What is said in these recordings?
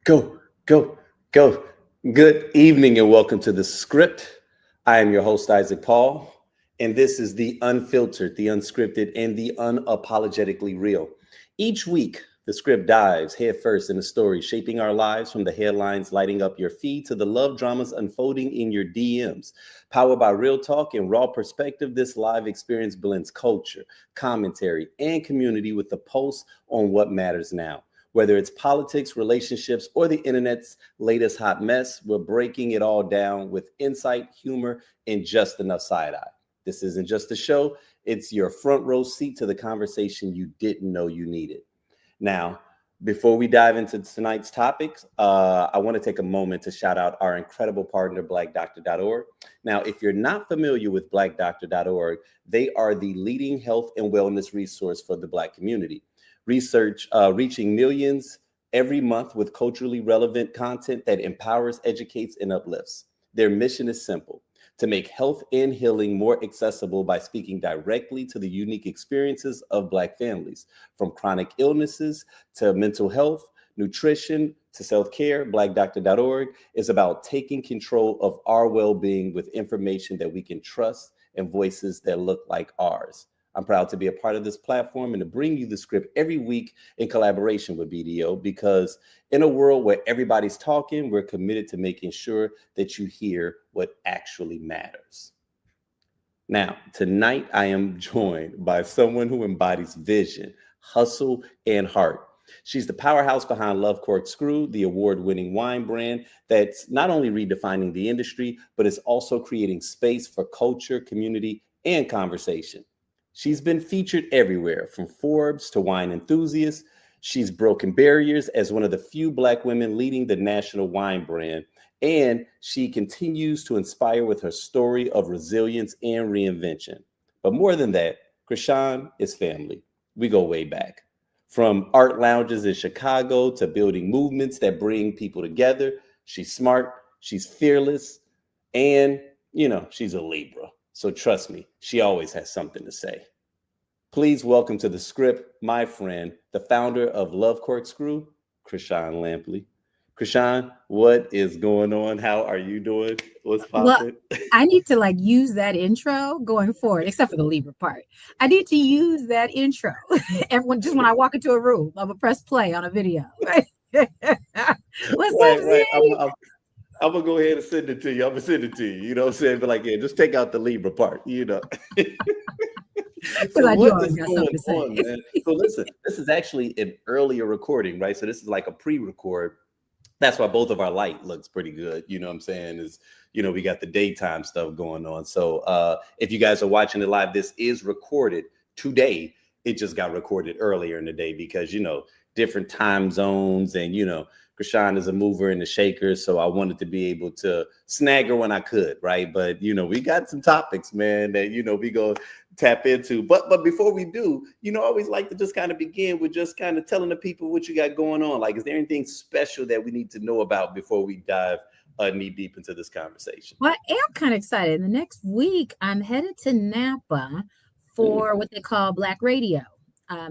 Go, go, go. Good evening and welcome to the script. I am your host, Isaac Paul, and this is the Unfiltered, the Unscripted, and the Unapologetically Real. Each week, the script dives headfirst into stories shaping our lives, from the headlines lighting up your feed to the love dramas unfolding in your DMs. Powered by real talk and raw perspective, this live experience blends culture, commentary, and community with the pulse on what matters now. Whether it's politics, relationships, or the internet's latest hot mess, we're breaking it all down with insight, humor, and just enough side eye. This isn't just a show, it's your front row seat to the conversation you didn't know you needed. Now, before we dive into tonight's topics, I want to take a moment to shout out our incredible partner, blackdoctor.org. Now, if you're not familiar with blackdoctor.org, they are the leading health and wellness resource for the Black community. Research reaching millions every month with culturally relevant content that empowers, educates, and uplifts. Their mission is simple: to make health and healing more accessible by speaking directly to the unique experiences of Black families. From chronic illnesses to mental health, nutrition to self-care, blackdoctor.org is about taking control of our well-being with information that we can trust and voices that look like ours. I'm proud to be a part of this platform and to bring you the script every week in collaboration with BDO, because in a world where everybody's talking, we're committed to making sure that you hear what actually matters. Now, tonight I am joined by someone who embodies vision, hustle, and heart. She's the powerhouse behind Love Corkscrew, the award-winning wine brand that's not only redefining the industry, but is also creating space for culture, community, and conversation. She's been featured everywhere, from Forbes to Wine Enthusiast. She's broken barriers as one of the few Black women leading the national wine brand, and she continues to inspire with her story of resilience and reinvention. But more than that, Krishan is family. We go way back. From art lounges in Chicago to building movements that bring people together, she's smart, she's fearless, and, she's a Libra. So trust me, she always has something to say. Please welcome to the script, my friend, the founder of Love Corkscrew, Krishan Lampley. Krishan, what is going on? How are you doing? What's popping? I need to use that intro going forward, except for the Libra part. I need to use that intro. Everyone, just when I walk into a room, I'm gonna press play on a video. Right? What's up, Right. Z? I'm gonna go ahead and send it to you. I'm gonna send it to you. You know what I'm saying? But just take out the Libra part. Because So I do what always is got going something to on, say. man? So listen, this is actually an earlier recording, right? So this is like a pre-record. That's why both of our light looks pretty good. You know what I'm saying? We got the daytime stuff going on. So if you guys are watching it live, this is recorded today. It just got recorded earlier in the day because, different time zones and, Krishan is a mover and a shaker. So I wanted to be able to snag her when I could, right? But, we got some topics, man, that, we go tap into. But before we do, I always like to just kind of begin with just kind of telling the people what you got going on. Like, is there anything special that we need to know about before we dive knee deep into this conversation? Well, I am kind of excited. The next week, I'm headed to Napa for what they call Black Radio.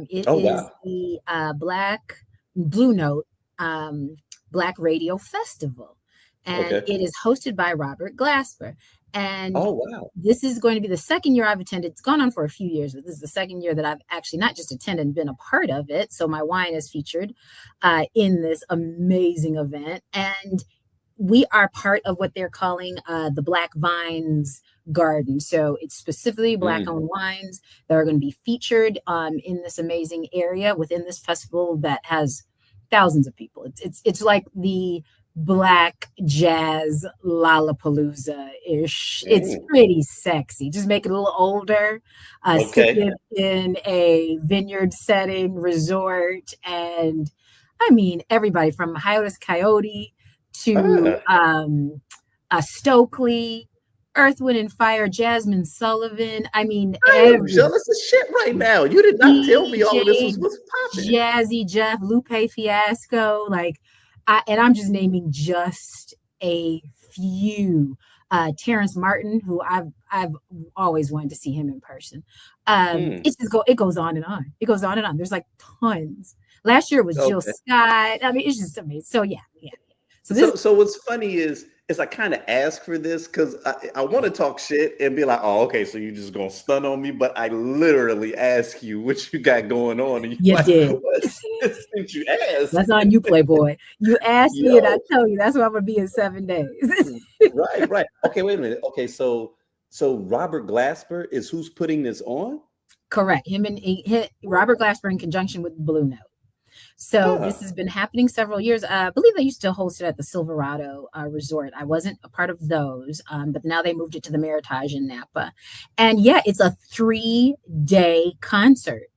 It Oh, is wow. the Black Blue Note Black Radio Festival, and Okay. it is hosted by Robert Glasper. And Oh, wow. this is going to be the second year I've attended. It's gone on for a few years, but this is the second year that I've actually not just attended and been a part of it. So my wine is featured in this amazing event. And we are part of what they're calling the Black Vines Garden. So it's specifically Black-owned wines that are going to be featured in this amazing area within this festival that has thousands of people. It's like the Black jazz Lollapalooza-ish. It's pretty sexy. Just make it a little older. Stick Okay. it in a vineyard setting, resort, and I mean everybody from Hiatus Coyote to Stokely, Earth, Wind and Fire, Jasmine Sullivan. I mean, I am jealous as shit right now. You did not tell me all of this was DJ what's popping. Jazzy Jeff, Lupe Fiasco, I'm just naming just a few. Terrence Martin, who I've always wanted to see him in person. Mm, It goes on and on. It goes on and on. There's like tons. Last year was Jill okay. Scott. I mean, it's just amazing. So yeah, yeah. So this So what's funny is I kind of ask for this because I want to talk shit and be like, oh, okay, so you just gonna stun on me, but I literally ask you what you got going on, and you're you like, did. what's since you asked? That's on you, Playboy. You asked me, and I Yo, tell you that's what I'm gonna be in 7 days. right. Okay, wait a minute. Okay, so Robert Glasper is who's putting this on? Correct. Robert Glasper in conjunction with Blue Note. So this Huh. has been happening several years. I believe they used to host it at the Silverado Resort. I wasn't a part of those, but now they moved it to the Meritage in Napa. And yeah, it's a 3-day concert,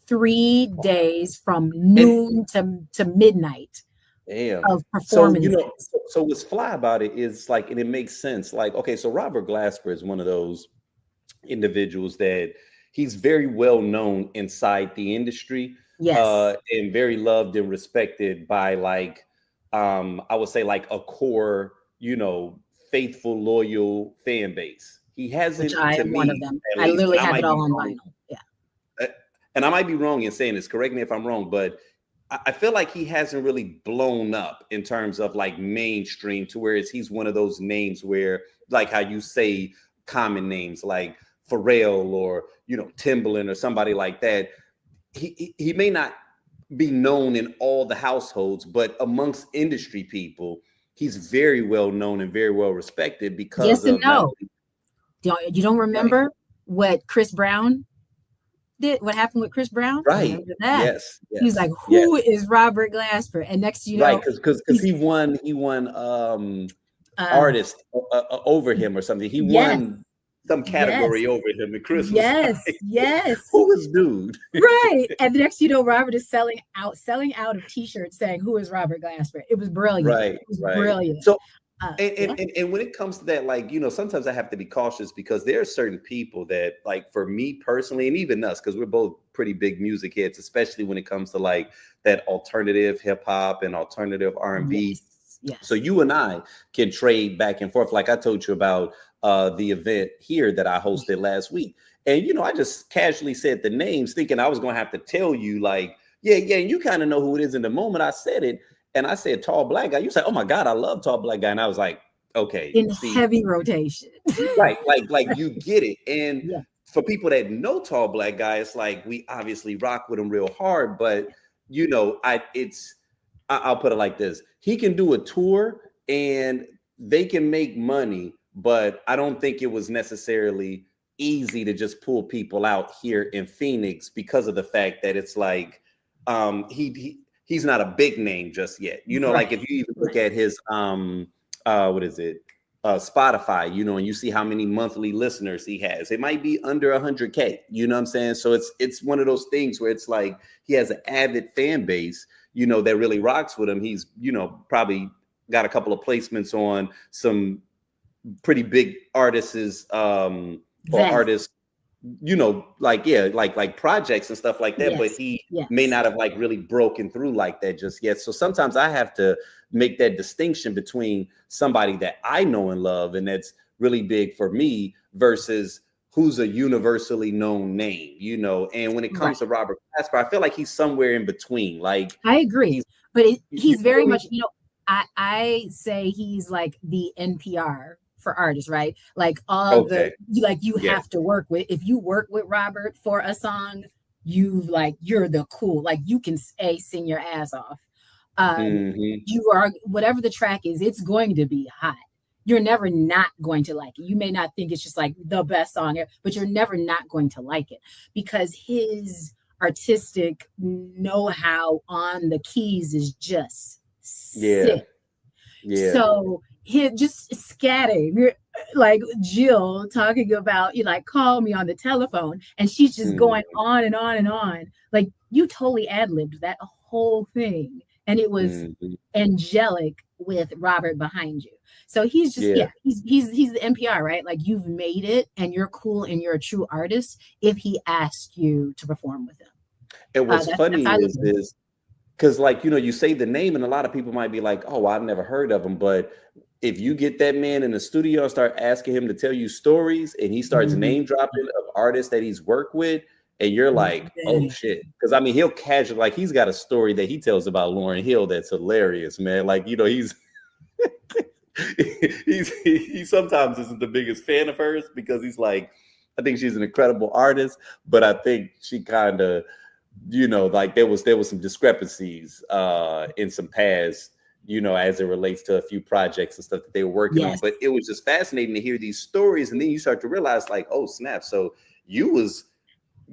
3 days from And noon to midnight damn. of So performances. so what's fly about it is like, and it makes sense. Like, okay, so Robert Glasper is one of those individuals that he's very well known inside the industry, Yes, and very loved and respected by like, I would say like a core, faithful, loyal fan base. He which hasn't, I to am one of me them. at I least, literally and I have it might all be on wrong, vinyl. Yeah. uh, and I might be wrong in saying this. Correct me if I'm wrong, but I feel like he hasn't really blown up in terms of like mainstream to where he's one of those names where, like how you say common names like Pharrell or Timbaland or somebody like that. He may not be known in all the households, but amongst industry people, he's very well known and very well respected because Yes and of not no. only You don't right, remember what Chris Brown did? What happened with Chris Brown? right, Remember that? yes, He was like, yes, "Who is Robert Glasper?" And next, right, because he's he won uh, artist over him or something. He yes, won some yes, category over him, and Chris was yes, like, yes. "Who is dude?" Right. And the next, Robert is selling out of T-shirts saying, "Who is Robert Glasper?" It was brilliant. Right, It was right. brilliant. So Yeah. and when it comes to that, like, sometimes I have to be cautious because there are certain people that, like, for me personally, and even us, because we're both pretty big music heads, especially when it comes to like that alternative hip hop and alternative R&B. Yes. So Yes. you and I can trade back and forth. Like I told you about the event here that I hosted last week. And I just casually said the names thinking I was gonna have to tell you, like, yeah, and you kind of know who it is in the moment I said it. And I said tall black guy. You said, "Oh my God, I love tall black guy." And I was like, okay, In see, heavy rotation. right, like you get it. And Yeah. for people that know tall black guy, it's like we obviously rock with him real hard, but I'll put it like this: he can do a tour and they can make money, but I don't think it was necessarily easy to just pull people out here in Phoenix because of the fact that it's like he's not a big name just yet. Like if Right. you even look Right. at his what is it? Spotify, and you see how many monthly listeners he has. It might be under 100K. You know what I'm saying? So it's one of those things where it's like he has an avid fan base, that really rocks with him. He's, probably got a couple of placements on some pretty big artists, or That. artists, like, yeah, like projects and stuff like that, but Yes. he may Yes. not have like really broken through like that just yet. So sometimes I have to make that distinction between somebody that I know and love and that's really big for me versus who's a universally known name, and when it comes Right. to Robert Glasper, I feel like he's somewhere in between. Like I agree. he's But you he's feel very me? much, I say he's like the NPR for artists, right? Like all Okay. you Yeah. have to work with. If you work with Robert for a song, you're the cool. Like you can sing your ass off. Hmm. You are whatever the track is, it's going to be hot. You're never not going to like it. You may not think it's just like the best song ever, but you're never not going to like it because his artistic know-how on the keys is just Yeah. sick. Yeah. So he just scatting like Jill talking about you like call me on the telephone and she's just going Mm-hmm. on and on and on. Like you totally ad-libbed that whole thing. And it was Mm-hmm. angelic with Robert behind you. So he's just Yeah. yeah, he's the NPR, right? Like you've made it and you're cool and you're a true artist if he asked you to perform with him. And what's That's funny how I look at is because, like, you say the name, and a lot of people might be like, "Oh, I've never heard of him," but if you get that man in the studio and start asking him to tell you stories, and he starts name dropping of artists that he's worked with, and you're like, oh shit. Because I mean, he'll casually, like, he's got a story that he tells about Lauryn Hill that's hilarious, man. Like, you know, he's he sometimes isn't the biggest fan of hers, because he's like, I think she's an incredible artist, but I think she kind of, you know, like there was some discrepancies in some past, you know, as it relates to a few projects and stuff that they were working on. But it was just fascinating to hear these stories, and then you start to realize, like, oh snap, so you was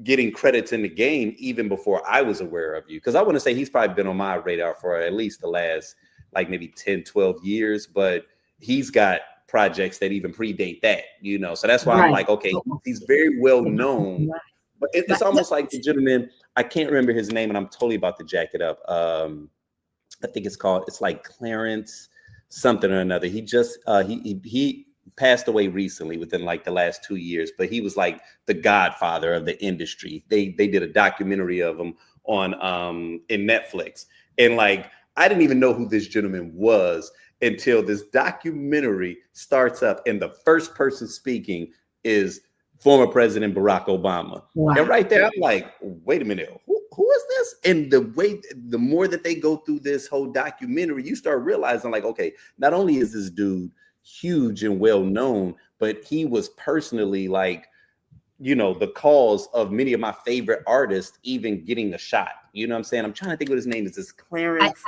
getting credits in the game even before I was aware of you. Because I want to say he's probably been on my radar for at least the last like maybe 10, 12 years, but he's got projects that even predate that, you know. So that's why I'm like, okay, he's very well known, but it's almost like the gentleman, I can't remember his name, and I'm totally about to jack it up. I think it's like Clarence something or another. He just he passed away recently within like the last 2 years, but he was like the godfather of the industry. They did a documentary of him on in Netflix, and like I didn't even know who this gentleman was until this documentary starts up, and the first person speaking is former President Barack Obama. Wow. And right there, I'm like, wait a minute, who is this? And the more that they go through this whole documentary, you start realizing, like, okay, not only is this dude huge and well known, but he was personally, like, you know, the cause of many of my favorite artists even getting a shot. You know what I'm saying? I'm trying to think what his name is. Is Clarence?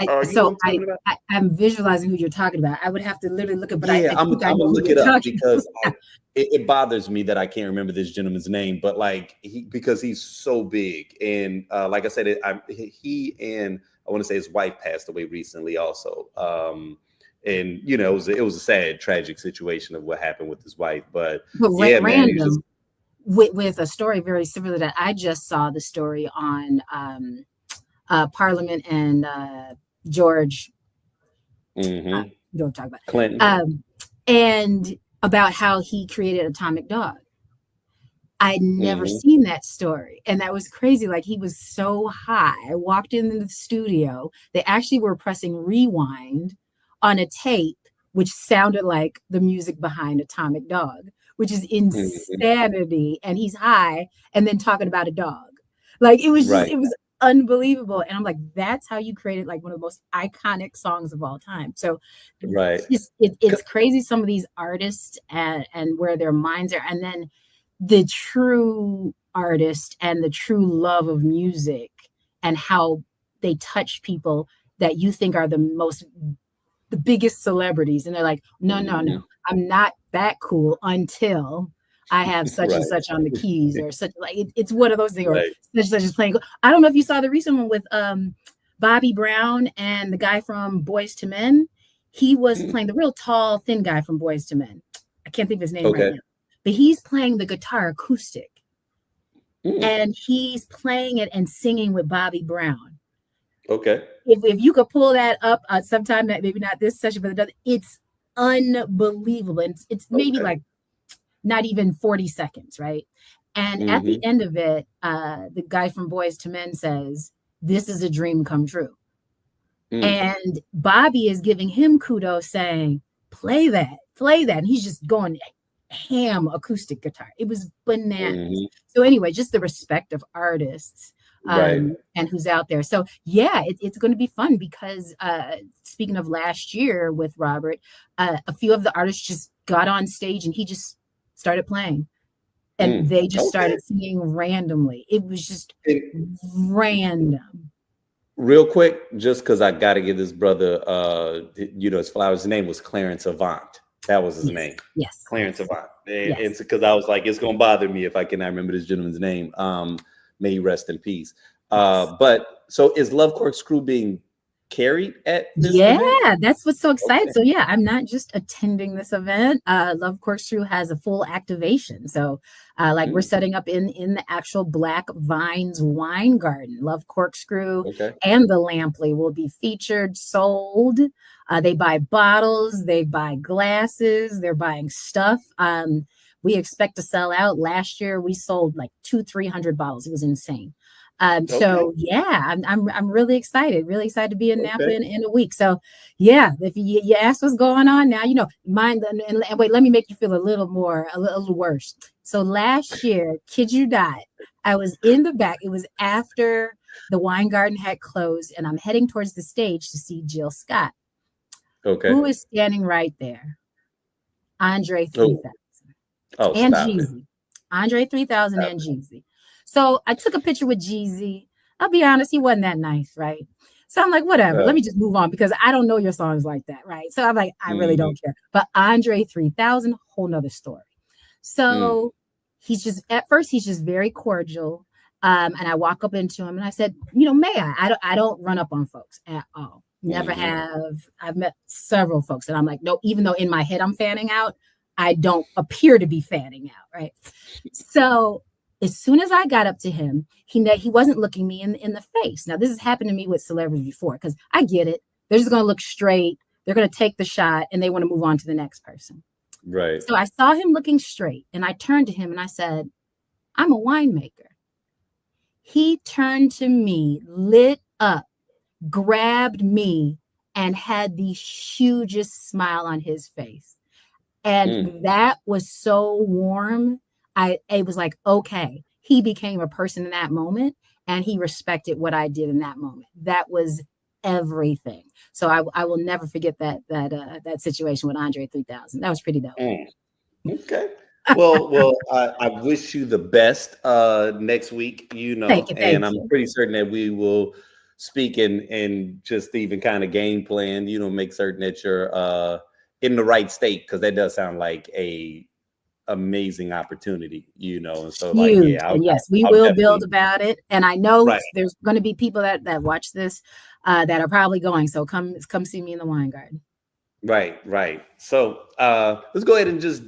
I'm visualizing who you're talking about. I would have to literally look at, but yeah, I'm gonna look it up, because it bothers me that I can't remember this gentleman's name. But like because he's so big, and like I said, he and I want to say his wife passed away recently also. And you know, it was a sad, tragic situation of what happened with his wife. But yeah, random. Man, with a story very similar that I just saw the story on Parliament and George. Don't talk about Clinton. And about how he created Atomic Dog. I'd never seen that story, and that was crazy. Like, he was so high. I walked into the studio. They actually were pressing rewind on a tape, which sounded like the music behind Atomic Dog, which is insanity. And he's high and then talking about a dog. Like, it was just, it was unbelievable. And I'm like, that's how you created like one of the most iconic songs of all time. So it's crazy, some of these artists and where their minds are. And then the true artist and the true love of music and how they touch people that you think are the biggest celebrities. And they're like, no, I'm not that cool until I have such and such on the keys, or such. Like it's one of those things, or such and such is playing. I don't know if you saw the recent one with Bobby Brown and the guy from Boyz II Men. He was playing the real tall, thin guy from Boyz II Men. I can't think of his name right now, but he's playing the guitar acoustic, and he's playing it and singing with Bobby Brown. Okay. If you could pull that up sometime, maybe not this session, but it's unbelievable. And it's maybe like not even 40 seconds, right? And at the end of it, the guy from Boyz II Men says, "This is a dream come true." And Bobby is giving him kudos, saying, play that. And he's just going ham acoustic guitar. It was bananas. So anyway, just the respect of artists and who's out there. So yeah, it's going to be fun, because speaking of last year with Robert, a few of the artists just got on stage and he just started playing, and they just started singing randomly. It was just random. Real quick, just because I got to give this brother, his flowers. His name was Clarence Avant. That was his name. Yes. Clarence Avant. And it's because I was like, it's going to bother me if I cannot remember this gentleman's name. May he rest in peace. But so is Love Corkscrew being carried at this event? That's what's so exciting. So yeah, I'm not just attending this event. Love Corkscrew has a full activation. So we're setting up in the actual Black Vines wine garden. Love Corkscrew and the Lampley will be featured, sold. They buy bottles, they buy glasses, they're buying stuff. We expect to sell out. Last year we sold like 200-300 bottles. It was insane. So Okay. yeah, I'm really excited to be in Napa Okay. in a week. So yeah, if you ask what's going on now, mind and wait, let me make you feel a little more, a little worse. So last year, kid you not, I was in the back. It was after the wine garden had closed, and I'm heading towards the stage to see Jill Scott. Okay. Who is standing right there? Andre Oh, 3000 oh, and stop it. Jeezy. Andre 3000 Stop and it. Jeezy. So I took a picture with Jeezy. I'll be honest, he wasn't that nice, right? So I'm like, whatever, let me just move on because I don't know your songs like that, right? So I'm like, I really Mhm, don't care. But Andre 3000, whole nother story. mm, So he's just, at first, he's just very cordial. And I walk up into him and I said, may I? I don't run up on folks at all. Never mhm. have. I've met several folks and I'm like, no, even though in my head I'm fanning out, I don't appear to be fanning out, right? So as soon as I got up to him, he wasn't looking me in the face. Now this has happened to me with celebrities before because I get it. They're just going to look straight. They're going to take the shot and they want to move on to the next person. Right. So I saw him looking straight and I turned to him and I said, I'm a winemaker. He turned to me, lit up, grabbed me, and had the hugest smile on his face. And Mm. that was so warm. It was like, okay, he became a person in that moment and he respected what I did in that moment. That was everything. So I will never forget that situation with Andre 3000. That was pretty dope. Mm. Okay. Well, I wish you the best next week, Thank you, and thank I'm you. pretty certain that we will speak and just even kind of game plan, make certain that you're in the right state because that does sound like a amazing opportunity, and so like Huge. yeah, And yes, we I'll will build definitely about it. And I know right. there's going to be people that watch this that are probably going. So come see me in the wine garden. Right, right. So let's go ahead and just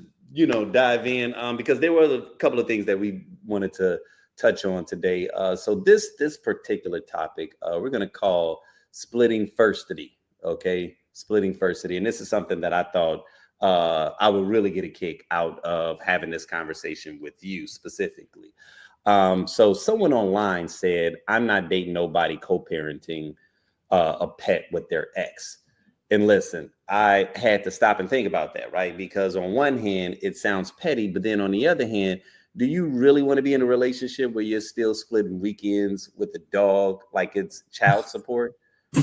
dive in because there were a couple of things that we wanted to touch on today. So this particular topic we're going to call splitting firstity. Okay, splitting firstity, and this is something that I thought I would really get a kick out of having this conversation with you specifically. So someone online said, "I'm not dating nobody co-parenting a pet with their ex." And listen, I had to stop and think about that, right? Because on one hand, it sounds petty, but then on the other hand, do you really want to be in a relationship where you're still splitting weekends with the dog like it's child support,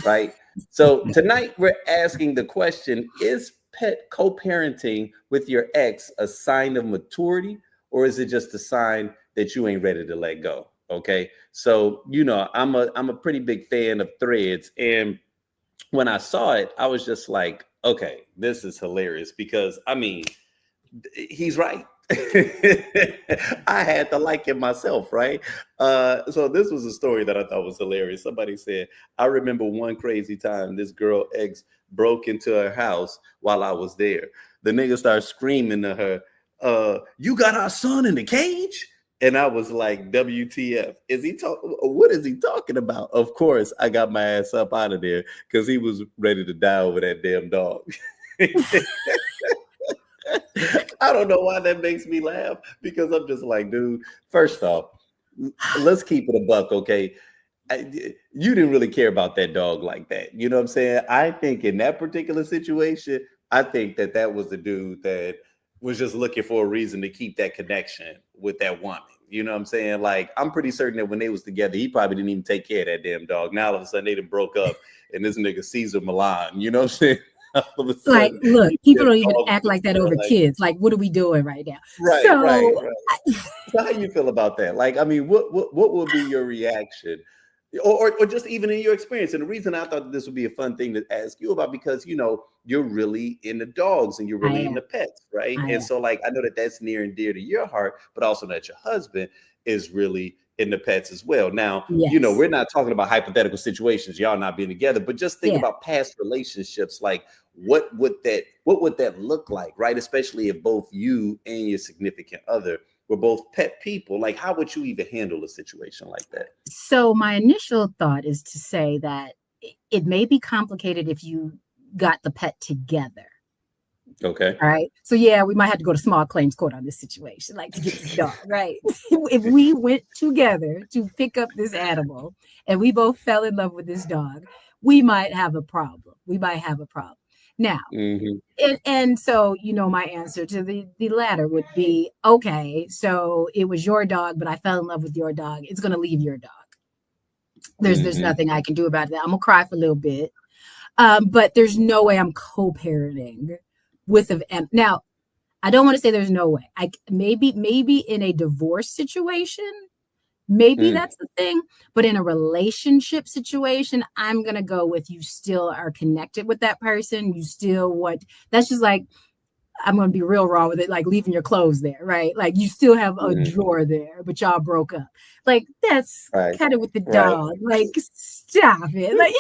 right? So tonight we're asking the question, is pet co-parenting with your ex a sign of maturity, or is it just a sign that you ain't ready to let go? Okay. So, I'm a pretty big fan of Threads, and when I saw it, I was just like, okay, this is hilarious because I mean, he's right. I had to like it myself, right? So this was a story that I thought was hilarious. Somebody said, I remember one crazy time this girl ex broke into her house while I was there. The nigga started screaming to her, you got our son in the cage? And I was like, WTF? Is he what is he talking about? Of course, I got my ass up out of there because he was ready to die over that damn dog. I don't know why that makes me laugh because I'm just like, dude, first off, let's keep it a buck, okay? You didn't really care about that dog like that. You know what I'm saying? I think in that particular situation, I think that was the dude that was just looking for a reason to keep that connection with that woman. You know what I'm saying? Like, I'm pretty certain that when they was together, he probably didn't even take care of that damn dog. Now all of a sudden they done broke up and this nigga Caesar Milan, you know what I'm saying? All of a Like, sudden, look, he people just don't even dog act like that girl, over like, kids. Like, what are we doing right now? right, right, So right. So how you feel about that? Like, I mean, what would be your reaction, or just even in your experience? And the reason I thought that this would be a fun thing to ask you about because you're really into dogs and you're I really am, into pets, right? I And am. so, like, I know that that's near and dear to your heart, but also that your husband is really into pets as well. Now, Yes. we're not talking about hypothetical situations, y'all not being together, but just think Yeah. about past relationships, like what would that look like, right? Especially if both you and your significant other were both pet people. Like, how would you even handle a situation like that? So my initial thought is to say that it may be complicated if you got the pet together. Okay. All right. So yeah, we might have to go to small claims court on this situation, like to get this dog, right? If we went together to pick up this animal and we both fell in love with this dog, we might have a problem. We might have a problem. Now, Hmm. and so my answer to the latter would be, okay, so it was your dog, but I fell in love with your dog. It's gonna leave your dog. There's Hmm. nothing I can do about that. I'm gonna cry for a little bit. But there's no way I'm co-parenting with and now I don't want to say there's no way. I maybe in a divorce situation, maybe Mm. that's the thing, but in a relationship situation, I'm going to go with you still are connected with that person. You still want, that's just like, I'm going to be real raw with it, like leaving your clothes there, right? Like you still have a Mm. drawer there, but y'all broke up. Like that's Right. kind of with the Right. dog. Like stop it. Like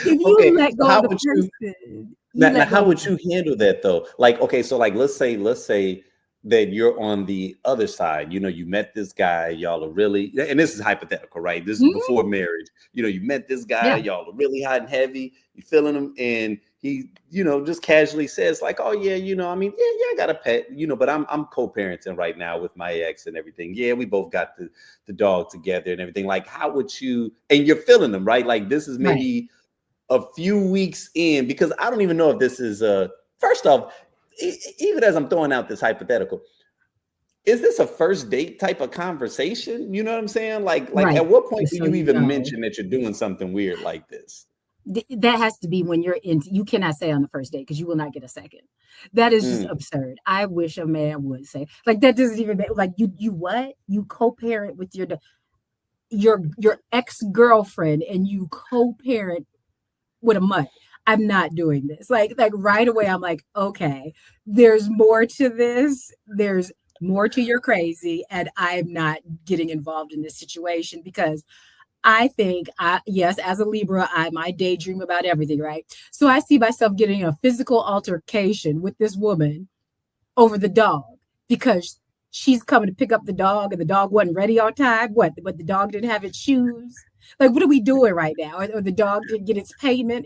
if you Okay. let So go of how the would you person, you now let how go of would you handle that though? Like, okay, so like let's say that you're on the other side. You met this guy, y'all are really, and this is hypothetical, right? This is Mhm. before marriage. You met this guy, Yeah, y'all are really hot and heavy, you feeling him, and he, just casually says, like, oh yeah, I mean, yeah, I got a pet, but I'm co-parenting right now with my ex and everything. Yeah, we both got the dog together and everything. Like, how would you, and you're feeling them, right? Like this is right, maybe a few weeks in, because I don't even know if this is first off, even as I'm throwing out this hypothetical, is this a first date type of conversation? You know what I'm saying? Like right. at what point Just do so you you even know, mention that you're doing something weird like this? that has to be when you're in. You cannot say on the first date because you will not get a second. That is just Mm. absurd. I wish a man would say like that. Doesn't even make, like you what you co-parent with your ex-girlfriend and you co-parent with a mutt. I'm not doing this. Like right away, I'm like, okay, there's more to this. There's more to your crazy, and I'm not getting involved in this situation because I think yes, as a Libra, I might daydream about everything, right? So I see myself getting a physical altercation with this woman over the dog because she's coming to pick up the dog and the dog wasn't ready on time. What? But the dog didn't have its shoes. Like, what are we doing right now? Or the dog didn't get its payment.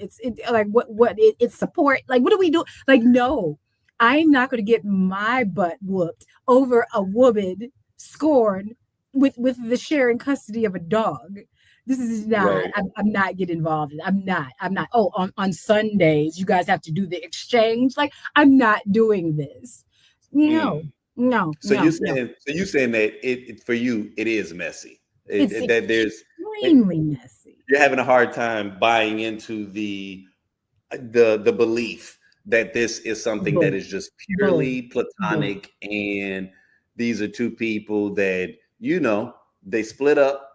Like it's support. Like, what do we do? Like, no, I'm not going to get my butt whooped over a woman scorned with the sharing custody of a dog. This is not. Right. I'm not getting involved in. I'm not. I'm not. Oh, on Sundays, you guys have to do the exchange. Like, I'm not doing this. No, Mm. no, So no, you're no. saying, that for you it is messy. It's That there's extremely messy. you're having a hard time buying into the belief that this is something that Bull, is just bull, purely bull. platonic, and these are two people that they split up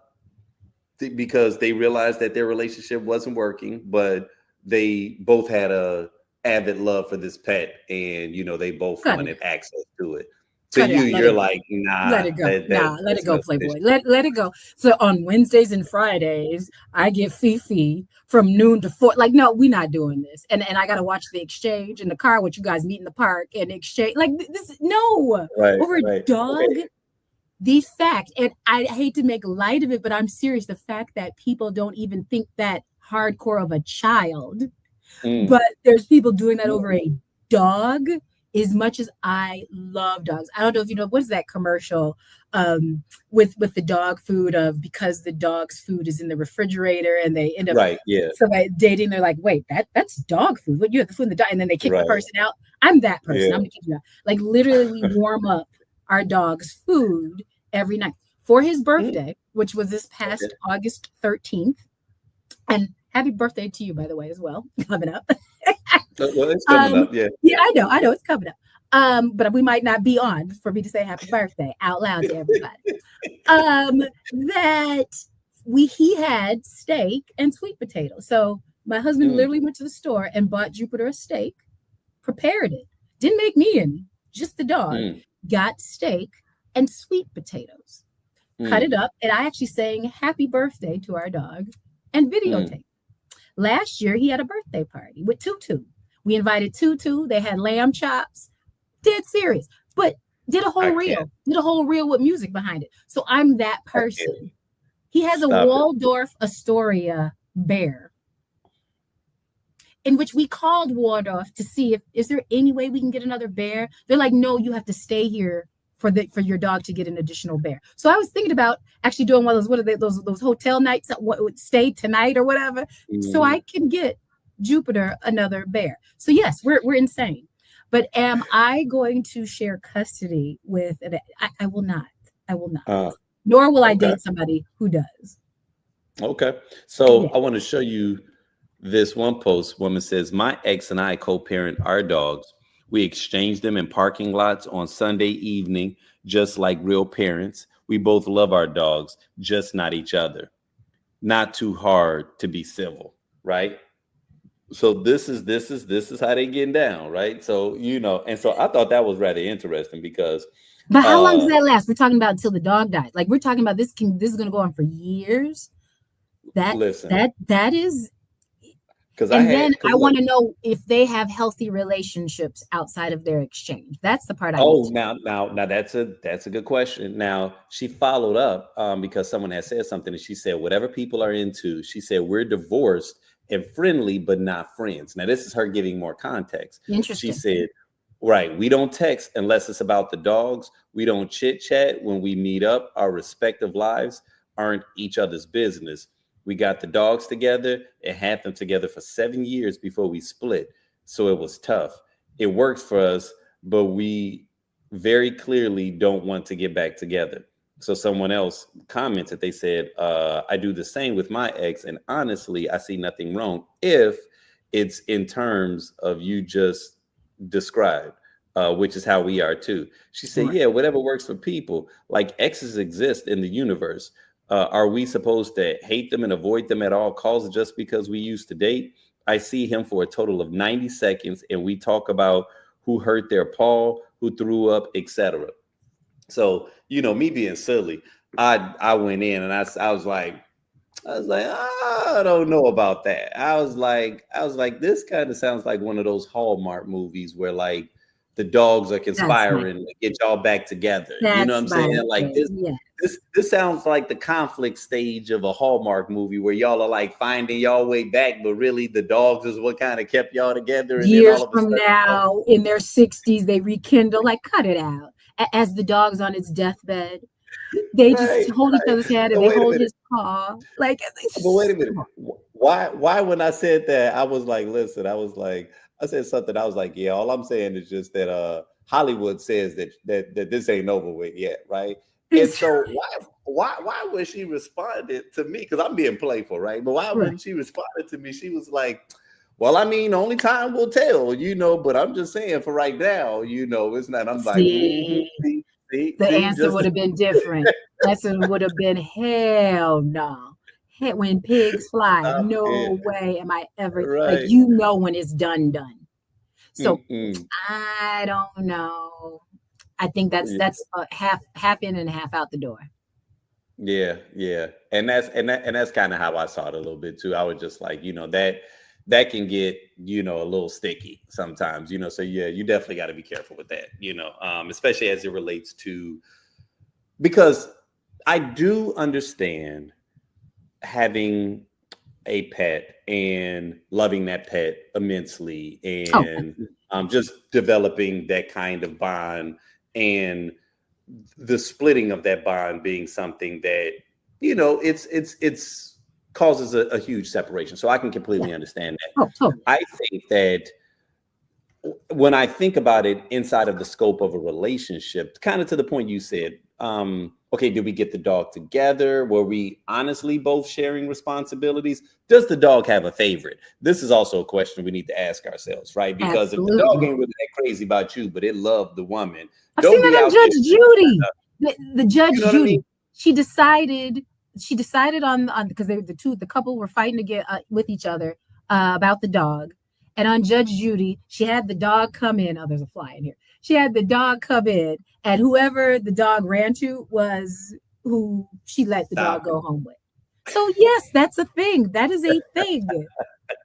because they realized that their relationship wasn't working, but they both had a avid love for this pet, and they both Cut it wanted access to it. To cut it you, out. you're like, Let nah, it go. that Nah, let it that's go, nothing. Playboy. Let it go. So on Wednesdays and Fridays, I get Fifi from noon to 4. Like, no, we're not doing this. And I gotta watch the exchange in the car, which you guys meet in the park and exchange. Like this, no, Right, over a right. dog. Okay. The fact, and I hate to make light of it, but I'm serious. The fact that people don't even think that hardcore of a child, Mm. but there's people doing that over a dog. As much as I love dogs, I don't know if you know what is that commercial with the dog food of because the dog's food is in the refrigerator and they end up Right. Yeah. somebody dating. They're like, wait, that's dog food. What you have the food in the dog, and then they kick the Right. person out. I'm that person. Yeah. I'm the kick you out. Like literally, we warm up our dog's food every night for his Mm. birthday, which was this Okay. past August 13th. And happy birthday to you, by the way, as well, coming up. Well, it's coming up. Yeah. Yeah, I know it's coming up. But we might not be on for me to say happy birthday out loud to everybody. That he had steak and sweet potatoes. So my husband Mm. literally went to the store and bought Jupiter a steak, prepared it, didn't make me any, just the dog, Mm. got steak and sweet potatoes, cut it Mm. up, and I actually sang happy birthday to our dog and Mm. videotape. Last year, he had a birthday party with Tutu. We invited Tutu. They had lamb chops. Dead serious. But I can't. did a whole reel with music behind it. So I'm that I can't. person. He has a Stop it. Waldorf Astoria bear. in which we called Waldorf to see if is there any way we can get another bear. They're like, no, you have to stay here for your dog to get an additional bear. So I was thinking about actually doing one of those, what are they, those hotel nights that would stay tonight or whatever, so I can get Jupiter another bear. So yes, we're insane. But am I going to share custody with it? I will not. I will not. Nor will I date somebody who does. Okay. So I want to show you this one post. Woman says, my ex and I co-parent our dogs. We exchange them in parking lots on Sunday evening, just like real parents. We both love our dogs, just not each other. Not too hard to be civil, right? So this is how they getting down, right? So, and so I thought that was rather interesting because but how long does that last? We're talking about until the dog dies. Like we're talking about this is going to go on for years. That is, and I want to know if they have healthy relationships outside of their exchange. That's the part I need to know. Now that's a good question. Now she followed up because someone had said something, and she said whatever people are into. She said we're divorced and friendly, but not friends. Now this is her giving more context. Interesting. She said, right, we don't text unless it's about the dogs. We don't chit chat when we meet up. Our respective lives aren't each other's business. We got the dogs together and had them together for 7 years before we split. So it was tough. It works for us, but we very clearly don't want to get back together. So someone else commented, they said, I do the same with my ex. And honestly, I see nothing wrong if it's in terms of you just described, which is how we are too. She said, yeah, whatever works for people. Like exes exist in the universe. Are we supposed to hate them and avoid them at all costs just because we used to date? I see him for a total of 90 seconds and we talk about who hurt their paw, who threw up, etc. So, me being silly, I went in and I was like, I don't know about that. I was like, this kind of sounds like one of those Hallmark movies where like the dogs are conspiring to get y'all back together. You know what I'm saying? Like this sounds like the conflict stage of a Hallmark movie where y'all are like finding y'all way back, but really the dogs is what kind of kept y'all together. And years from now, in their 60s, they rekindle. Like, cut it out. As the dog's on its deathbed, they just hold each other's hand and they hold his paw. Like, but wait a minute. Why when I said that, I was like, listen, I said something. I was like, yeah, all I'm saying is just that Hollywood says that this ain't over with yet, right? And so why when she responded to me, because I'm being playful, right? But why when she responded to me, she was like, well, I mean, only time will tell, but I'm just saying for right now, it's not. I'm like, the answer would have been different. The answer would have been hell no. When pigs fly, no way am I ever like when it's done. So I don't know. I think that's half in and half out the door. Yeah, and that's kind of how I saw it a little bit too. I was just like, that can get a little sticky sometimes. So yeah, you definitely got to be careful with that. Especially as it relates to, because I do understand having a pet and loving that pet immensely and just developing that kind of bond and the splitting of that bond being something that it's causes a huge separation. So I can completely understand that. Totally. I think that when I think about it inside of the scope of a relationship, kind of to the point you said, okay, did we get the dog together? Were we honestly both sharing responsibilities? Does the dog have a favorite? This is also a question we need to ask ourselves, right? Because if the dog ain't really that crazy about you, but it loved the woman, I've seen that on Judge Judy. The Judge Judy, I mean? she decided on because the couple were fighting to get with each other about the dog. And on Judge Judy, she had the dog come in. Oh, there's a fly in here. She had the dog come in, and whoever the dog ran to was who she let the dog go home with. So yes, that's a thing. That is a thing.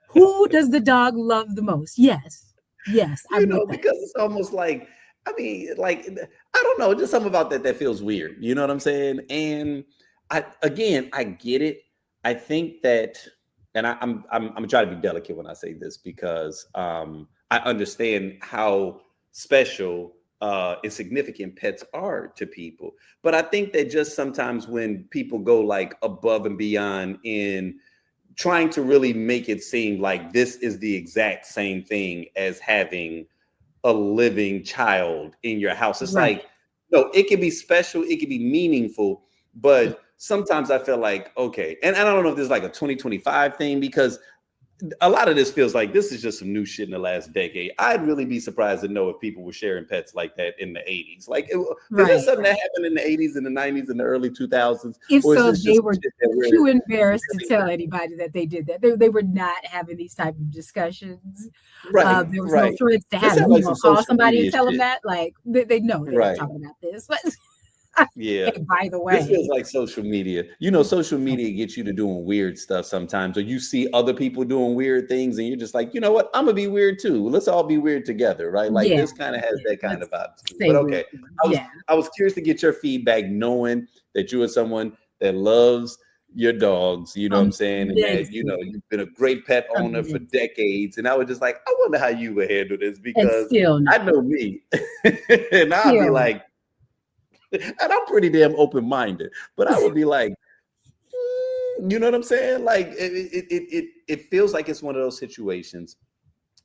Who does the dog love the most? Yes. Because it's almost like, I mean, like, I don't know, just something about that feels weird. You know what I'm saying? And I get it. I think that and I'm trying to be delicate when I say this because I understand how special and significant pets are to people. But I think that just sometimes when people go like above and beyond in trying to really make it seem like this is the exact same thing as having a living child in your house. It's Right. like, no, it can be special, it can be meaningful, but sometimes I feel like, okay, and I don't know if this is like a 2025 thing because a lot of this feels like this is just some new shit in the last decade. I'd really be surprised to know if people were sharing pets like that in the 80s. Like, is this something that happened in the 80s and the 90s and the early 2000s? If Or is so, this they just were shit that we're too embarrassed to living tell with? anybody that they did that. They were not having these type of discussions. Right, There was no right. threats to This have it. sounds You like some gonna call social somebody and media tell them shit. that? Like they know they're not Right. talking about this. But Yeah. hey, by the This feels way, like social media. You know, social media gets you to doing weird stuff sometimes, or you see other people doing weird things, and you're just like, you know what? I'm gonna be weird too. Let's all be weird together, right? Like yeah, this kind of has that kind let's of vibe to it. say But weird okay, things. I was Yeah, I was curious to get your feedback, knowing that you are someone that loves your dogs. You know what I'm saying, and that immensely, you've been a great pet owner for immensely, decades. And I was just like, I wonder how you would handle this and because still I not, know me, and I'd be still not. like, and I'm pretty damn open minded, but I would be like. You know what I'm saying? Like it feels like it's one of those situations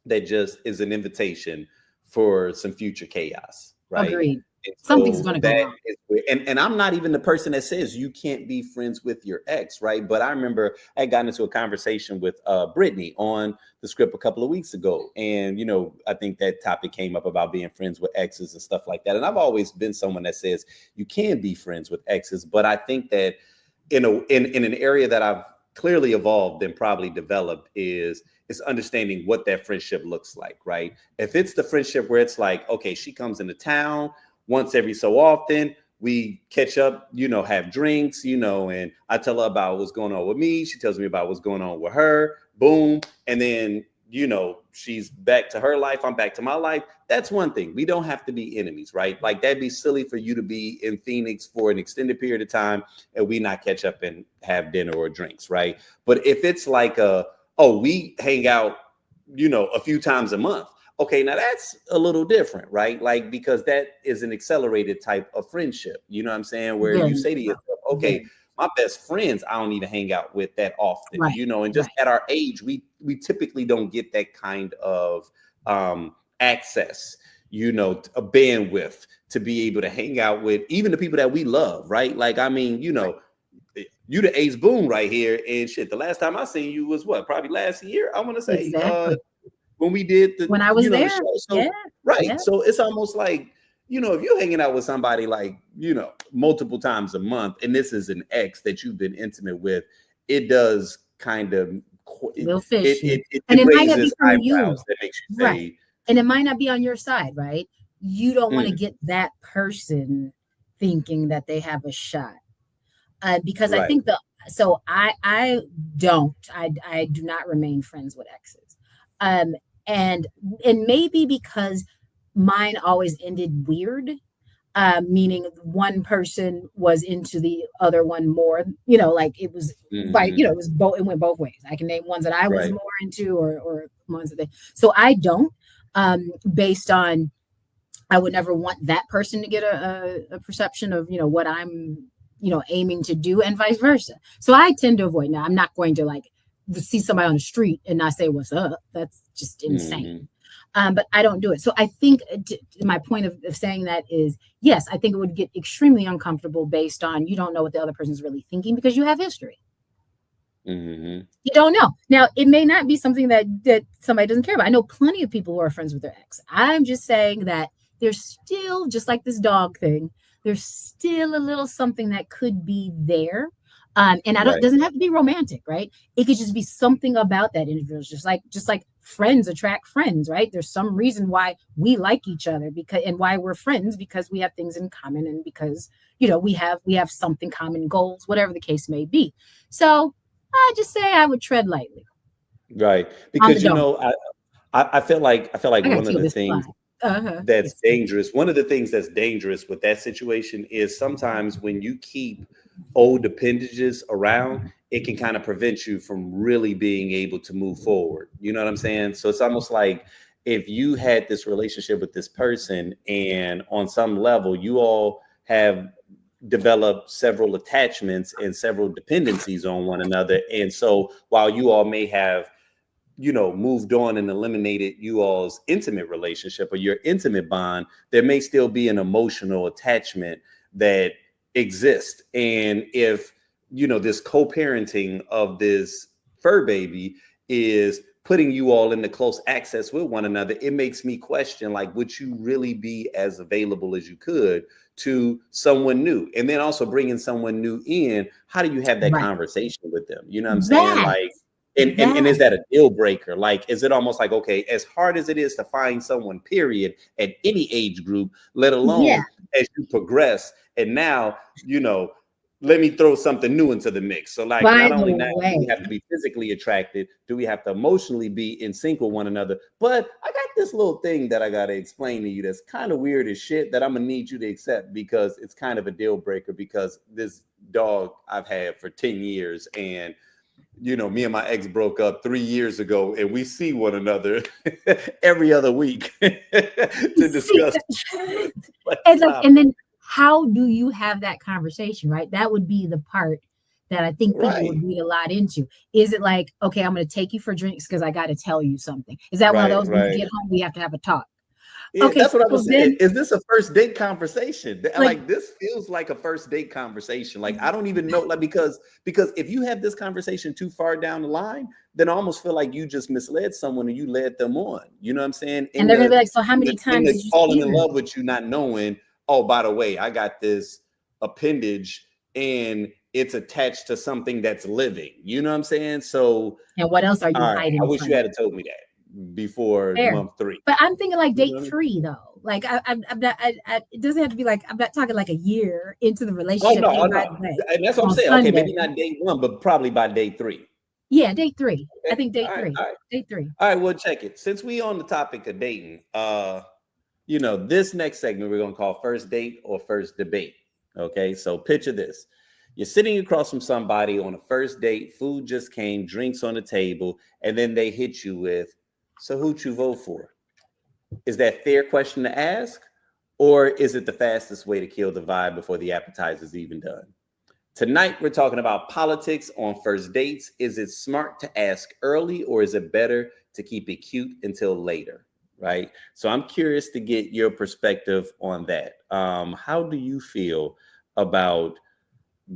that just is an invitation for some future chaos, right? Agreed. And Something's so gonna go that wrong. is where, and I'm not even the person that says you can't be friends with your ex, right? But I remember I got into a conversation with Brittany on the script a couple of weeks ago, and I think that topic came up about being friends with exes and stuff like that. And I've always been someone that says you can be friends with exes, but I think that in an area that I've clearly evolved and probably developed is understanding what that friendship looks like, right? If it's the friendship where it's like, okay, she comes into town once every so often, we catch up, have drinks, and I tell her about what's going on with me. She tells me about what's going on with her. Boom. And then, she's back to her life. I'm back to my life. That's one thing. We don't have to be enemies, right? Like that'd be silly for you to be in Phoenix for an extended period of time and we not catch up and have dinner or drinks, right? But if it's like we hang out, a few times a month. Okay, now that's a little different, right? Like, because that is an accelerated type of friendship. You know what I'm saying? Where you Very say to so. yourself, okay, Very my best friends, I don't even hang out with that often, right. and just Right. at our age, we typically don't get that kind of access, a bandwidth to be able to hang out with even the people that we love, right? Like, I mean, you the ace boom right here. And shit, the last time I seen you was what, probably last year, I want to say, Exactly. when we did When I was the there. show. Yeah. So right. Yeah. So it's almost like, if you're hanging out with somebody like, multiple times a month, and this is an ex that you've been intimate with, it does kind of Little it fishy. And it it might not be raises from you. eyebrows that makes you Right. say, And it might not be on your side, right? You don't want to mm, get that person thinking that they have a shot. Because I right, think so I do not remain friends with exes. Um, and maybe because mine always ended weird, meaning one person was into the other one more, like it was like, hmm, it was it went both ways. I can name ones that I was right, more into or ones that so I don't, based on, I would never want that person to get a perception of, what I'm, aiming to do and vice versa. So I tend to avoid. Now, I'm not going to like see somebody on the street and not say what's up. That's just insane. hmm, But I don't do it. So I think my point of saying that is, yes, I think it would get extremely uncomfortable based on you don't know what the other person's really thinking because you have history. hmm, You don't know. Now, it may not be something that somebody doesn't care about. I know plenty of people who are friends with their ex. I'm just saying that there's still, just like this dog thing, there's still a little something that could be there. And right, doesn't have to be romantic, right? It could just be something about that individual, just like friends attract friends, right? There's some reason why we like each other because and why we're friends because we have things in common and because we have something common, goals, whatever the case may be. So I just say I would tread lightly right. on the Because dog. I feel like I gotta one of kill the this things fly. that's It's dangerous. One of the things that's dangerous with that situation is sometimes when you keep old appendages around, it can kind of prevent you from really being able to move forward. You know what I'm saying? So it's almost like if you had this relationship with this person and on some level you all have developed several attachments and several dependencies on one another. And so while you all may have moved on and eliminated you all's intimate relationship or your intimate bond, there may still be an emotional attachment that exists. And if, this co-parenting of this fur baby is putting you all into close access with one another, it makes me question, like, would you really be as available as you could to someone new? And then also bringing someone new in, how do you have that right. conversation with them? You know what I'm saying? That, Like, and is that a deal breaker? Like, is it almost like, okay, as hard as it is to find someone, period, at any age group, let yeah, alone as you progress, and now, let me throw something new into the mix. So, like, by not the only now do we way, have to be physically attracted, do we have to emotionally be in sync with one another? But I got this little thing that I got to explain to you that's kind of weird as shit that I'm going to need you to accept because it's kind of a deal breaker because this dog I've had for 10 years and me and my ex broke up 3 years ago, and we see one another every other week to see, discuss. and then how do you have that conversation, right? That would be the part that I think people Right, would read a lot into. Is it like, okay, I'm going to take you for drinks because I got to tell you something? Is that one of right, those when you right. get home, we have to have a talk? Yeah, Okay, that's what I so was saying. then, Is this a first date conversation? like, Like, this feels like a first date conversation. Like, I don't even know, like, because if you have this conversation too far down the line, then I almost feel like you just misled someone and you led them on. You know what I'm saying? and In they're going to the be like, so how in many the, in times the did you falling see in her? love with you, not knowing, oh, by the way, I got this appendage and it's attached to something that's living. You know what I'm saying? So, And what else are you all right, I hiding wish from you me? had told me that before Fair. month 3. But I'm thinking like You date know what I mean? 3 though. Like I'm not. It doesn't have to be like I'm not talking like a year into the Oh relationship. no, Hey, oh by no, the way, and that's what I'm on saying. Okay, Sunday, maybe not day 1, but probably by day 3. yeah, date 3. I Okay, think date all right, 3. all right, Date 3. all right. Well, check it. Since we on the topic of dating, this next segment we're gonna call first date or first debate. Okay, so picture this: you're sitting across from somebody on a first date, food just came, drinks on the table, and then they hit you with, "So who'd you vote for?" Is that fair question to ask, or is it the fastest way to kill the vibe before the appetizer's even done? Tonight, we're talking about politics on first dates. Is it smart to ask early or is it better to keep it cute until later? Right. So I'm curious to get your perspective on that. How do you feel about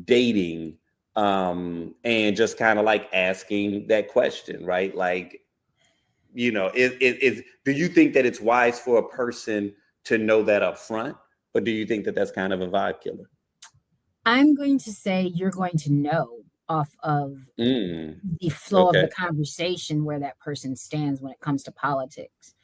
dating and just kind of like asking that question, right? Like, do you think that it's wise for a person to know that up front? Or do you think that that's kind of a vibe killer? I'm going to say you're going to know off of Mm, the flow of the okay. conversation where that person stands when it comes to politics.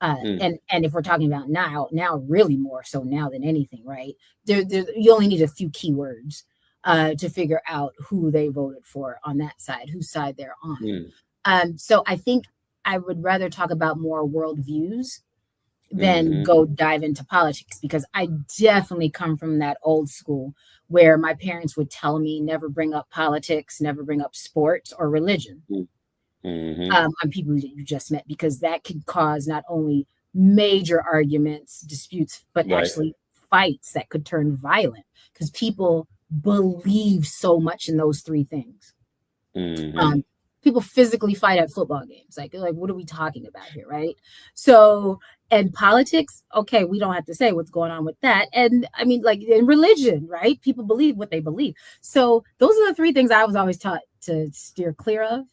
Mm, And if we're talking about now really more so now than anything, right? You only need a few keywords to figure out who they voted for on that side, whose side they're on. mm, So I think I would rather talk about more worldviews than mhm. go dive into politics because I definitely come from that old school where my parents would tell me never bring up politics, never bring up sports or religion Mm, mhm. on people that you just met because that could cause not only major arguments, disputes, but Right. actually fights that could turn violent because people believe so much in those three things. Mhm. Um, People physically fight at football games. Like, what are we talking about here, right? So, and politics, okay, we don't have to say what's going on with that. And I mean, like in religion, right? People believe what they believe. So those are the three things I was always taught to steer clear of.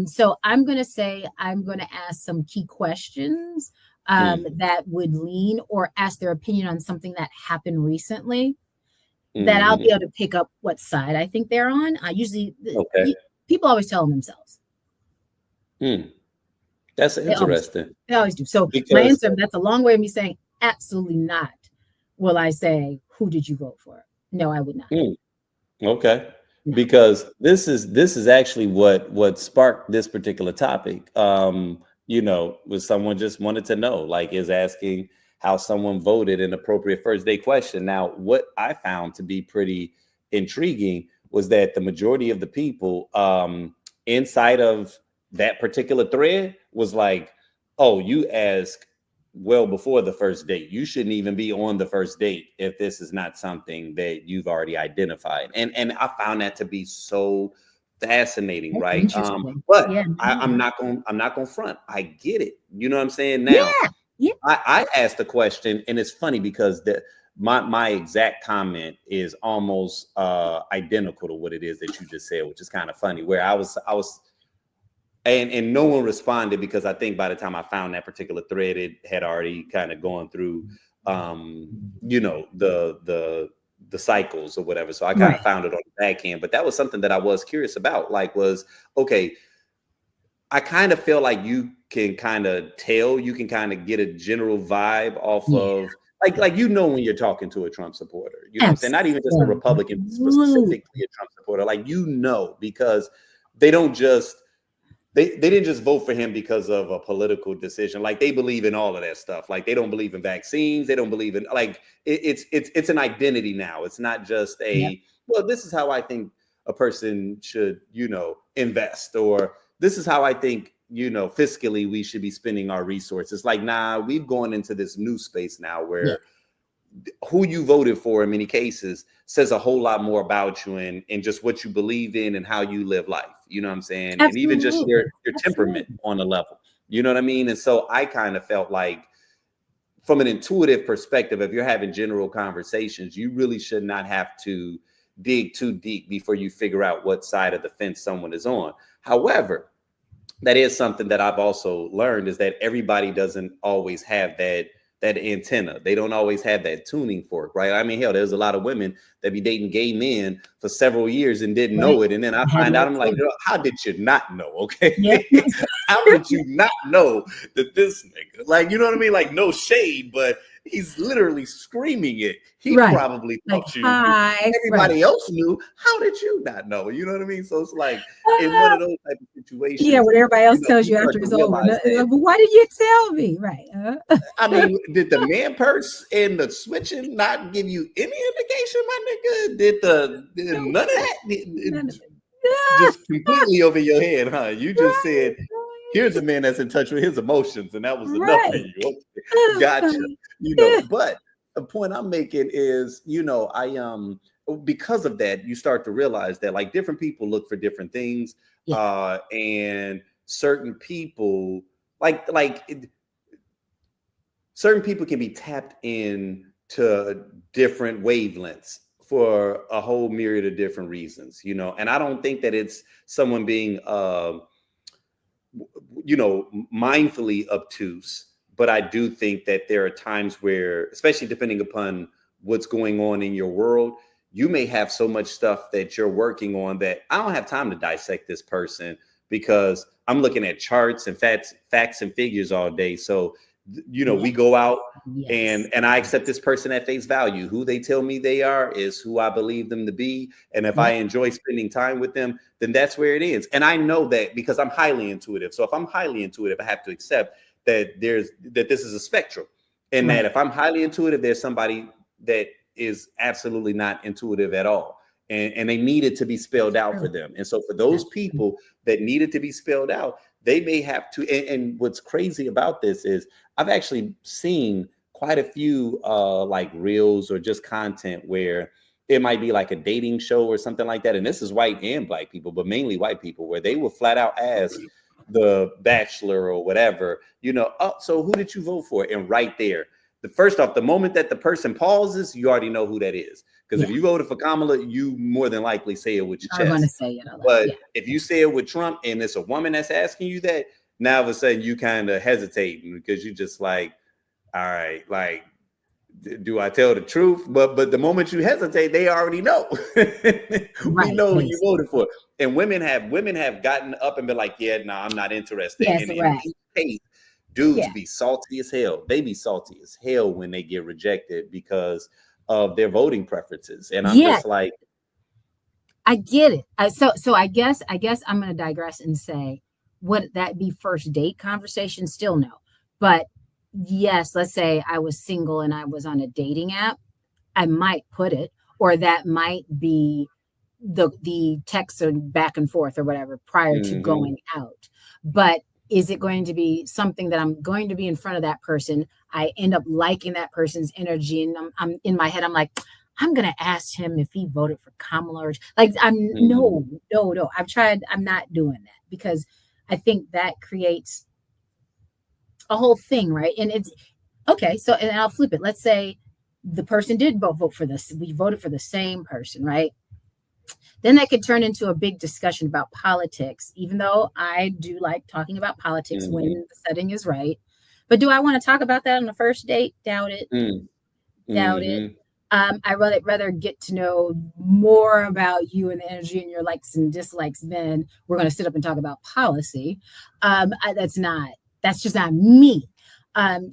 So I'm going to say I'm going to ask some key questions Mm, that would lean or ask their opinion on something that happened recently that I'll be mhm. able to pick up what side I think they're on. I usually Okay. people always tell them themselves. Mm. That's They always do. interesting They always do. So my because answer, that's a long way of me saying absolutely not. Will I say, who did you vote for? No, I would not. mm, okay. No. Because this is actually what sparked this particular topic. was someone just wanted to know, like, is asking how someone voted an appropriate first date question. Now, what I found to be pretty intriguing was that the majority of the people inside of that particular thread was like, oh, you ask well before the first date. You shouldn't even be on the first date if this is not something that you've already identified. And I found that to be so fascinating, That's right? interesting. But Yeah. I'm not gonna front. I get it. You know what I'm saying? Yeah. Now, Yeah. I asked the question, and it's funny because my exact comment is almost identical to what it is that you just said, which is kind of funny. Where I was and no one responded because I think by the time I found that particular thread, it had already kind of gone through the cycles or whatever. So I kind of found it on the back end. But that was something that I was curious about, like, was okay, I kind of feel like you can kind of tell, you can kind of get a general vibe off of like when you're talking to a Trump supporter, you know what I'm saying? Not even just a Republican, specifically a Trump supporter, like, because they don't just they didn't just vote for him because of a political decision. Like, they believe in all of that stuff. Like, they don't believe in vaccines. They don't believe in, like, it's an identity now. It's not just well, this is how I think a person should, invest, or this is how I think, fiscally we should be spending our resources. Like, nah, we've gone into this new space now where who you voted for in many cases says a whole lot more about you and just what you believe in and how you live life. You know what I'm saying? Absolutely. And even just your temperament on a level, you know what I mean? And so I kind of felt like, from an intuitive perspective, if you're having general conversations, you really should not have to dig too deep before you figure out what side of the fence someone is on. However, that is something that I've also learned, is that everybody doesn't always have that antenna. They don't always have that tuning fork, right? I mean, hell, there's a lot of women that be dating gay men for several years and didn't know it. And then I find out, I'm like, how did you not know? Okay. How did you not know that this nigga, like, you know what I mean? Like, no shade, but he's literally screaming it. He probably thought you knew. Everybody else knew. How did you not know? You know what I mean? So it's like, in one of those type of situations. Yeah, what everybody else tells you after it's over. But why did you tell me? Right. I mean, did the man purse and the switching not give you any indication, my nigga? Did none of that? Just completely over your head, huh? You just said, here's a man that's in touch with his emotions, and that was enough for you. Okay. Gotcha. But the point I'm making is, because of that, you start to realize that, like, different people look for different things, and certain people, certain people can be tapped in to different wavelengths for a whole myriad of different reasons, and I don't think that it's someone being mindfully obtuse, but I do think that there are times where, especially depending upon what's going on in your world, you may have so much stuff that you're working on that I don't have time to dissect this person, because I'm looking at charts and facts and figures all day. So we go out and I accept this person at face value. Who they tell me they are is who I believe them to be. And if I enjoy spending time with them, then that's where it ends. And I know that because I'm highly intuitive. So if I'm highly intuitive, I have to accept that this is a spectrum, and that if I'm highly intuitive, there's somebody that is absolutely not intuitive at all. And they need it to be spelled out for them. And so for those people that need it to be spelled out, they may have to. And what's crazy about this is I've actually seen quite a few like reels or just content where it might be like a dating show or something like that. And this is white and black people, but mainly white people, where they will flat out ask the bachelor or whatever, so who did you vote for? And right there, first off, the moment that the person pauses, you already know who that is. Because if you voted for Kamala, you more than likely say it with your chest. I'm gonna say it. But if you say it with Trump and it's a woman that's asking you that, now all of a sudden you kind of hesitate, because you just like, all right, like, do I tell the truth? But the moment you hesitate, they already know. We know who you voted for. And women have gotten up and been like, yeah, no, I'm not interested. And in this case, dudes be salty as hell. They be salty as hell when they get rejected because of their voting preferences. And I'm just like, I get it. So I guess I'm going to digress and say, would that be first date conversation? Still no. But yes, let's say I was single and I was on a dating app, I might put it, or that might be the texts are back and forth or whatever prior to Mm-hmm. going out. But is it going to be something that I'm going to be in front of that person? I end up liking that person's energy, and I'm in my head, I'm like, I'm gonna ask him if he voted for Kamala, or like I'm Mm-hmm. no. I'm not doing that, because I think that creates a whole thing, right? And it's okay. So, and I'll flip it. Let's say the person did vote for this. We voted for the same person, right? Then that could turn into a big discussion about politics, even though I do like talking about politics when Mm-hmm. the setting is right. But do I want to talk about that on the first date? Doubt it. Doubt it. Mm-hmm. I rather get to know more about you and the energy and your likes and dislikes than we're going to sit up and talk about policy. That's just not me.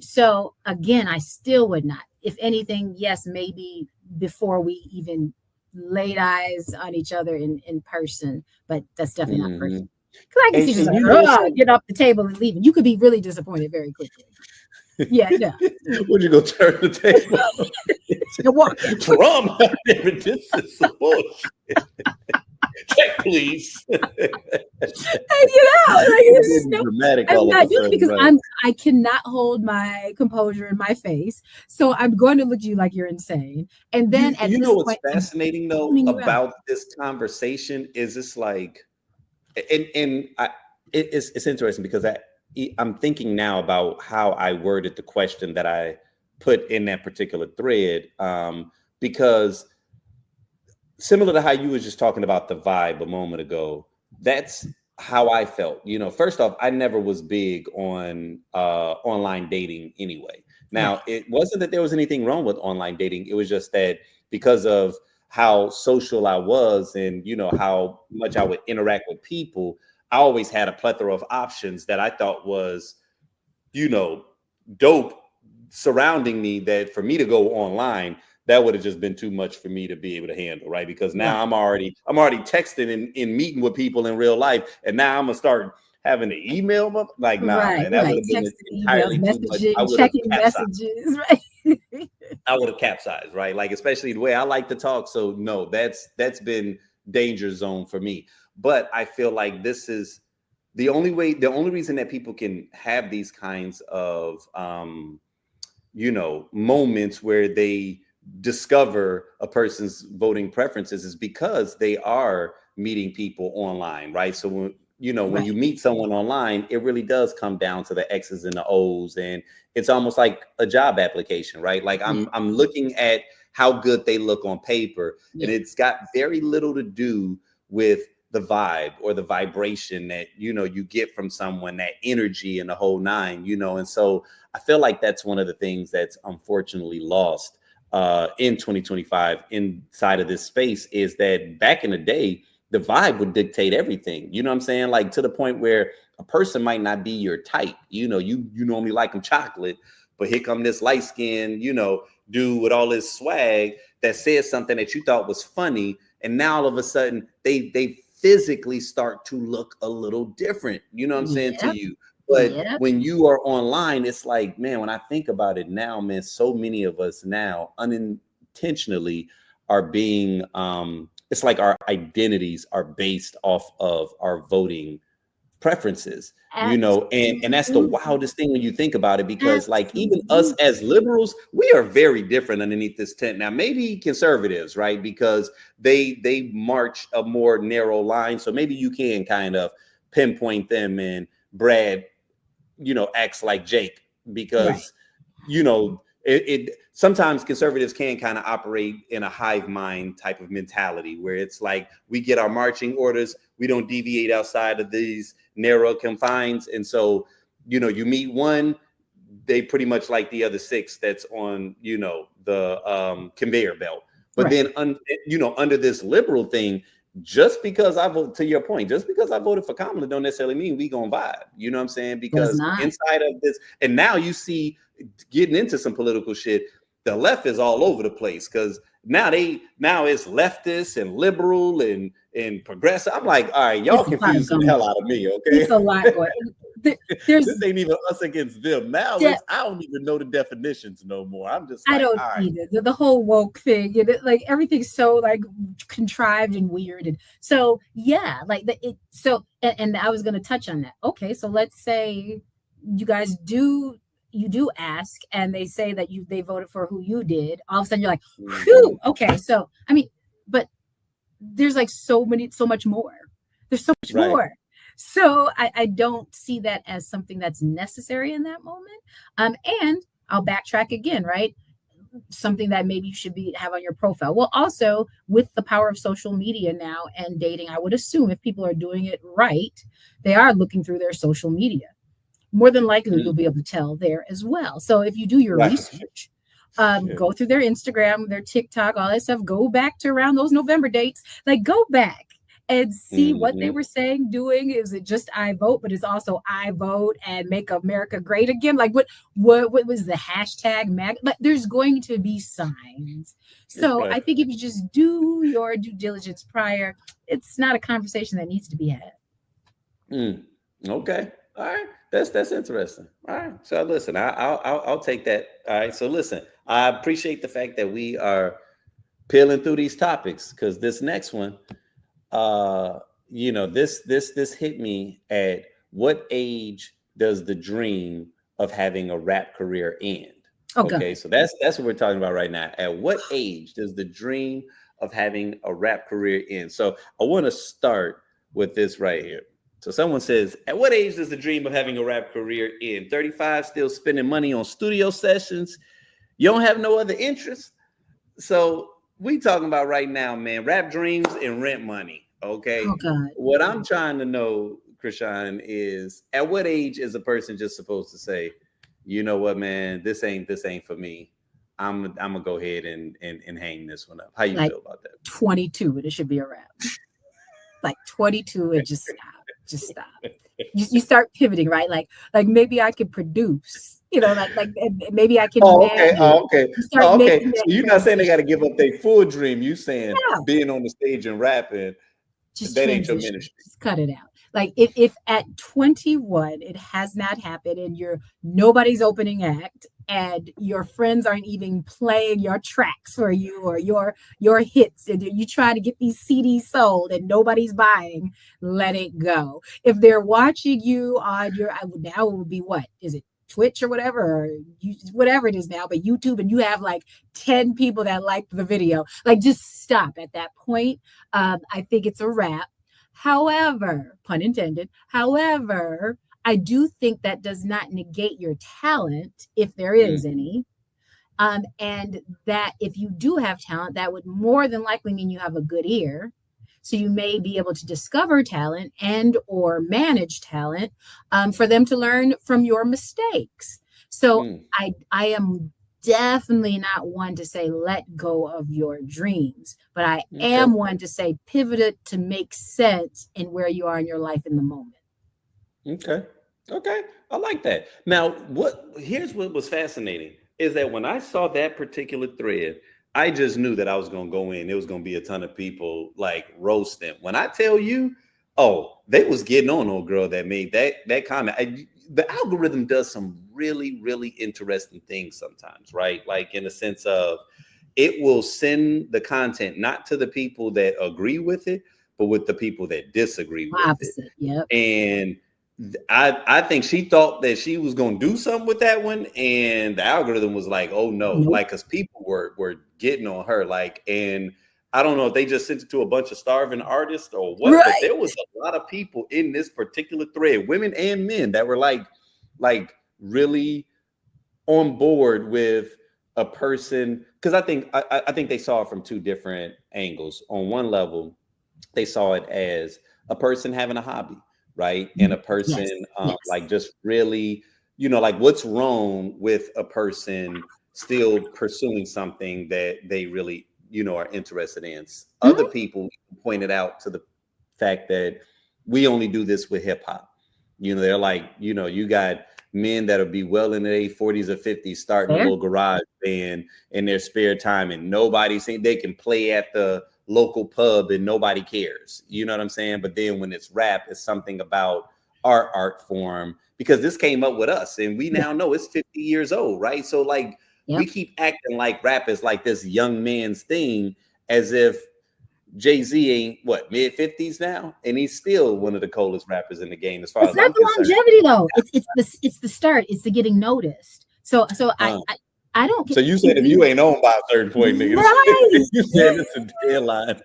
So again, I still would not. If anything, yes, maybe before we even laid eyes on each other in person, but that's definitely not first. Mm-hmm. Because I can see just And like, you know, get off the table and leaving. You could be really disappointed very quickly. Yeah, no. would you go turn the table? And walk out. Trump, this is some bullshit. Check, please. And get out. Like, it's just Getting dramatic I'm all of a not doing it sudden, because right? I cannot hold my composure in my face. So I'm going to look at you like you're insane. And then at You this know what's point, I'm fascinating though tuning you out. about this conversation is it's like, it's interesting because I'm thinking now about how I worded the question that I put in that particular thread, because similar to how you was just talking about the vibe a moment ago, that's how I felt. You know, first off, I never was big on online dating anyway. Right. Now, it wasn't that there was anything wrong with online dating. It was just that because of how social I was and, you know, how much I would interact with people, I always had a plethora of options that I thought was, you know, dope surrounding me, that for me to go online, that would have just been too much for me to be able to handle, right? Because now Right. I'm already texting and in meeting with people in real life, and now I'm gonna start having to email them. Like, nah, Right. man, that would Right. have been Texting, emails, entirely too much. I messaging, would have checking capsized. messages. Right. I would have capsized, right? Like, especially the way I like to talk. So no, that's been danger zone for me. But I feel like this is the only reason that people can have these kinds of you know, moments where they discover a person's voting preferences is because they are meeting people online, right? So when, you know, when you Right. meet someone online, it really does come down to the X's and the O's, and it's almost like a job application, right? Like Yeah. I'm looking at how good they look on paper, and Yeah. it's got very little to do with the vibe or the vibration that, you know, you get from someone, that energy and the whole nine, you know. And so I feel like that's one of the things that's unfortunately lost in 2025 inside of this space, is that back in the day, the vibe would dictate everything. You know what I'm saying? Like, to the point where a person might not be your type. You know, you normally like them chocolate, but here come this light skinned, you know, dude with all this swag that says something that you thought was funny, and now all of a sudden they physically start to look a little different. You know what I'm saying to Yep. you? But Yep. when you are online, it's like, man, when I think about it now, man, so many of us now unintentionally are being it's like our identities are based off of our voting preferences, you know. And that's the Absolutely. wildest thing when you think about it, because like even us Absolutely. as liberals, we are very different underneath this tent. Now maybe conservatives, right, because they march a more narrow line, so maybe you can kind of pinpoint them, and Brad, you know, acts like Jake, Right. because, you know, it sometimes conservatives can kind of operate in a hive mind type of mentality, where it's like we get our marching orders, we don't deviate outside of these narrow confines. And so, you know, you meet one, they pretty much like the other six that's on, you know, the conveyor belt. But Right. then you know, under this liberal thing, just because I vote, to your point, just because I voted for Kamala don't necessarily mean we gonna vibe. You know what I'm saying? Does Because not. inside of this, and now you see, getting into some political shit, the left is all over the place because now it's leftist and liberal and progressive. I'm like, all right, y'all It's a lot confusing the going hell on. out of me, It's okay? a lot going. There's This ain't even us against them. Now de- I don't even know the definitions no more. I'm just I like, don't all right, either. The whole woke thing, you know, like everything's so like contrived and weird. And so, yeah, like and I was going to touch on that. Okay. So let's say you guys you do ask and they say that they voted for who you did. All of a sudden you're like, mm-hmm. whew, okay. So, I mean, but there's like so much more. There's so much Right. more. So I don't see that as something that's necessary in that moment. And I'll backtrack again, right? Something that maybe you should have on your profile. Well, also with the power of social media now and dating, I would assume if people are doing it right, they are looking through their social media. More than likely, you'll be able to tell there as well. So if you do your Right. research, go through their Instagram, their TikTok, all that stuff, go back to around those November dates, like go back and see what they were saying, doing. Is it just I vote, but it's also I vote and make America great again? Like what was the hashtag mag? But there's going to be signs. So I think if you just do your due diligence prior, it's not a conversation that needs to be had. Okay. All right. That's interesting. All right. So listen, I'll take that. All right. So listen, I appreciate the fact that we are peeling through these topics because this next one, this hit me at what age does the dream of having a rap career end? Okay, so that's what we're talking about right now. At what age does the dream of having a rap career end? So I want to start with this right here. So someone says, at what age does the dream of having a rap career end? 35, still spending money on studio sessions. You don't have no other interest. So we talking about right now, man, rap dreams and rent money. Okay. Oh God. What I'm trying to know, Krishan, is at what age is a person just supposed to say, you know what, man, this ain't for me. I'm gonna go ahead and hang this one up. How you feel about that? 22, and it should be a wrap. Like 22 and just stop. You start pivoting, right? Like maybe I could produce, like maybe I can. Okay. Okay. So you're not saying they got to give up their full dream. You saying being on the stage and rapping, just that transition. ain't your ministry. Just cut it out. Like if at 21 it has not happened and nobody's opening act and your friends aren't even playing your tracks for you or your hits and you try to get these CDs sold and nobody's buying, let it go. If they're watching you on now it would be what is it? Twitch or whatever, or whatever it is now, but YouTube, and you have like 10 people that like the video, like just stop at that point. I think it's a wrap. However, pun intended, I do think that does not negate your talent if there is any. And that if you do have talent, that would more than likely mean you have a good ear. So you may be able to discover talent and or manage talent for them to learn from your mistakes. So I am definitely not one to say let go of your dreams, but I am one to say pivot it to make sense in where you are in your life in the moment. Okay. I like that. Now, here's what was fascinating is that when I saw that particular thread, I just knew that I was going to go in. There was going to be a ton of people like roast them. When I tell you, they was getting on old girl that made that comment. The algorithm does some really, really interesting things sometimes, right? Like in the sense of it will send the content not to the people that agree with it, but with the people that disagree with it. Yep. And I think she thought that she was going to do something with that one, and the algorithm was like, "Oh no!" Like, because people were getting on her, like, and I don't know if they just sent it to a bunch of starving artists or what, but there was a lot of people in this particular thread, women and men, that were like really on board with a person, because I think they saw it from two different angles. On one level, they saw it as a person having a hobby, right? And a person like just really, like what's wrong with a person still pursuing something that they really, are interested in. Other people pointed out to the fact that we only do this with hip hop. They're like, you got men that'll be well in their 40s or 50s starting a Fair. little garage band in their spare time, and nobody's saying they can play at the local pub and nobody cares. You know what I'm saying? But then when it's rap, it's something about our art form, because this came up with us and we Yeah. now know it's 50 years old, right? So like we Yep. keep acting like rap is like this young man's thing, as if Jay-Z ain't what, mid-50s now, and he's still one of the coldest rappers in the game as far It's as not I'm the concerned. longevity though. It's the start. It's the getting noticed. So I don't get. So you said if you ain't on by a certain point, niggas, Right. you said it's a deadline.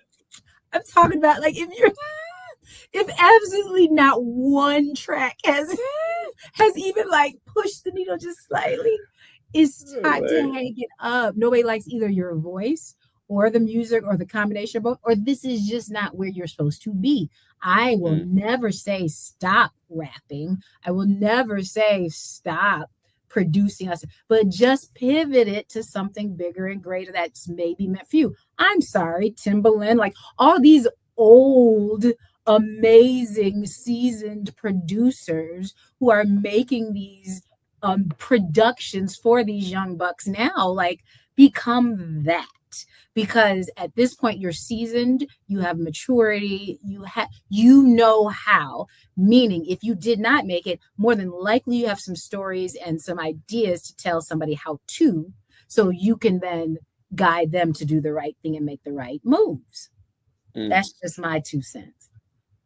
I'm talking about like if absolutely not one track has even like pushed the needle just slightly, it's time to hang it up. Nobody likes either your voice or the music or the combination of both, or this is just not where you're supposed to be. I will never say stop rapping. I will never say stop producing us, but just pivot it to something bigger and greater that's maybe meant for you. I'm sorry, Timbaland, like all these old, amazing, seasoned producers who are making these productions for these young bucks now, like become that. Because at this point you're seasoned, you have maturity, you know how. Meaning, if you did not make it, more than likely you have some stories and some ideas to tell somebody how to, so you can then guide them to do the right thing and make the right moves. That's just my 2 cents.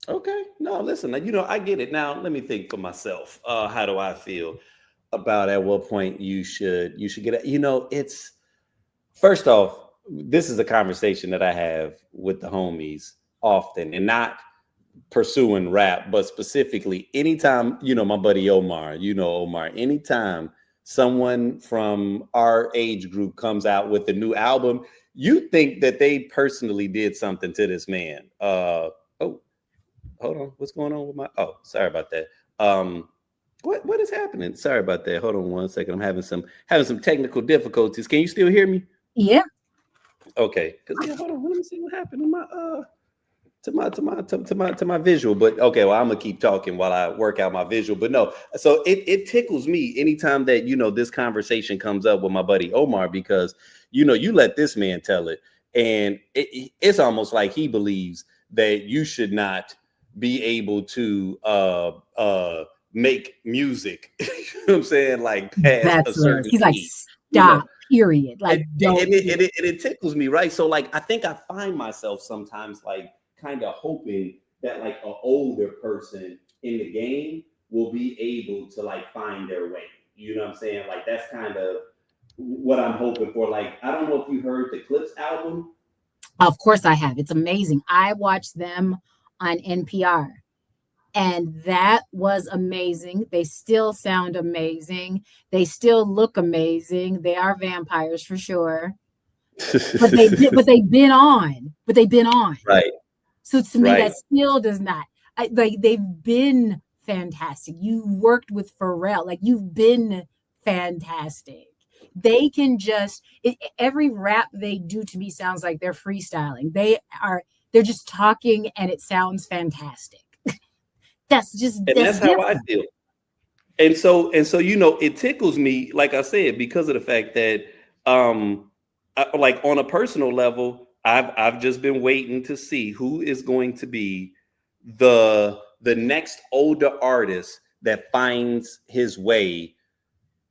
Okay. No, listen, you know, I get it. Now, let me think for myself. How do I feel about at what point you should get it? You know, it's first off, this is a conversation that I have with the homies often, and not pursuing rap, but specifically anytime, you know, my buddy Omar, anytime someone from our age group comes out with a new album, you think that they personally did something to this man. Oh, hold on. What's going on with my, oh, sorry about that. What is happening? Sorry about that. Hold on one second. I'm having some technical difficulties. Can you still hear me? Yeah. Okay. Because hold on. Let me see what happened to my to my visual. But okay, well, I'm gonna keep talking while I work out my visual. But no, so it tickles me anytime that, you know, this conversation comes up with my buddy Omar, because, you know, you let this man tell it, and it's almost like he believes that you should not be able to make music. You know what I'm saying? Like past a That's what certain he's like, age. You know, stop, period. Like, don't. it tickles me, right? So like I think I find myself sometimes like kind of hoping that like an older person in the game will be able to like find their way. You know what I'm saying? Like that's kind of what I'm hoping for. Like, I don't know if you heard the Clips album. Of course I have. It's amazing. I watched them on NPR. And that was amazing. They still sound amazing. They still look amazing. They are vampires for sure. But they've been on. Right. So to me, that still does not. Like they've been fantastic. You worked with Pharrell. Like you've been fantastic. They can every rap they do to me sounds like they're freestyling. They're just talking and it sounds fantastic. That's That's how I feel. And so, you know, it tickles me, like I said, because of the fact that like on a personal level, I've just been waiting to see who is going to be the next older artist that finds his way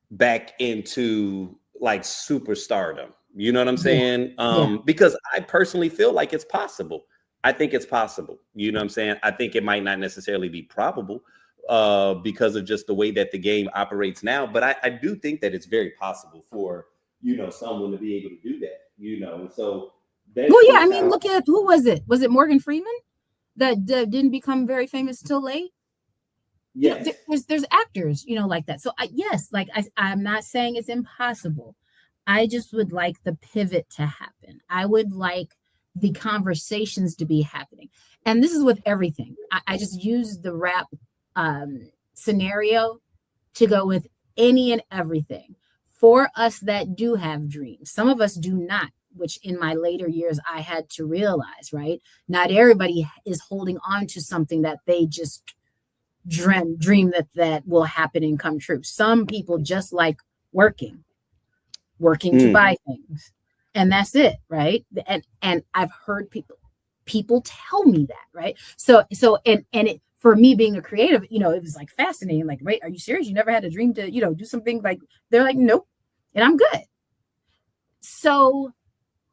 back into like superstardom. You know what I'm saying? Because I personally feel like it's possible. I think it's possible. You know what I'm saying? I think it might not necessarily be probable because of just the way that the game operates now. But I do think that it's very possible for, you know, someone to be able to do that, you know. So well, yeah, I mean, look at, who was it? Was it Morgan Freeman that didn't become very famous till late? Yes. You know, there's actors, you know, like that. So I'm not saying it's impossible. I just would like the pivot to happen. I would like the conversations to be happening. And this is with everything. I just use the rap scenario to go with any and everything. For us that do have dreams, some of us do not, which in my later years I had to realize, right? Not everybody is holding on to something that they just dream that will happen and come true. Some people just like working to buy things, and that's it, right? And I've heard people tell me that, right? So and it, for me being a creative, it was like fascinating. Like, wait, are you serious? You never had a dream to do something like? They're like, nope, and I'm good. So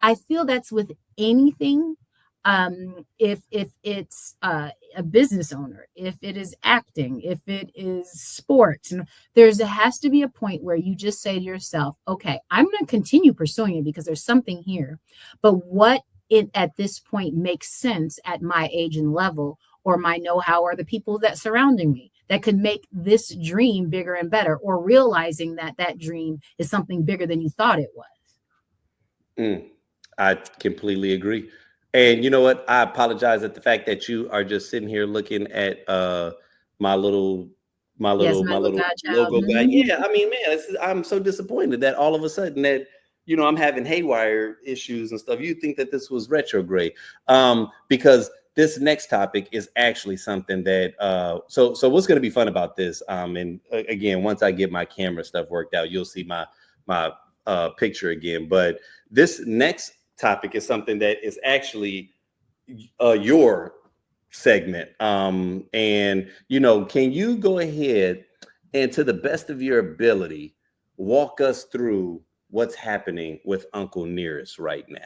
I feel that's with anything. If it's a business owner, if it is acting, if it is sports, and there has to be a point where you just say to yourself, okay, I'm going to continue pursuing it because there's something here, but what at this point makes sense at my age and level, or my know-how, or the people that surrounding me that could make this dream bigger and better, or realizing that dream is something bigger than you thought it was. I completely agree. And you know what? I apologize at the fact that you are just sitting here looking at my little Yes, my little godchild. logo guy. Yeah, I mean, man, I'm so disappointed that all of a sudden that I'm having haywire issues and stuff. You think that this was retrograde? Because this next topic is actually something that so what's going to be fun about this? And again, once I get my camera stuff worked out, you'll see my picture again. But this next topic is something that is actually your segment. And can you go ahead and, to the best of your ability, walk us through what's happening with Uncle Nearest right now?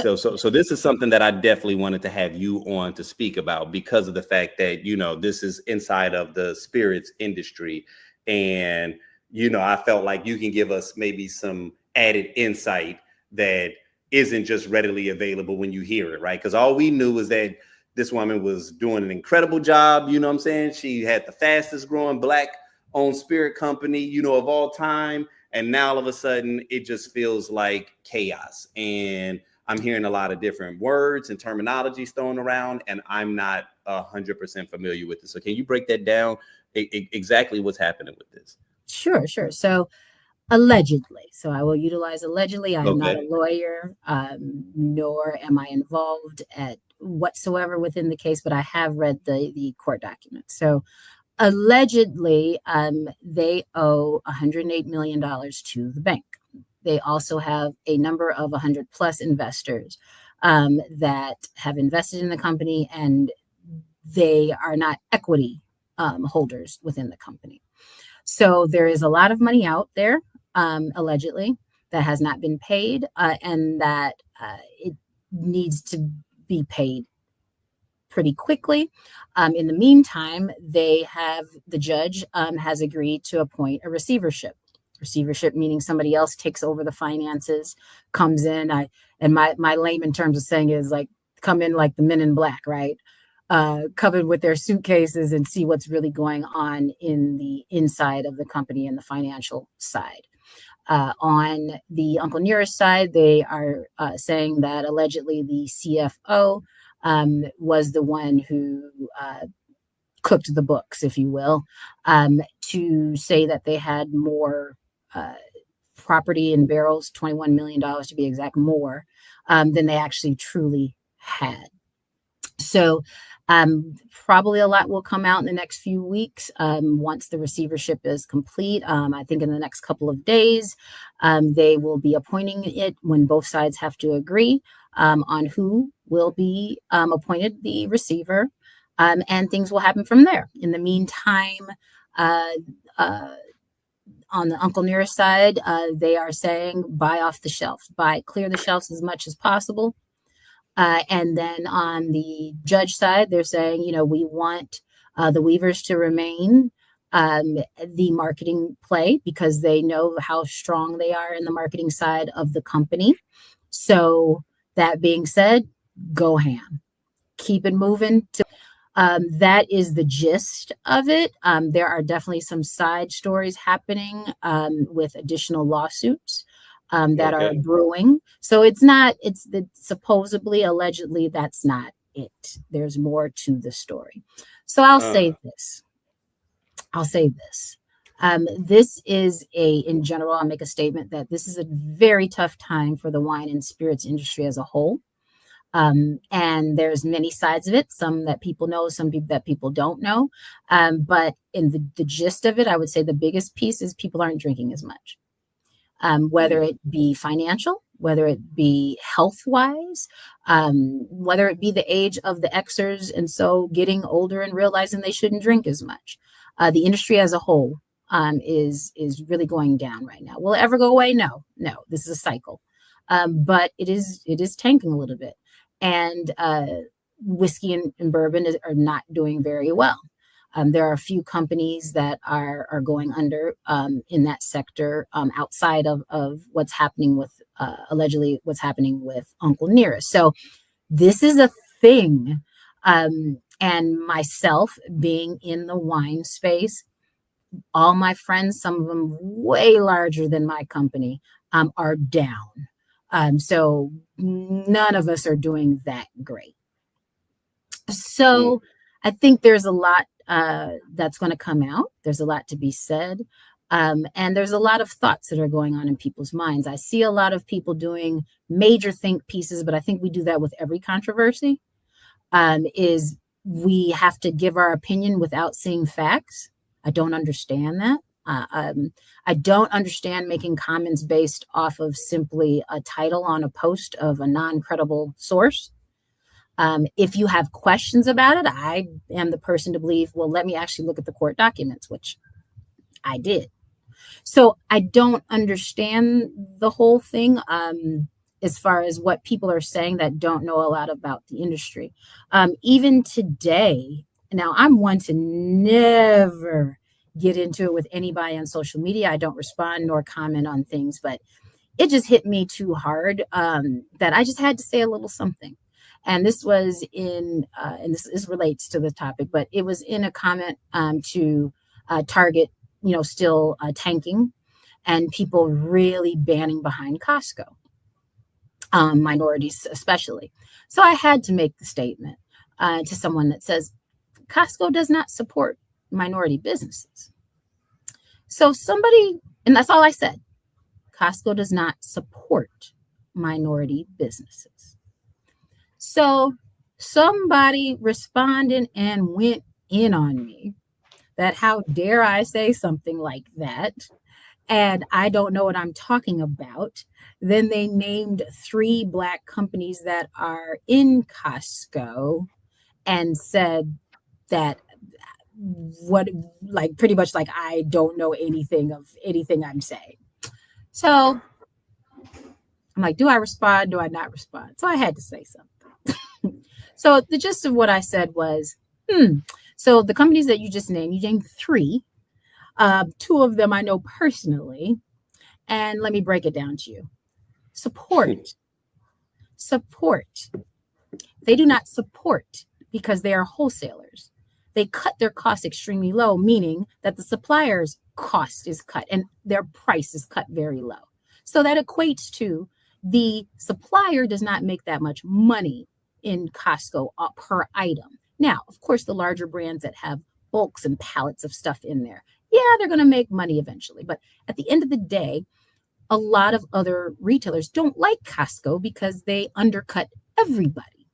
So this is something that I definitely wanted to have you on to speak about, because of the fact that this is inside of the spirits industry, and I felt like you can give us maybe some added insight that isn't just readily available when you hear it, right? Because all we knew was that this woman was doing an incredible job. You know what I'm saying? She had the fastest growing Black-owned spirit company, of all time. And now all of a sudden, it just feels like chaos. And I'm hearing a lot of different words and terminologies thrown around, and I'm not 100% familiar with it. So can you break that down? Exactly what's happening with this? Sure. So allegedly, so I will utilize allegedly. I am not Okay. a lawyer, nor am I involved at whatsoever within the case, but I have read the court documents. So allegedly, they owe $108 million to the bank. They also have a number of 100 plus investors that have invested in the company, and they are not equity holders within the company. So there is a lot of money out there, allegedly, that has not been paid, and that it needs to be paid pretty quickly. In the meantime, the judge has agreed to appoint a receivership. Receivership meaning somebody else takes over the finances, comes in. And my layman terms of saying is like, come in like the Men in Black, right? Covered with their suitcases, and see what's really going on in the inside of the company and the financial side. On the Uncle Nearest side, they are saying that allegedly the CFO was the one who cooked the books, if you will, to say that they had more property in barrels, $21 million to be exact, more than they actually truly had. So probably a lot will come out in the next few weeks once the receivership is complete. I think in the next couple of days, they will be appointing it when both sides have to agree on who will be appointed the receiver, and things will happen from there. In the meantime, on the Uncle Nearest side, they are saying buy off the shelf, clear the shelves as much as possible. And then on the judge side, they're saying, we want the Weavers to remain the marketing play, because they know how strong they are in the marketing side of the company. So that being said, go ham. Keep it moving. That is the gist of it. There are definitely some side stories happening with additional lawsuits that are brewing. So it's supposedly, allegedly, that's not it. There's more to the story. So I'll say this. This is in general, I'll make a statement that this is a very tough time for the wine and spirits industry as a whole. And there's many sides of it, some that people know, some people that people don't know. But in the gist of it, I would say the biggest piece is people aren't drinking as much, whether it be financial, whether it be health wise, whether it be the age of the Xers, and so getting older and realizing they shouldn't drink as much. The industry as a whole is really going down right now. Will it ever go away? No. This is a cycle, but it is tanking a little bit, and whiskey and bourbon are not doing very well. There are a few companies that are going under in that sector, outside of what's happening with allegedly what's happening with Uncle Nearest. So this is a thing. And myself being in the wine space, all my friends, some of them way larger than my company, are down. So none of us are doing that great. So I think there's a lot that's going to come out. There's a lot to be said. And there's a lot of thoughts that are going on in people's minds. I see a lot of people doing major think pieces, but I think we do that with every controversy, is we have to give our opinion without seeing facts. I don't understand that. I don't understand making comments based off of simply a title on a post of a non-credible source. If you have questions about it, I am the person to believe, well, let me actually look at the court documents, which I did. So I don't understand the whole thing, as far as what people are saying that don't know a lot about the industry. Even today, now I'm one to never get into it with anybody on social media. I don't respond nor comment on things, but it just hit me too hard that I just had to say a little something. And this was in, and this relates to the topic, but it was in a comment to Target, still tanking, and people really banning behind Costco, minorities especially. So I had to make the statement to someone that says, Costco does not support minority businesses. So somebody, and that's all I said, Costco does not support minority businesses. So somebody responded and went in on me that how dare I say something like that, and I don't know what I'm talking about. Then they named 3 Black companies that are in Costco and said that pretty much like I don't know anything of anything I'm saying. So I'm like, do I respond? Do I not respond? So I had to say something. So the gist of what I said was, so the companies that you just named, you named 3. 2 of them I know personally. And let me break it down to you. Support. They do not support because they are wholesalers. They cut their costs extremely low, meaning that the supplier's cost is cut and their price is cut very low. So that equates to the supplier does not make that much money in Costco per item. Now, of course, the larger brands that have bulks and pallets of stuff in there, yeah, they're going to make money eventually. But at the end of the day, a lot of other retailers don't like Costco because they undercut everybody,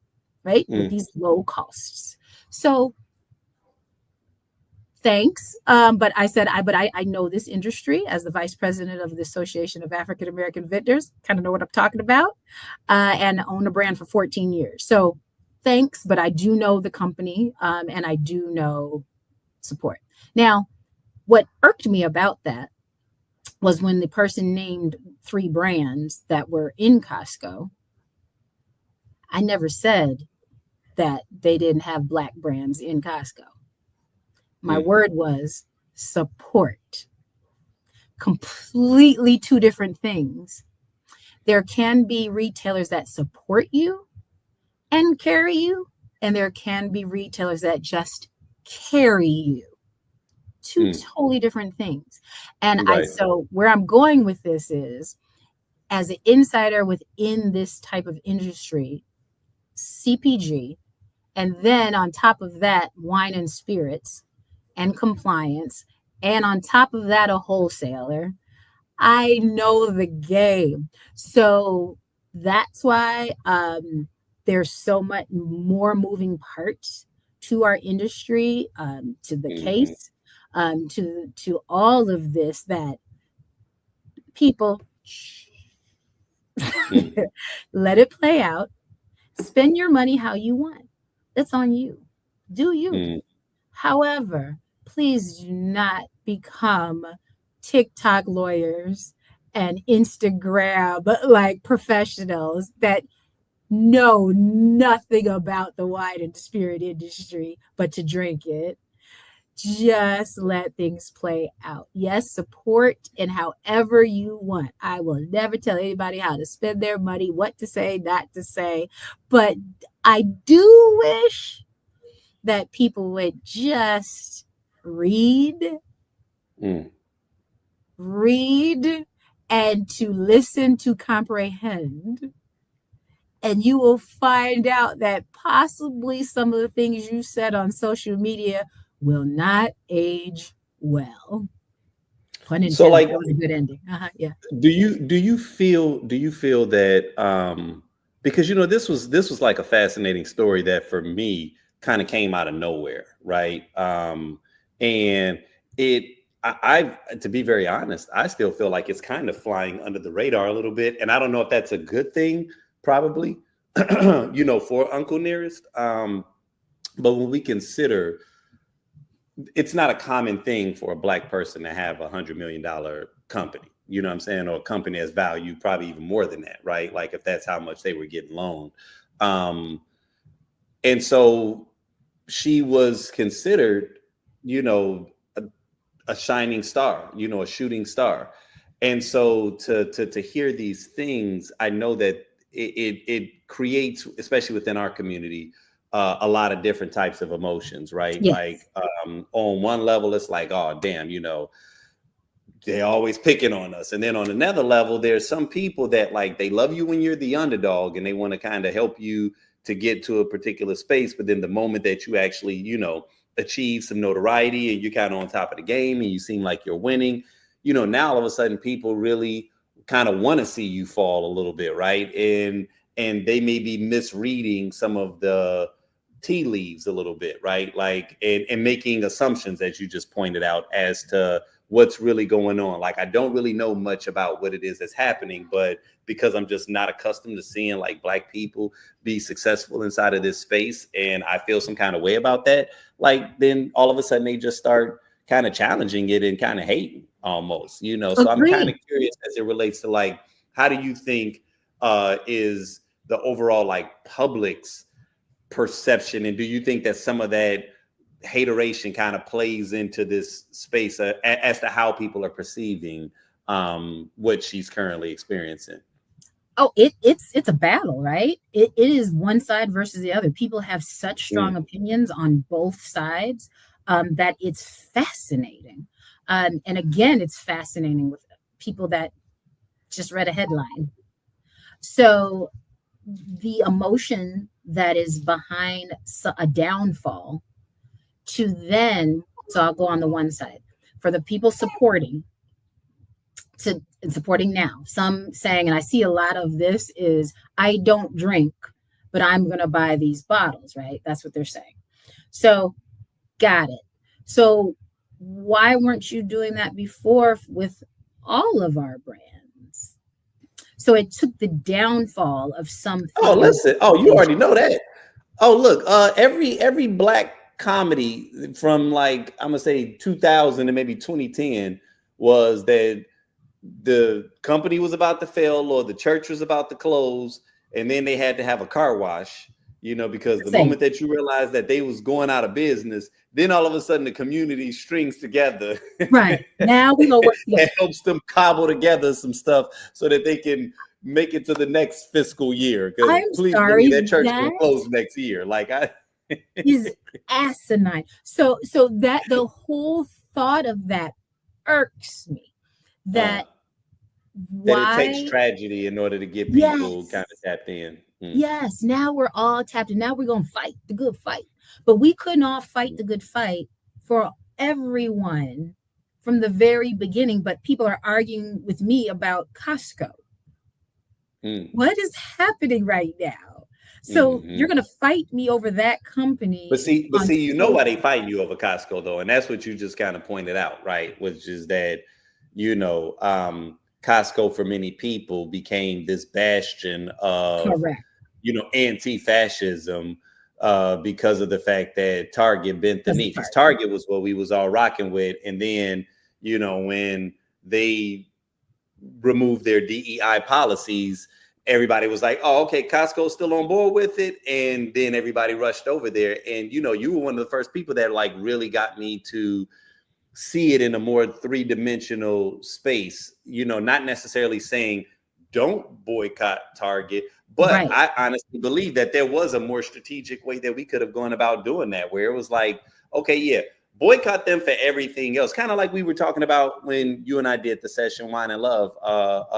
right? With these low costs. So thanks. But I said, I know this industry as the vice president of the Association of African American Vendors, kind of know what I'm talking about, and own a brand for 14 years. So thanks, but I do know the company, and I do know support. Now, what irked me about that was when the person named 3 brands that were in Costco. I never said that they didn't have Black brands in Costco. My word was support. Completely 2 different things. There can be retailers that support you and carry you, and there can be retailers that just carry you. 2 totally different things. And Right. So where I'm going with this is, as an insider within this type of industry, CPG, and then on top of that, wine and spirits and compliance, and on top of that, a wholesaler, I know the game. So that's why there's so much more moving parts to our industry, to the Mhm. case, to all of this that people Mm. let it play out. Spend your money how you want. It's on you. Do you. Mm. However, please do not become TikTok lawyers and Instagram like professionals that know nothing about the wine and spirit industry but to drink it. Just let things play out. Yes, support in however you want. I will never tell anybody how to spend their money, what to say, not to say. But I do wish that people would just read, Mm. read, and to listen to comprehend. And you will find out that possibly some of the things you said on social media will not age well. Pun So intended. like, That was a good ending. Yeah. do you feel that because this was like a fascinating story that for me kind of came out of nowhere, right? And it I to be very honest, I still feel like it's kind of flying under the radar a little bit, and I don't know if that's a good thing, probably, for Uncle Nearest. But when we consider it's not a common thing for a black person to have $100 million company. You know what I'm saying? Or a company that's valued probably even more than that, right? Like if that's how much they were getting loaned. Um, and so she was considered, you know, a, a shining star, a shooting star. And so to hear these things, I know that it creates, especially within our community, a lot of different types of emotions, right? Like Yes. on one level, it's like, oh damn, they always picking on us. And then on another level, there's some people that like they love you when you're the underdog and they want to kind of help you to get to a particular space. But then the moment that you actually, achieve some notoriety and you're kind of on top of the game and you seem like you're winning, now all of a sudden people really kind of want to see you fall a little bit, right? And they may be misreading some of the tea leaves a little bit, right? Like and making assumptions, as you just pointed out, as to what's really going on. Like I don't really know much about what it is that's happening, but because I'm just not accustomed to seeing like black people be successful inside of this space and I feel some kind of way about that, like then all of a sudden they just start kind of challenging it and kind of hating almost. So I'm kind Agreed. of curious as it relates to like how do you think is the overall like public's perception, and do you think that some of that hateration kind of plays into this space as to how people are perceiving what she's currently experiencing? Oh, it's a battle, right? It is one side versus the other. People have such Mm. strong opinions on both sides, that it's fascinating. And again, it's fascinating with people that just read a headline. So the emotion that is behind a downfall so I'll go on the one side for the people supporting now. Some saying, and I see a lot of this is, I don't drink, but I'm going to buy these bottles, right? That's what they're saying. So, got it. So, why weren't you doing that before with all of our brands? So, it took the downfall of Oh, something. listen. Oh, you already know that. Oh, look. Every black comedy from like I'm gonna say 2000 to maybe 2010 was that the company was about to fail or the church was about to close, and then they had to have a car wash, because the Same. moment that you realized that they was going out of business, then all of a sudden the community strings together Right. Now we're going to work together. and helps them cobble together some stuff so that they can make it to the next fiscal year, because I'm please believe sorry, that church gonna that close next year, like I is asinine. So that the whole thought of that irks me. uh That that it takes why? tragedy in order to get people kind of Yes. tapped in. Yes. Now we're all tapped in. Now we're going to fight the good fight. But we couldn't all fight the good fight for everyone from the very beginning. But people are arguing with me about Costco. Mm. What is happening right now? So you're Mhm. going to fight me over that company But on see, you know why social. they fighting you over Costco though, and that's what you just kind of pointed out, right? Which is that Costco for many people became this bastion of Correct. anti-fascism because of the fact that Target bent the Because knee. of Because Target. Target was what we was all rocking with, and then when they removed their DEI policies, everybody was like, "Oh, okay, Costco's still on board with it," and then everybody rushed over there. And you were one of the first people that like really got me to see it in a more three-dimensional space. Not necessarily saying don't boycott Target, but Right. I honestly believe that there was a more strategic way that we could have gone about doing that, where it was like, okay, yeah, boycott them for everything else. Kind of like we were talking about when you and I did the session Wine and Love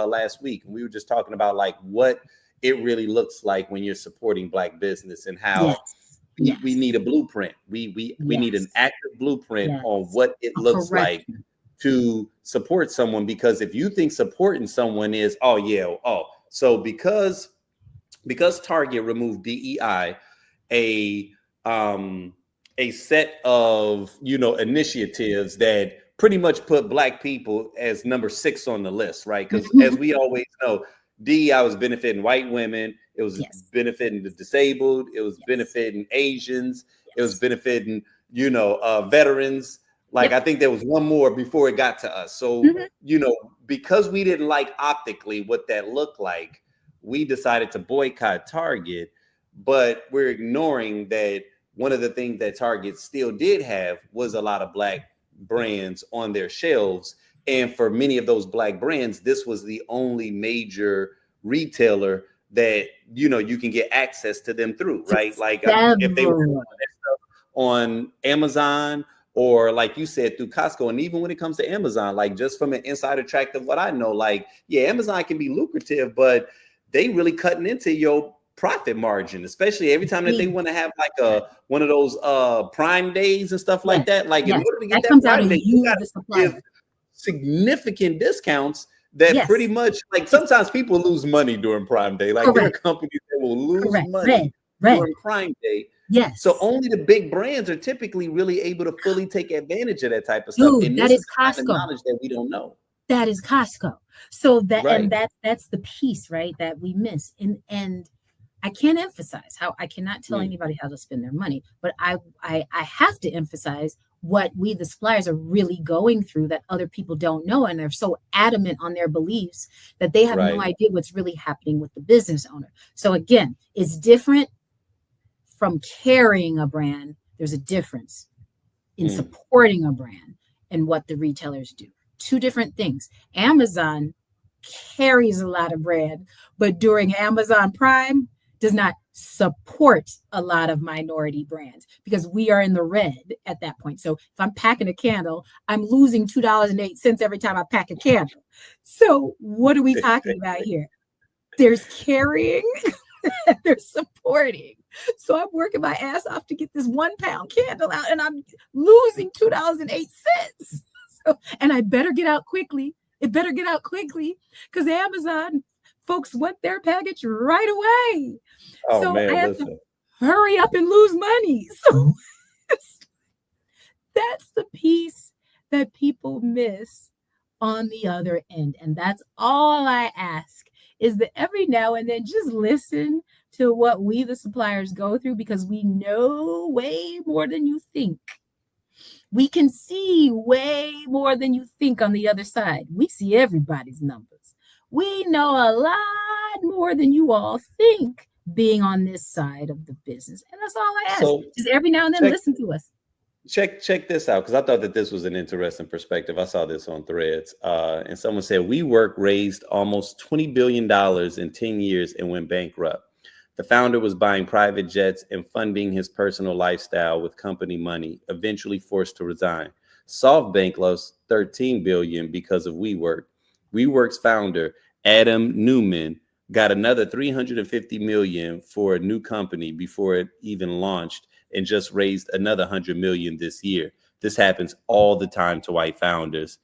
last week. And we were just talking about like what it really looks like when you're supporting Black business and how Yes. we Yes. need a blueprint. We need an Yes. active blueprint on Yes. what it A looks like correction. to support someone. Because if you think supporting someone is, oh yeah, so because Target removed DEI, a a set of initiatives that pretty much put Black people as number 6 on the list, right? Because as we always know, DEI was benefiting white women, it was Yes. benefiting the disabled, it was Yes. benefiting Asians, it was Yes. benefiting veterans. Like Yep. I think there was one more before it got to us. So Mhm. because we didn't like optically what that looked like, we decided to boycott Target, but we're ignoring that one of the things that Target still did have was a lot of Black brands on their shelves. And for many of those Black brands, this was the only major retailer that you can get access to them through, right? Like if they were Several. doing that stuff on Amazon, or like you said, through Costco. And even when it comes to Amazon, like just from an insider track of what I know, like, yeah, Amazon can be lucrative, but they really cutting into your profit margin, especially every time that they Big want to have like time. one of those Prime days and stuff like Yes. that. Like in Yes. order to get That that comes out Prime of day, you you, got the to give supplier. significant discounts that pretty Yes. much, like, It's sometimes people lose money during Prime Day. Like there are correct. companies that will lose Correct. money Red. Red. during Prime Day. So Yes. only the big brands are typically really able to fully take advantage of that type of stuff. Dude, And that this is is the kind of Costco. knowledge that we don't know. That is Costco. So that Right. and that's the piece, right, that we miss. And I can't emphasize how I cannot tell Mm, anybody how to spend their money, but I have to emphasize what we the suppliers are really going through that other people don't know, and they're so adamant on their beliefs that they have no right. idea what's really happening with the business owner. So again, it's different from carrying a brand. There's a difference in Mm. supporting a brand and what the retailers do. Two different things. Amazon carries a lot of brand, but during Amazon Prime does not support a lot of minority brands because we are in the red at that point. So if I'm packing a candle, I'm losing $2.08 every time I pack a candle. So what are we talking about here? There's carrying, there's supporting. So I'm working my ass off to get this 1 pound candle out and I'm losing $2.08. So, and I better get out quickly. It better get out quickly because Amazon folks want their package right away. Oh So I man, have to listen. hurry up and lose money. So that's the piece that people miss on the other end. And that's all I ask is that every now and then just listen to what we, the suppliers, go through because we know way more than you think. We can see way more than you think on the other side. We see everybody's numbers. We know a lot more than you all think being on this side of the business. And that's all I ask. So Just every now and then check listen to us. check this out, because I thought that this was an interesting perspective. I saw this on Threads, and someone said WeWork raised almost $20 billion in 10 years and went bankrupt. The founder was buying private jets and funding his personal lifestyle with company money, eventually forced to resign. SoftBank lost $13 billion because of WeWork. WeWork's founder, Adam Newman, got another $350 million for a new company before it even launched, and just raised another $100 million this year. This happens all the time to white founders,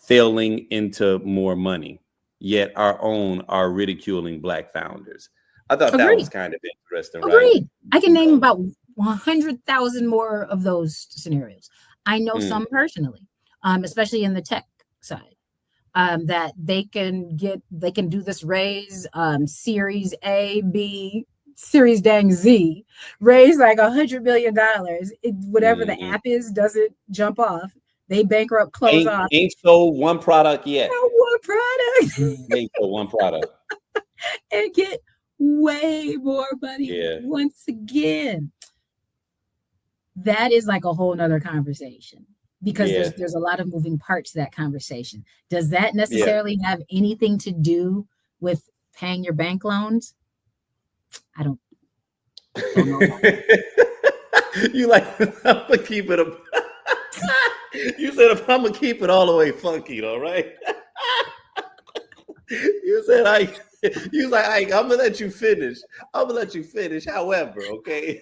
failing into more money. Yet our own are ridiculing Black founders. I thought that was Agreed. kind of interesting, right? Agreed. I can You name know. about 100,000 more of those scenarios. I know Mm. some personally, especially in the tech side, that they can do this raise, Series A, B, Series dang Z, raise like $100 million. Whatever the Mhm. app is doesn't jump off. They bankrupt, close off. Ain't sold one product yet. Not one product. Ain't sold one product. And get way more money Yeah. once again. That is like a whole nother conversation because Yeah. there's a lot of moving parts to that conversation. Does that Yeah. necessarily have anything to do with paying your bank loans? I don't know about that. You like, I'm gonna keep it a you said if I'm gonna keep it all the way funky though, right? You said you was like, I'm gonna let you finish. I'm gonna let you finish. However, okay,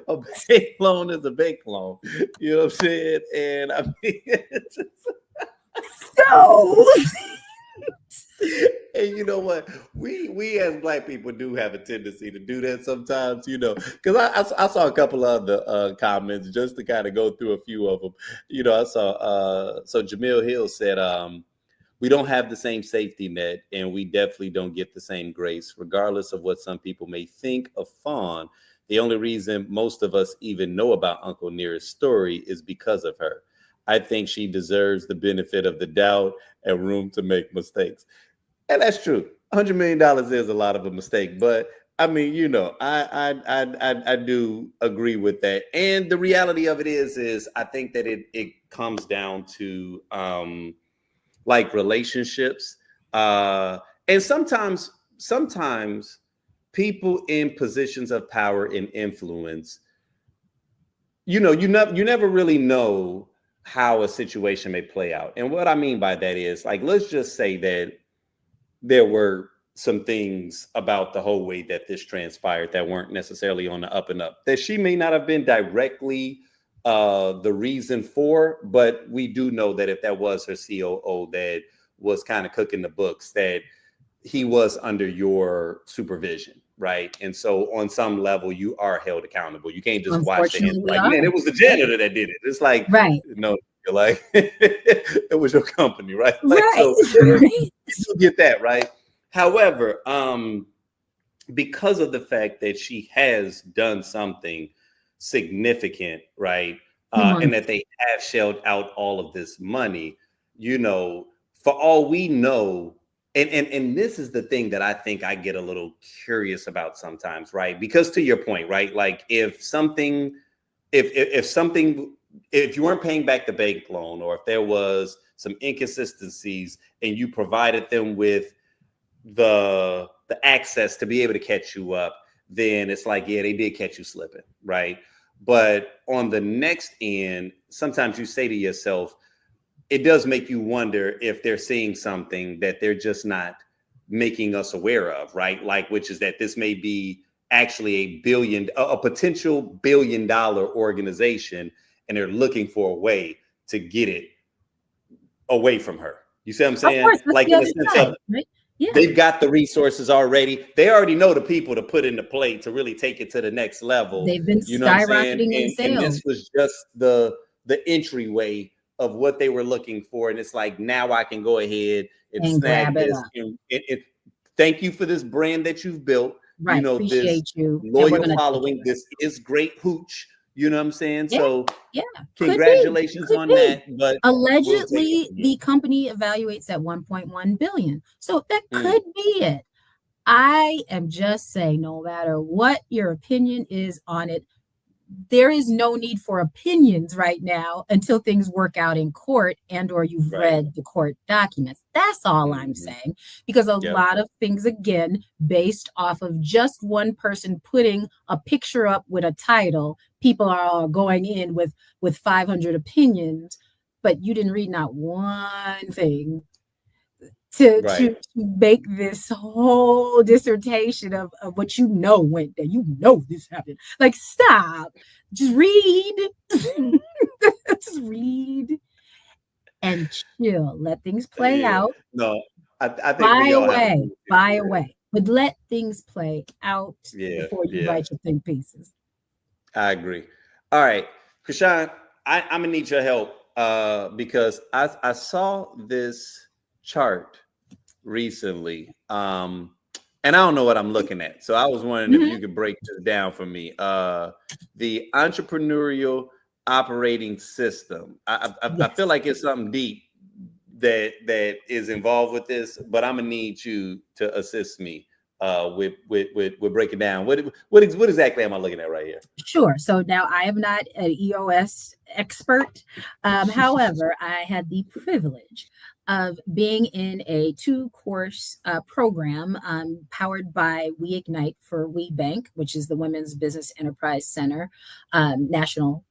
a bank loan is a bank loan. You know what I'm saying? And I mean, So and you know what? We as Black people do have a tendency to do that sometimes, you know, because I saw a couple of the comments just to kind of go through a few of them. You know, I saw so Jamil Hill said, we don't have the same safety net, and we definitely don't get the same grace, regardless of what some people may think of Fawn. The only reason most of us even know about Uncle Near's story is because of her. I think she deserves the benefit of the doubt and room to make mistakes. And that's true. $100 million is a lot of a mistake, but I mean, you know, I do agree with that. And the reality of it is I think that it comes down to like relationships, and sometimes people in positions of power and influence, you know, you never really know how a situation may play out. And what I mean by that is, like, let's just say that there were some things about the whole way that this transpired that weren't necessarily on the up and up, that she may not have been directly the reason for, but we do know that if that was her COO that was kind of cooking the books, that he was under your supervision, right? And so on some level, you are held accountable. You can't just wash the hands unfortunately we like, are. man, it was the janitor that did it. It's like, Right. no, you're like, it was your company, right? Like, Right. so you get that, right? However, because of the fact that she has done something significant, right? And that they have shelled out all of this money, you know, for all we know, and this is the thing that I think I get a little curious about sometimes, right? Because to your point, right? Like if something, if something, if you weren't paying back the bank loan, or if there was some inconsistencies and you provided them with the access to be able to catch you up, then it's like, yeah, they did catch you slipping, right? But on the next end, sometimes you say to yourself, it does make you wonder if they're seeing something that they're just not making us aware of, right? Like, which is that this may be actually a potential $1 billion organization, and they're looking for a way to get it away from her. You see what I'm Of saying? course, that's Like the in the other sense side, of, right? Yeah. they've got the resources already. They already know the people to put in the plate to really take it to the next level. They've been You know what I'm saying? skyrocketing in And this sales was just the entryway of what they were looking for. And it's like, now I can go ahead and and grab snag it this. up. And thank you for this brand that you've built. You Right. know, this Appreciate you. And we're loyal going to take following. it. This is great hooch. You know what I'm saying? Yeah. So Yeah. congratulations Could on be. that. But we'll take it Allegedly, from the here. company evaluates at 1.1 billion. So that Mm, could be it. I am just saying, no matter what your opinion is on it, there is no need for opinions right now until things work out in court and or you've right. read the court documents. That's all I'm Mm-hmm. saying, because a Yep. lot of things, again, based off of just one person putting a picture up with a title, people are all going in with 500 opinions, but you didn't read not one thing to Right. make this whole dissertation of what went there. You know this happened. Like, stop. Just read. Just read and chill. Let things play Yeah. out. No, I think Buy we all have a away. tendency to Buy do that. away. but let things play out Yeah, before you yeah, write your think pieces. I agree. All right, Krishan, I'm gonna need your help because I saw this chart recently. And I don't know what I'm looking at. So I was wondering if you Mhm. could break this down for me. The entrepreneurial operating system. I feel Yes. like it's something deep that is involved with this, but I'm gonna need you to assist me with breaking down what exactly am I looking at right here? Sure. So now I am not an EOS expert. However, I had the privilege of being in a two-course program powered by We Ignite for We Bank, which is the Women's Business Enterprise Center, National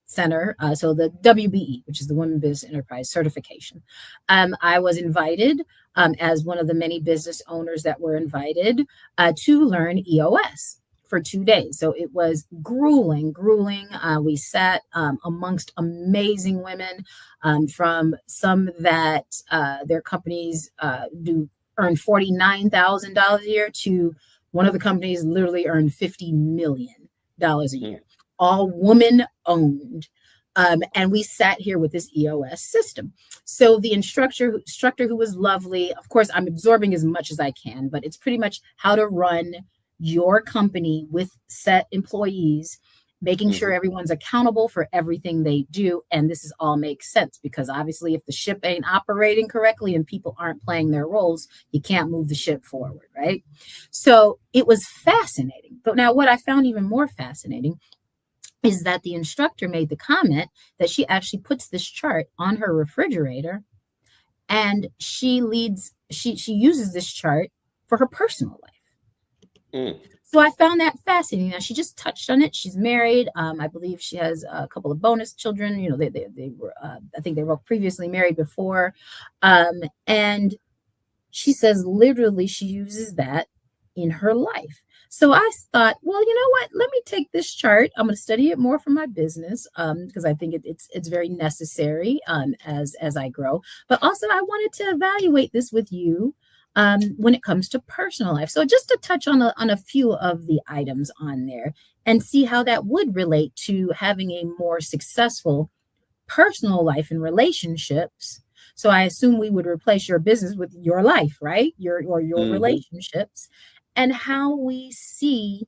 Center. So the WBE, which is the Women Business Enterprise Certification. I was invited as one of the many business owners that were invited to learn EOS for 2 days. So it was grueling, grueling. We sat amongst amazing women from some that their companies do earn $49,000 a year to one of the companies literally earned $50 million a year, all woman owned. And we sat here with this EOS system. So the instructor who was lovely, of course, I'm absorbing as much as I can, but it's pretty much how to run your company with set employees, making sure Mhm. everyone's accountable for everything they do. And this is all makes sense because obviously, if the ship ain't operating correctly and people aren't playing their roles, you can't move the ship forward, right? So it was fascinating. But now, what I found even more fascinating is that the instructor made the comment that she actually puts this chart on her refrigerator and she uses this chart for her personal life. Mm. So I found that fascinating. Now she just touched on it. She's married. I believe she has a couple of bonus children. You know, they were I think they were previously married before, and she says literally she uses that in her life. So I thought, well, you know what? Let me take this chart. I'm going to study it more for my business because I think it's very necessary as I grow. But also, I wanted to evaluate this with you when it comes to personal life. So just to touch on a few of the items on there and see how that would relate to having a more successful personal life and relationships. So I assume we would replace your business with your life, right? Your Mhm. relationships and how we see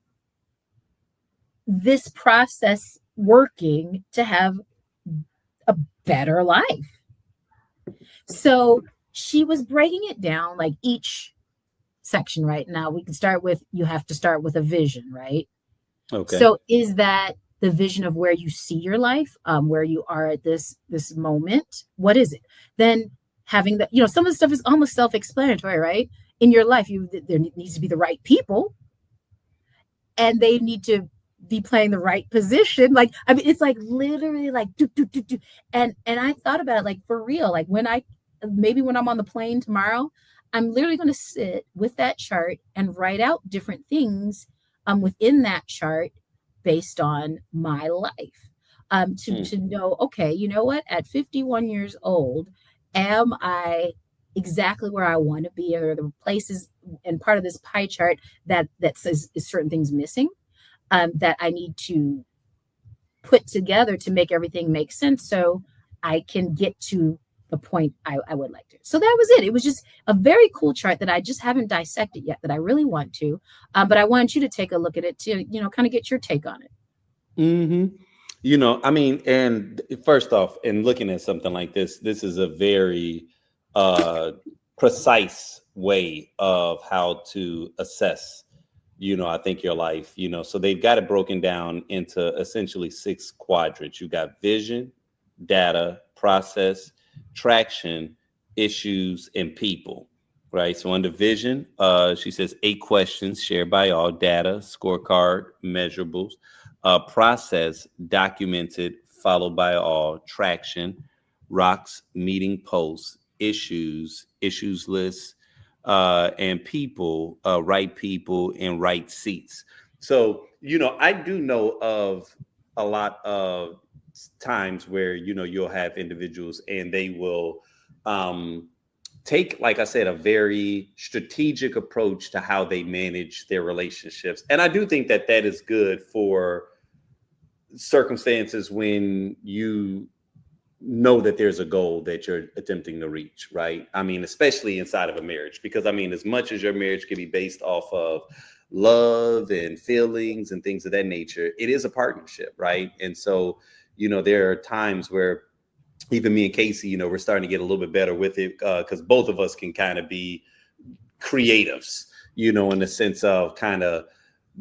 this process working to have a better life. So she was breaking it down like each section right now. We can start with you have to start with a vision, right? Okay. So is that the vision of where you see your life, where you are at this moment? What is it? Then having the, some of the stuff is almost self-explanatory, right? In your life, there needs to be the right people, and they need to be playing the right position. Like, I mean, it's like literally like do do do do. And I thought about it like for real. Like when I'm on the plane tomorrow, I'm literally going to sit with that chart and write out different things within that chart based on my life. Mm. To know, okay, you know what? At 51 years old, am I exactly where I want to be? Are the places and part of this pie chart that says is certain things missing that I need to put together to make everything make sense so I can get to the point I would like to. So that was it. It was just a very cool chart that I just haven't dissected yet that I really want to. But I want you to take a look at it to, kind of get your take on it. Hmm. I mean, and first off, in looking at something like this is a very uh, precise way of how to assess, I think your life, so they've got it broken down into essentially six quadrants. You got vision, data, process, traction, issues, and people. Right. So under vision, she says 8 questions shared by all, data, scorecard, measurables, process documented, followed by all, traction, rocks, meeting posts, issues lists, and people, right people in right seats. So, I do know of a lot of times where, you'll have individuals and they will, um, take, like I said, a very strategic approach to how they manage their relationships. And I do think that that is good for circumstances when you know that there's a goal that you're attempting to reach, right? I mean, especially inside of a marriage, because I mean, as much as your marriage can be based off of love and feelings and things of that nature, it is a partnership, right? And so, there are times where even me and Casey, we're starting to get a little bit better with it because both of us can kind of be creatives, in the sense of kind of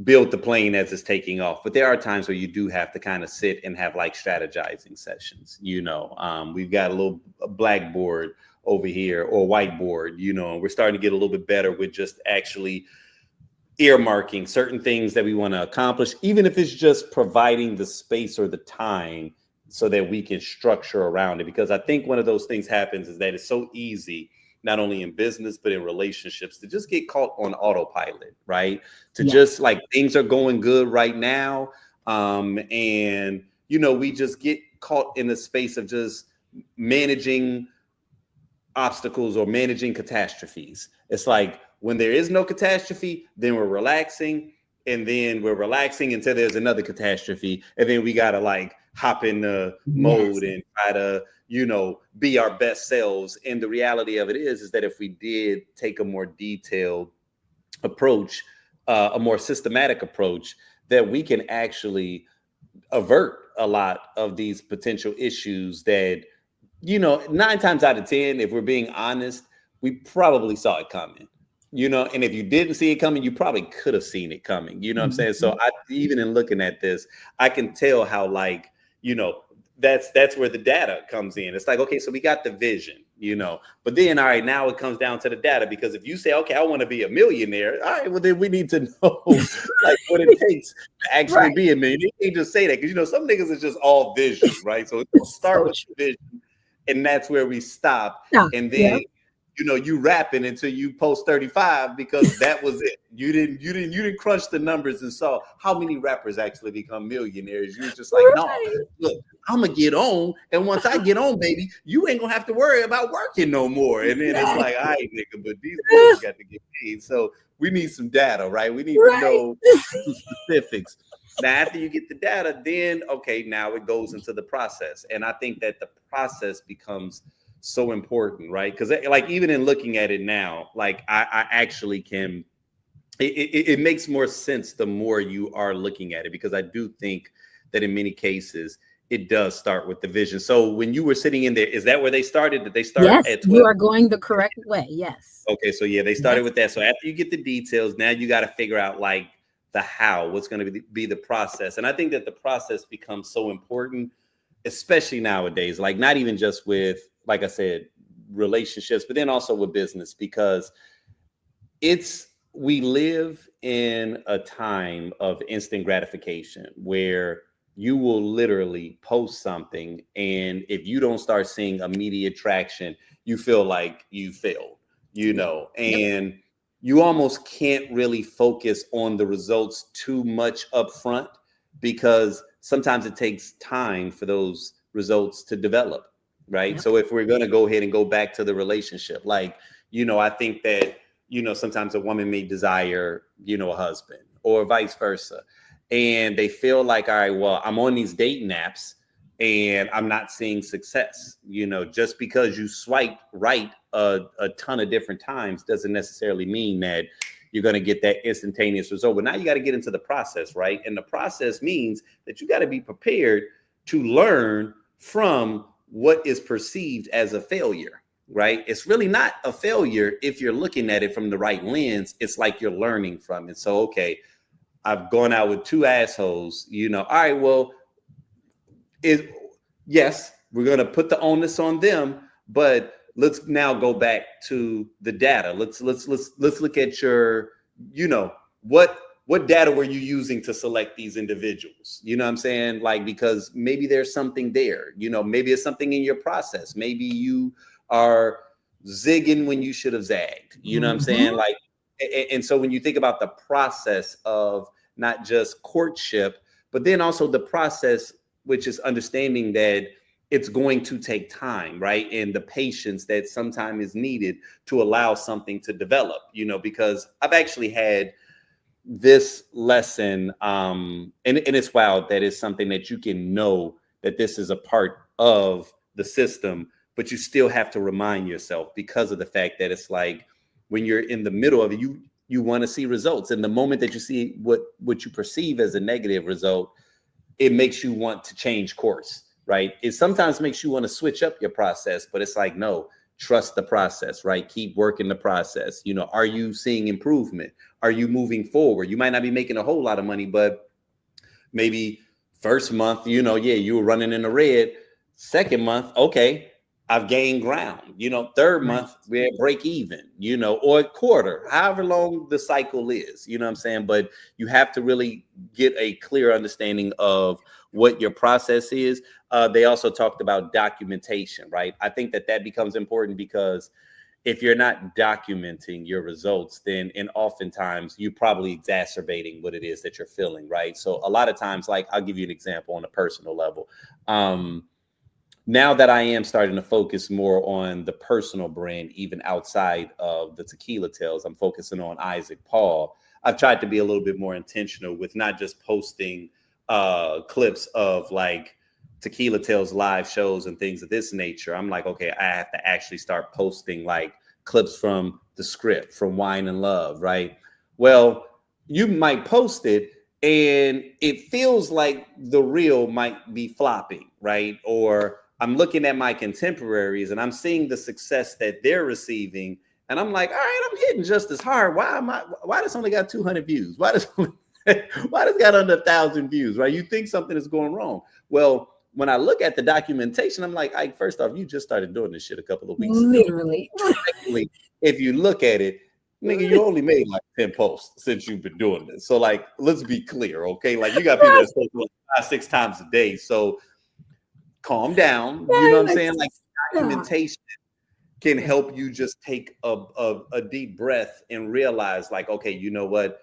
build the plane as it's taking off. But there are times where you do have to kind of sit and have like strategizing sessions. We've got a little blackboard over here or whiteboard, and we're starting to get a little bit better with just actually earmarking certain things that we want to accomplish, even if it's just providing the space or the time so that we can structure around it. Because I think one of those things happens is that it's so easy, not only in business, but in relationships, to just get caught on autopilot, right? To just like things are going good right now. And, we just get caught in the space of just managing obstacles or managing catastrophes. It's like when there is no catastrophe, then we're relaxing, and then we're relaxing until there's another catastrophe. And then we got to like hop in the mode and try to, be our best selves. And the reality of it is that if we did take a more detailed approach, a more systematic approach, that we can actually avert a lot of these potential issues that, 9 times out of 10, if we're being honest, we probably saw it coming. And if you didn't see it coming, you probably could have seen it coming. You know what I'm saying? So even in looking at this, I can tell how like, that's where the data comes in. It's like, okay, so we got the vision, but then, all right, now it comes down to the data, because if you say, okay, I want to be a millionaire. All right, well, then we need to know like what it takes to actually be a millionaire. You can't just say that because, some niggas is just all vision, right? So it'll start with the vision, and that's where we stop. And then, you rapping until you post 35 because that was it. You didn't crunch the numbers and saw how many rappers actually become millionaires. You were just like, no, look, I'm gonna get on, and once I get on, baby, you ain't gonna have to worry about working no more. And then it's like, all right, nigga, but these boys got to get paid. So we need some data, right? We need to know some specifics. Now, after you get the data, then okay, now it goes into the process. And I think that the process becomes so important, right? Because like even in looking at it now, like I actually can, it makes more sense the more you are looking at it, because I do think that in many cases it does start with the vision. So when you were sitting in there, is that where they started? Did they start at 12? You are going the correct way. Yes. Okay, so yeah, they started with that. So after you get the details, now you got to figure out like the how, what's going to be the process. And I think that the process becomes so important, especially nowadays, like not even just with, like I said, relationships, but then also with business, because we live in a time of instant gratification where you will literally post something, and if you don't start seeing immediate traction, you feel like you failed, and you almost can't really focus on the results too much up front, because sometimes it takes time for those results to develop, right? So if we're going to go ahead and go back to the relationship, like, I think that, sometimes a woman may desire, a husband, or vice versa. And they feel like, all right, well, I'm on these dating apps and I'm not seeing success. Just because you swipe right a ton of different times doesn't necessarily mean that you're going to get that instantaneous result. But now you got to get into the process, right? And the process means that you got to be prepared to learn from what is perceived as a failure, right? It's really not a failure if you're looking at it from the right lens. It's like you're learning from it. So, okay, I've gone out with 2 assholes, all right, well, yes, we're going to put the onus on them, but let's now go back to the data. Let's look at your, what data were you using to select these individuals? You know what I'm saying? Like, because maybe there's something there, maybe it's something in your process. Maybe you are zigging when you should have zagged, you know what I'm saying? Like, and so when you think about the process of not just courtship, but then also the process, which is understanding that it's going to take time, right? And the patience that sometimes is needed to allow something to develop, because I've actually had this lesson, and it's wild that it's something that you can know that this is a part of the system, but you still have to remind yourself, because of the fact that it's like when you're in the middle of it, you want to see results. And the moment that you see what you perceive as a negative result, it makes you want to change course, right? It sometimes makes you want to switch up your process, but it's like, no, trust the process, right? Keep working the process. Are you seeing improvement? Are you moving forward? You might not be making a whole lot of money, but maybe first month, you were running in the red. Second month, okay, I've gained ground. Third month, we're at break even, or a quarter, however long the cycle is, what I'm saying? But you have to really get a clear understanding of what your process is. They also talked about documentation, right? I think that becomes important, because if you're not documenting your results, then and oftentimes you're probably exacerbating what it is that you're feeling, right? So a lot of times, like, I'll give you an example on a personal level. Now that I am starting to focus more on the personal brand, even outside of the Tequila Tales, I'm focusing on Isaac Paul. I've tried to be a little bit more intentional with not just posting clips of like Tequila Tales live shows and things of this nature. I'm like, okay, I have to actually start posting like clips from the script, from Wine and Love, right? Well, you might post it and it feels like the reel might be flopping, right? Or I'm looking at my contemporaries and I'm seeing the success that they're receiving. And I'm like, all right, I'm hitting just as hard. Why does only got 200 views? Why does it got under 1,000 views, right? You think something is going wrong. Well, when I look at the documentation, I'm like, first off, you just started doing this shit a couple of weeks Literally. ago. Secondly, if you look at it, nigga, you only made like 10 posts since you've been doing this. So like, let's be clear, okay? Like, you got people that post like 5-6 times a day. So calm down. You know what I'm saying? Like, documentation can help you just take a deep breath and realize, like, okay, you know what?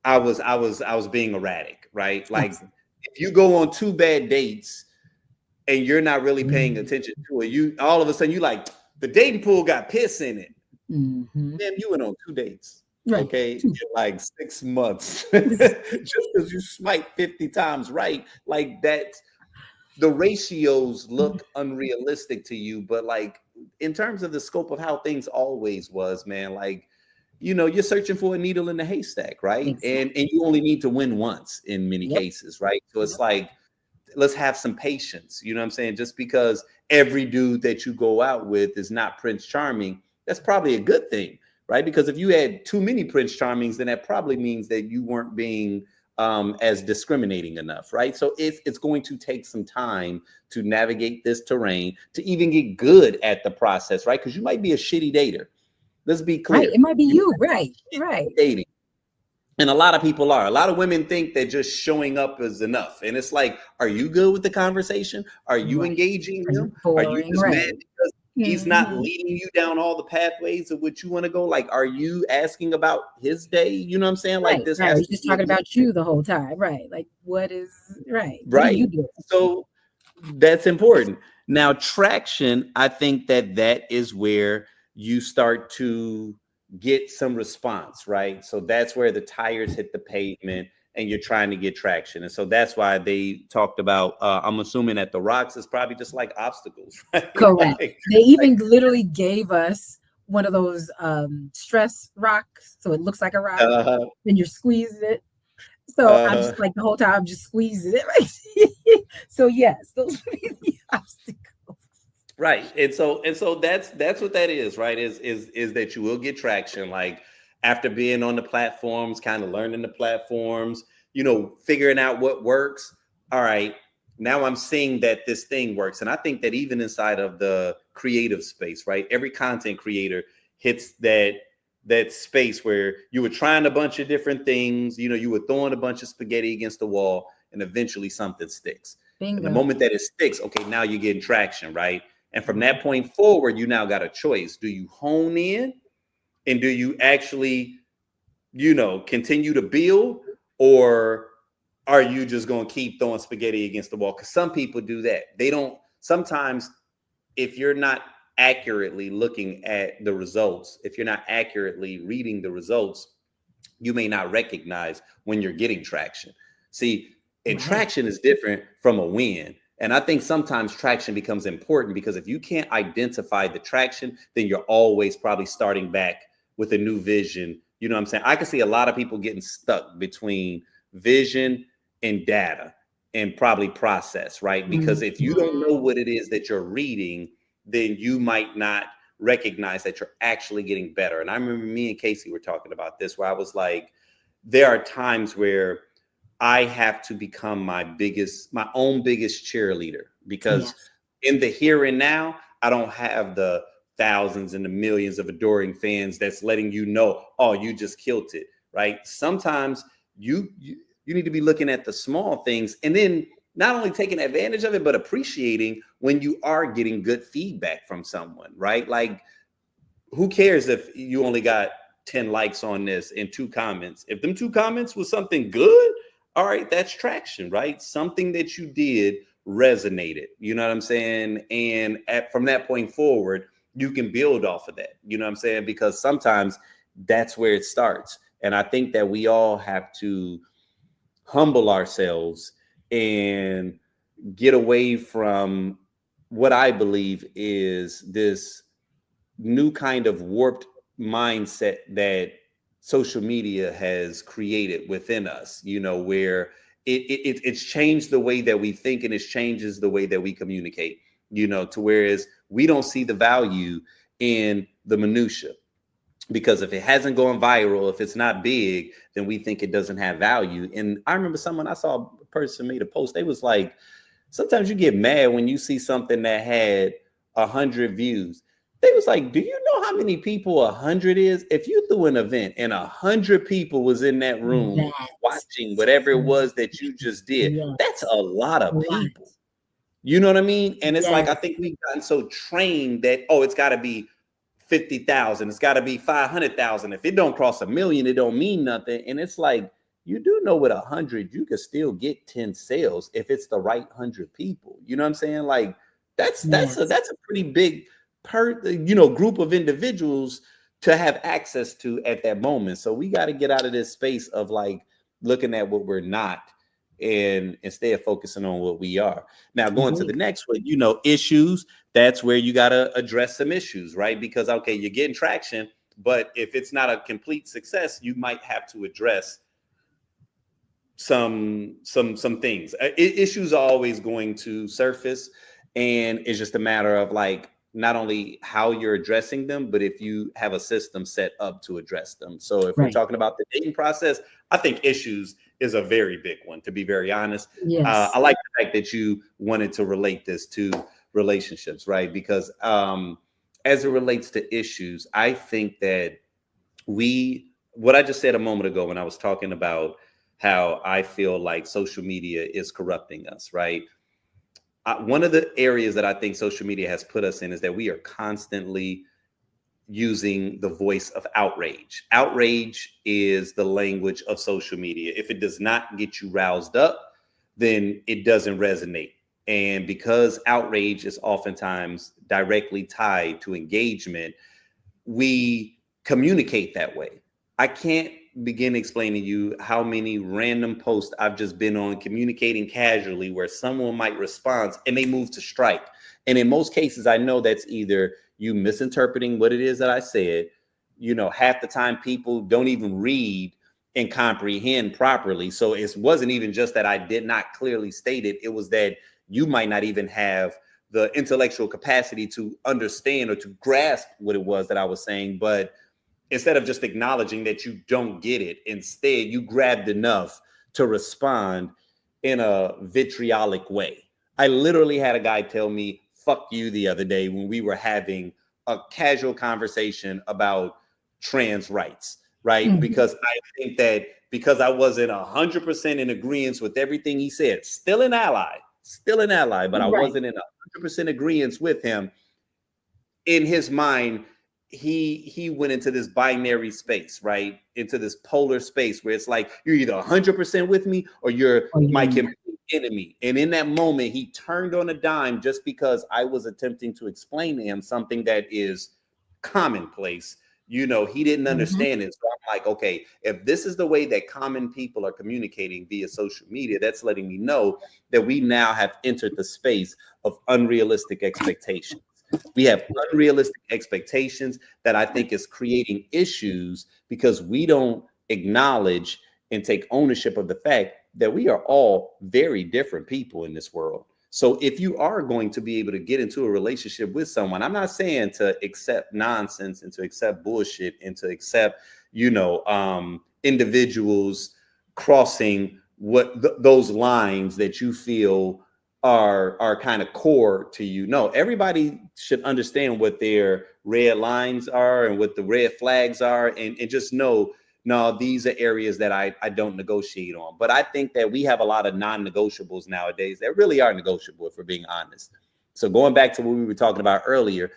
I was being erratic, right? Like, if you go on 2 bad dates and you're not really paying attention to it, you all of a sudden you like, the dating pool got piss in it. Damn, you went on 2 dates. Right. Okay, in like 6 months. Just because you smite 50 times right, like that, the ratios look unrealistic to you, but like in terms of the scope of how things always was, man, like, you're searching for a needle in the haystack, right? Exactly. And you only need to win once in many cases, right? So it's like, let's have some patience. You know what I'm saying? Just because every dude that you go out with is not Prince Charming, that's probably a good thing, right? Because if you had too many Prince Charmings, then that probably means that you weren't being as discriminating enough, right? So it's going to take some time to navigate this terrain, to even get good at the process, right? Because you might be a shitty dater. Let's be clear. Right. It might be you. Right. Dating. And a lot of people are. A lot of women think that just showing up is enough. And it's like, are you good with the conversation? Are you engaging him? Are you just mad because he's not leading you down all the pathways of what you want to go? Like, are you asking about his day? You know what I'm saying? Like, this has He's just talking about you the whole time. Right. Like, what is right? Right. What do you do? So that's important. Now, traction, I think that is where you start to get some response, right? So that's where the tires hit the pavement and you're trying to get traction. And so that's why they talked about, I'm assuming that the rocks is probably just like obstacles, right? Correct. They even literally gave us one of those stress rocks. So it looks like a rock. Then you're squeezing it. So I'm just like the whole time I'm just squeezing it. Right? So yes, those would be the obstacles. Right. And so that's what that is, right? Is that you will get traction, like after being on the platforms, kind of learning the platforms, figuring out what works. All right, now I'm seeing that this thing works. And I think that even inside of the creative space, right? Every content creator hits that space where you were trying a bunch of different things, you were throwing a bunch of spaghetti against the wall, and eventually something sticks. Bingo. And the moment that it sticks, okay, now you're getting traction, right? And from that point forward, you now got a choice. Do you hone in and do you actually, continue to build, or are you just going to keep throwing spaghetti against the wall? Because some people do that. They don't sometimes if you're not accurately looking at the results, if you're not accurately reading the results, you may not recognize when you're getting traction. See, and Right. traction is different from a win. And I think sometimes traction becomes important because if you can't identify the traction, then you're always probably starting back with a new vision. You know what I'm saying? I can see a lot of people getting stuck between vision and data and probably process, right? Because if you don't know what it is that you're reading, then you might not recognize that you're actually getting better. And I remember me and Casey were talking about this, where I was like, there are times where I have to become my own biggest cheerleader, because Yes. in the here and now, I don't have the thousands and the millions of adoring fans that's letting you know, oh, you just killed it, right? Sometimes you need to be looking at the small things, and then not only taking advantage of it, but appreciating when you are getting good feedback from someone, right? Like, who cares if you only got 10 likes on this and 2 comments? If them 2 comments was something good, all right, that's traction, right? Something that you did resonated, you know what I'm saying? And from that point forward, you can build off of that, you know what I'm saying? Because sometimes that's where it starts. And I think that we all have to humble ourselves and get away from what I believe is this new kind of warped mindset that social media has created within us, you know, where it's changed the way that we think, and it changes the way that we communicate, you know, to whereas we don't see the value in the minutia. Because if it hasn't gone viral, if it's not big, then we think it doesn't have value. And I remember I saw a person made a post. They was like, sometimes you get mad when you see something that had 100 views. They was like, do you know how many people 100 is? If you threw an event and 100 people was in that room That's watching whatever it so was that you just did, that's yes. a lot of Right. people. You know what I mean? And it's like, I Yes. think we've gotten so trained that, oh, it's got to be 50,000. It's got to be 500,000. If it don't cross 1 million, it don't mean nothing. And it's like, you do know with 100, you can still get 10 sales if it's the right 100 people. You know what I'm saying? Like that's Yes. a pretty big group of individuals to have access to at that moment. So we got to get out of this space of like looking at what we're not, and instead focusing on what we are. Now, going to the Agreed. next one, you know, issues. That's where you got to address some issues, right? Because okay, you're getting traction, but if it's not a complete success, you might have to address some things. Issues are always going to surface, and it's just a matter of like not only how you're addressing them, but if you have a system set up to address them. So if we're Right. talking about the dating process, I think issues is a very big one, to be very honest. Yes. I like the fact that you wanted to relate this to relationships, right? Because as it relates to issues, I think that what I just said a moment ago when I was talking about how I feel like social media is corrupting us, right? One of the areas that I think social media has put us in is that we are constantly using the voice of outrage. Outrage is the language of social media. If it does not get you roused up, then it doesn't resonate. And because outrage is oftentimes directly tied to engagement, we communicate that way. I can't begin explaining to you how many random posts I've just been on communicating casually where someone might respond and they move to strike. And in most cases, I know that's either you misinterpreting what it is that I said. You know, half the time people don't even read and comprehend properly. So it wasn't even just that I did not clearly state it. It was that you might not even have the intellectual capacity to understand or to grasp what it was that I was saying. But instead of just acknowledging that you don't get it, instead you grabbed enough to respond in a vitriolic way. I literally had a guy tell me, fuck you, the other day when we were having a casual conversation about trans rights, right? Mhm. Because I think that because I wasn't 100% in agreement with everything he said, still an ally, but I Right. wasn't in 100% agreement with him. In his mind, he went into this binary space, right? Into this polar space where it's like you're either 100% with me or you're Or my you're not. complete enemy. And in that moment, he turned on a dime just because I was attempting to explain to him something that is commonplace. You know, he didn't understand it. So I'm like, okay, if this is the way that common people are communicating via social media, that's letting me know that we now have entered the space of unrealistic expectations. We have unrealistic expectations that I think is creating issues because we don't acknowledge and take ownership of the fact that we are all very different people in this world. So if you are going to be able to get into a relationship with someone, I'm not saying to accept nonsense and to accept bullshit and to accept, individuals crossing those lines that you feel are kind of core to you. No, everybody should understand what their red lines are and what the red flags are, and just know, no, these are areas that I don't negotiate on. But I think that we have a lot of non-negotiables nowadays that really are negotiable, if we're being honest. So going back to what we were talking about earlier,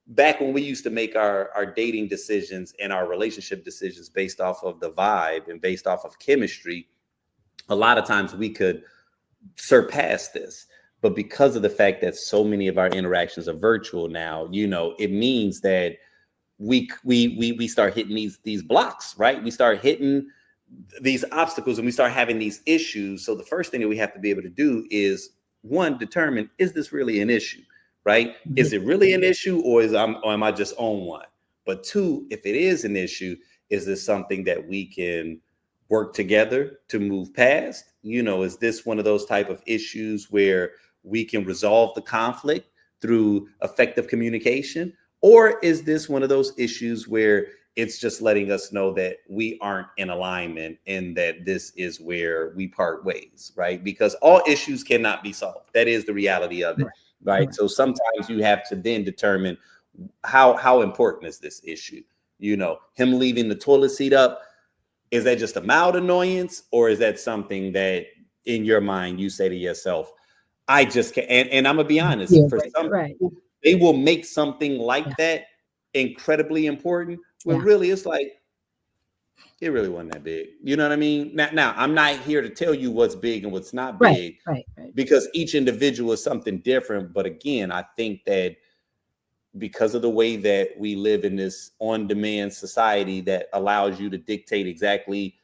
back when we used to make our dating decisions and our relationship decisions based off of the vibe and based off of chemistry, a lot of times we could surpass this. But because of the fact that so many of our interactions are virtual now, it means that we start hitting these blocks, right? We start hitting these obstacles and we start having these issues. So the first thing that we have to be able to do is, one, determine, is this really an issue, right? Is it really an issue, or am I just on one? But two, if it is an issue, is this something that we can work together to move past? Is this one of those type of issues where we can resolve the conflict through effective communication? Or is this one of those issues where it's just letting us know that we aren't in alignment and that this is where we part ways, right? Because all issues cannot be solved. That is the reality of it, right? So sometimes you have to then determine how important is this issue? Him leaving the toilet seat up, is that just a mild annoyance, or is that something that in your mind you say to yourself, I just can't? And I'm gonna be honest, for some people, they will make something like that incredibly important, when really it's like, it really wasn't that big. You know what I mean? Now, I'm not here to tell you what's big and what's not big, because each individual is something different. But again, I think that because of the way that we live in this on-demand society that allows you to dictate exactly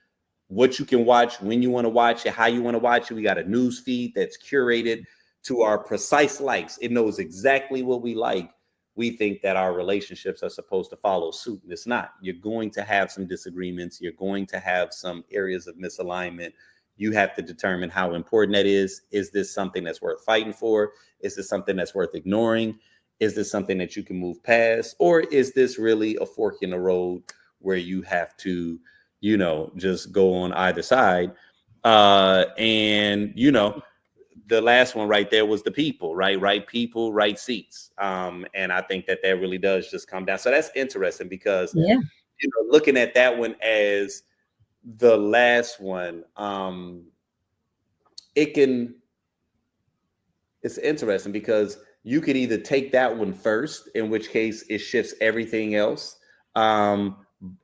what you can watch, when you want to watch it, how you want to watch it. We got a news feed that's curated to our precise likes. It knows exactly what we like. We think that our relationships are supposed to follow suit, and it's not. You're going to have some disagreements. You're going to have some areas of misalignment. You have to determine how important that is. Is this something that's worth fighting for? Is this something that's worth ignoring? Is this something that you can move past? Or is this really a fork in the road where you have to, just go on either side? The last one right there was the people, right? Right people, right seats. And I think that really does just come down. So that's interesting because, looking at that one as the last one, it's interesting because you could either take that one first, in which case it shifts everything else,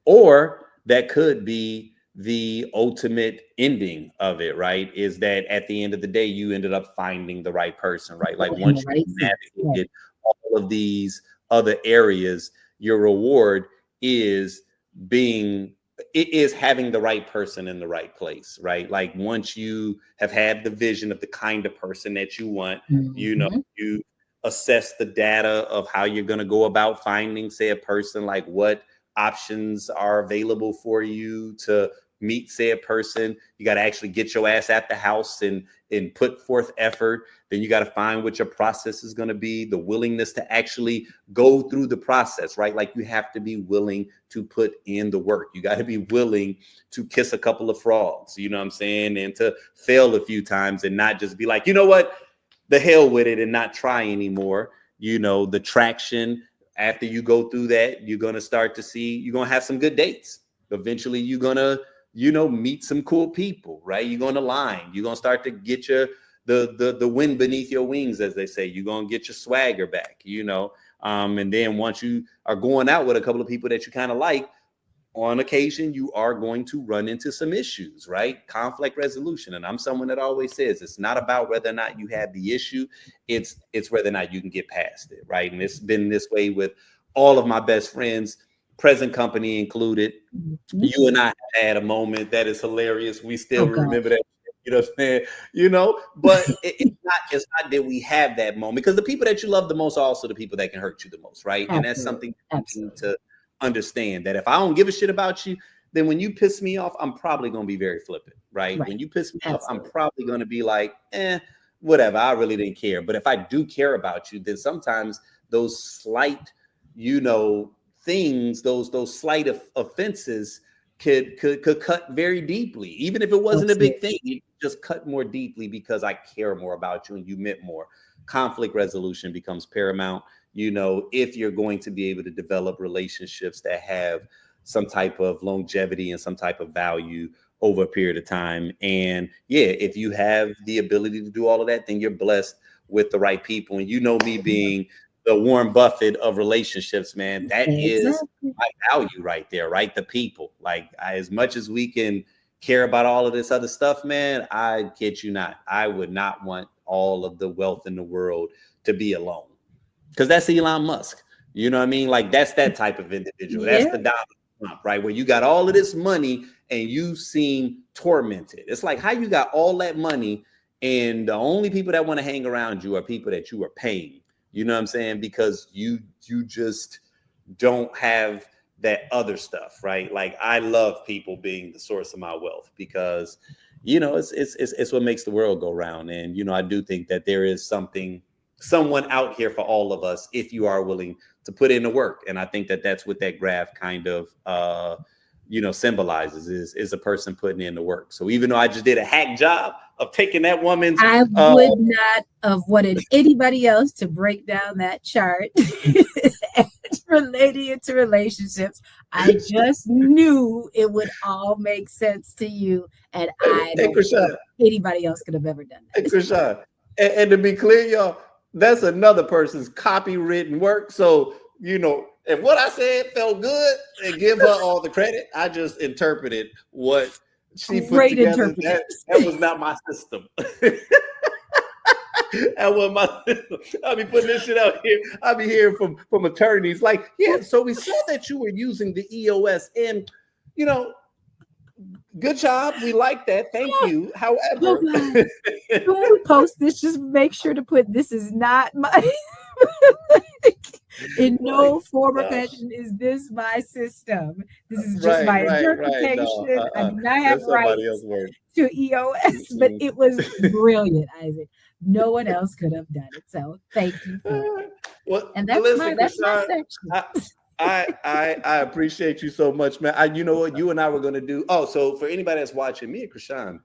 or that could be the ultimate ending of it, right? Is that at the end of the day, you ended up finding the right person, right? Like once you navigated all of these other areas, your reward is having the right person in the right place, right? Like once you have had the vision of the kind of person that you want, you assess the data of how you're going to go about finding, say, a person, like what options are available for you to meet, say, a person. You got to actually get your ass at the house and put forth effort. Then you got to find what your process is going to be, the willingness to actually go through the process, right? Like you have to be willing to put in the work. You got to be willing to kiss a couple of frogs, you know what I'm saying? And to fail a few times and not just be like, you know what, the hell with it, and not try anymore. The traction, after you go through that, you're going to start to see, you're going to have some good dates. Eventually you're going to, meet some cool people, right? You're going to align. You're going to start to get the wind beneath your wings, as they say. You're going to get your swagger back, and then once you are going out with a couple of people that you kind of like, on occasion you are going to run into some issues, right? Conflict resolution. And I'm someone that always says it's not about whether or not you have the issue, it's whether or not you can get past it, right? And it's been this way with all of my best friends, present company included. Mhm. You and I had a moment that is hilarious. We still Oh God. remember that. You know what I'm saying? But it's not that we have that moment, because the people that you love the most are also the people that can hurt you the most, right? And that's Absolutely. something you need Absolutely. to understand, that if I don't give a shit about you, then when you piss me off, I'm probably going to be very flippant, right? When Right. you piss me off, I'm Absolutely. probably going to be like, whatever. I really didn't care. But if I do care about you, then sometimes those slight, you know, things, those slight offenses could cut very deeply. Even if it wasn't a That's very big thing, it just cut more deeply because I care more about you and you meant more. Conflict resolution becomes paramount, if you're going to be able to develop relationships that have some type of longevity and some type of value over a period of time. And yeah, if you have the ability to do all of that, then you're blessed with the right people. And me being the Warren Buffett of relationships, man, that is exactly. my value right there, right? The people. Like, as much as we can care about all of this other stuff, man, I kid you not, I would not want all of the wealth in the world to be alone, because that's Elon Musk. You know what I mean? Like, that's that type of individual. That's Yeah. the Donald Trump, right? Where you got all of this money and you seem tormented. It's like, how you got all that money and the only people that want to hang around you are people that you are paying. You know what I'm saying? Because you just don't have that other stuff, right? Like, I love people being the source of my wealth, because it's what makes the world go round. And I do think that there is someone out here for all of us, if you are willing to put in the work. And I think that that's what that graph kind of symbolizes, is a person putting in the work. So even though I just did a hack job of taking that woman's I would not have wanted anybody else to break down that chart and relating it to relationships. I just knew it would all make sense to you, and I hey don't think Krishan, anybody else could have ever done hey that. Krishan. And to be clear, y'all, that's another person's copywritten work. So, if what I said felt good and give her all the credit, I just interpreted what she put Great together. interpretation. That was not my system. That was my system. I'll be putting this shit out here. I'll be hearing from attorneys like, yeah, so we saw that you were using the EOS, and you know, good job. We like that. Thank you. Oh However, God. When we post this, just make sure to put this is not my in like, no form or no, fashion is this my system. This is just right, my right. No, interpretation. I do not have that's somebody rights else's work. to EOS, but Mm-mm. it was brilliant, Isaac. No one else could have done it. So thank you for it. And Well, listen, that's my Krishan, section. I, I appreciate you so much, man. You know what you and I were gonna do. Oh, so for anybody that's watching, me and Krishan.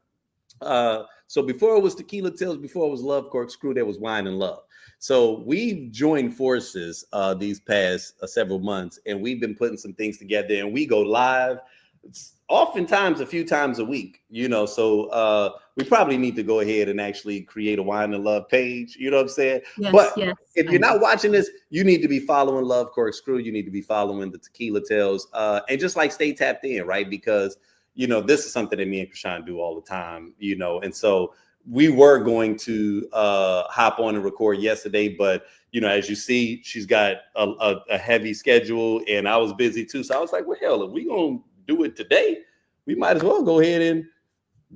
So before it was Tequila Tales, before it was Love Corkscrew, there was Wine and Love. So we've joined forces these past several months, and we've been putting some things together, and we go live. It's oftentimes a few times a week, so we probably need to go ahead and actually create a Wine and Love page, you know what I'm saying? Yes, But yes, if you're not watching this, you need to be following Love Corkscrew, you need to be following the Tequila Tales, and just like stay tapped in, right? Because this is something that me and Krishan do all the time, and so we were going to hop on and record yesterday, but as you see, she's got a heavy schedule, and I was busy too. So I was like, well, hell, if we gonna do it today, we might as well go ahead and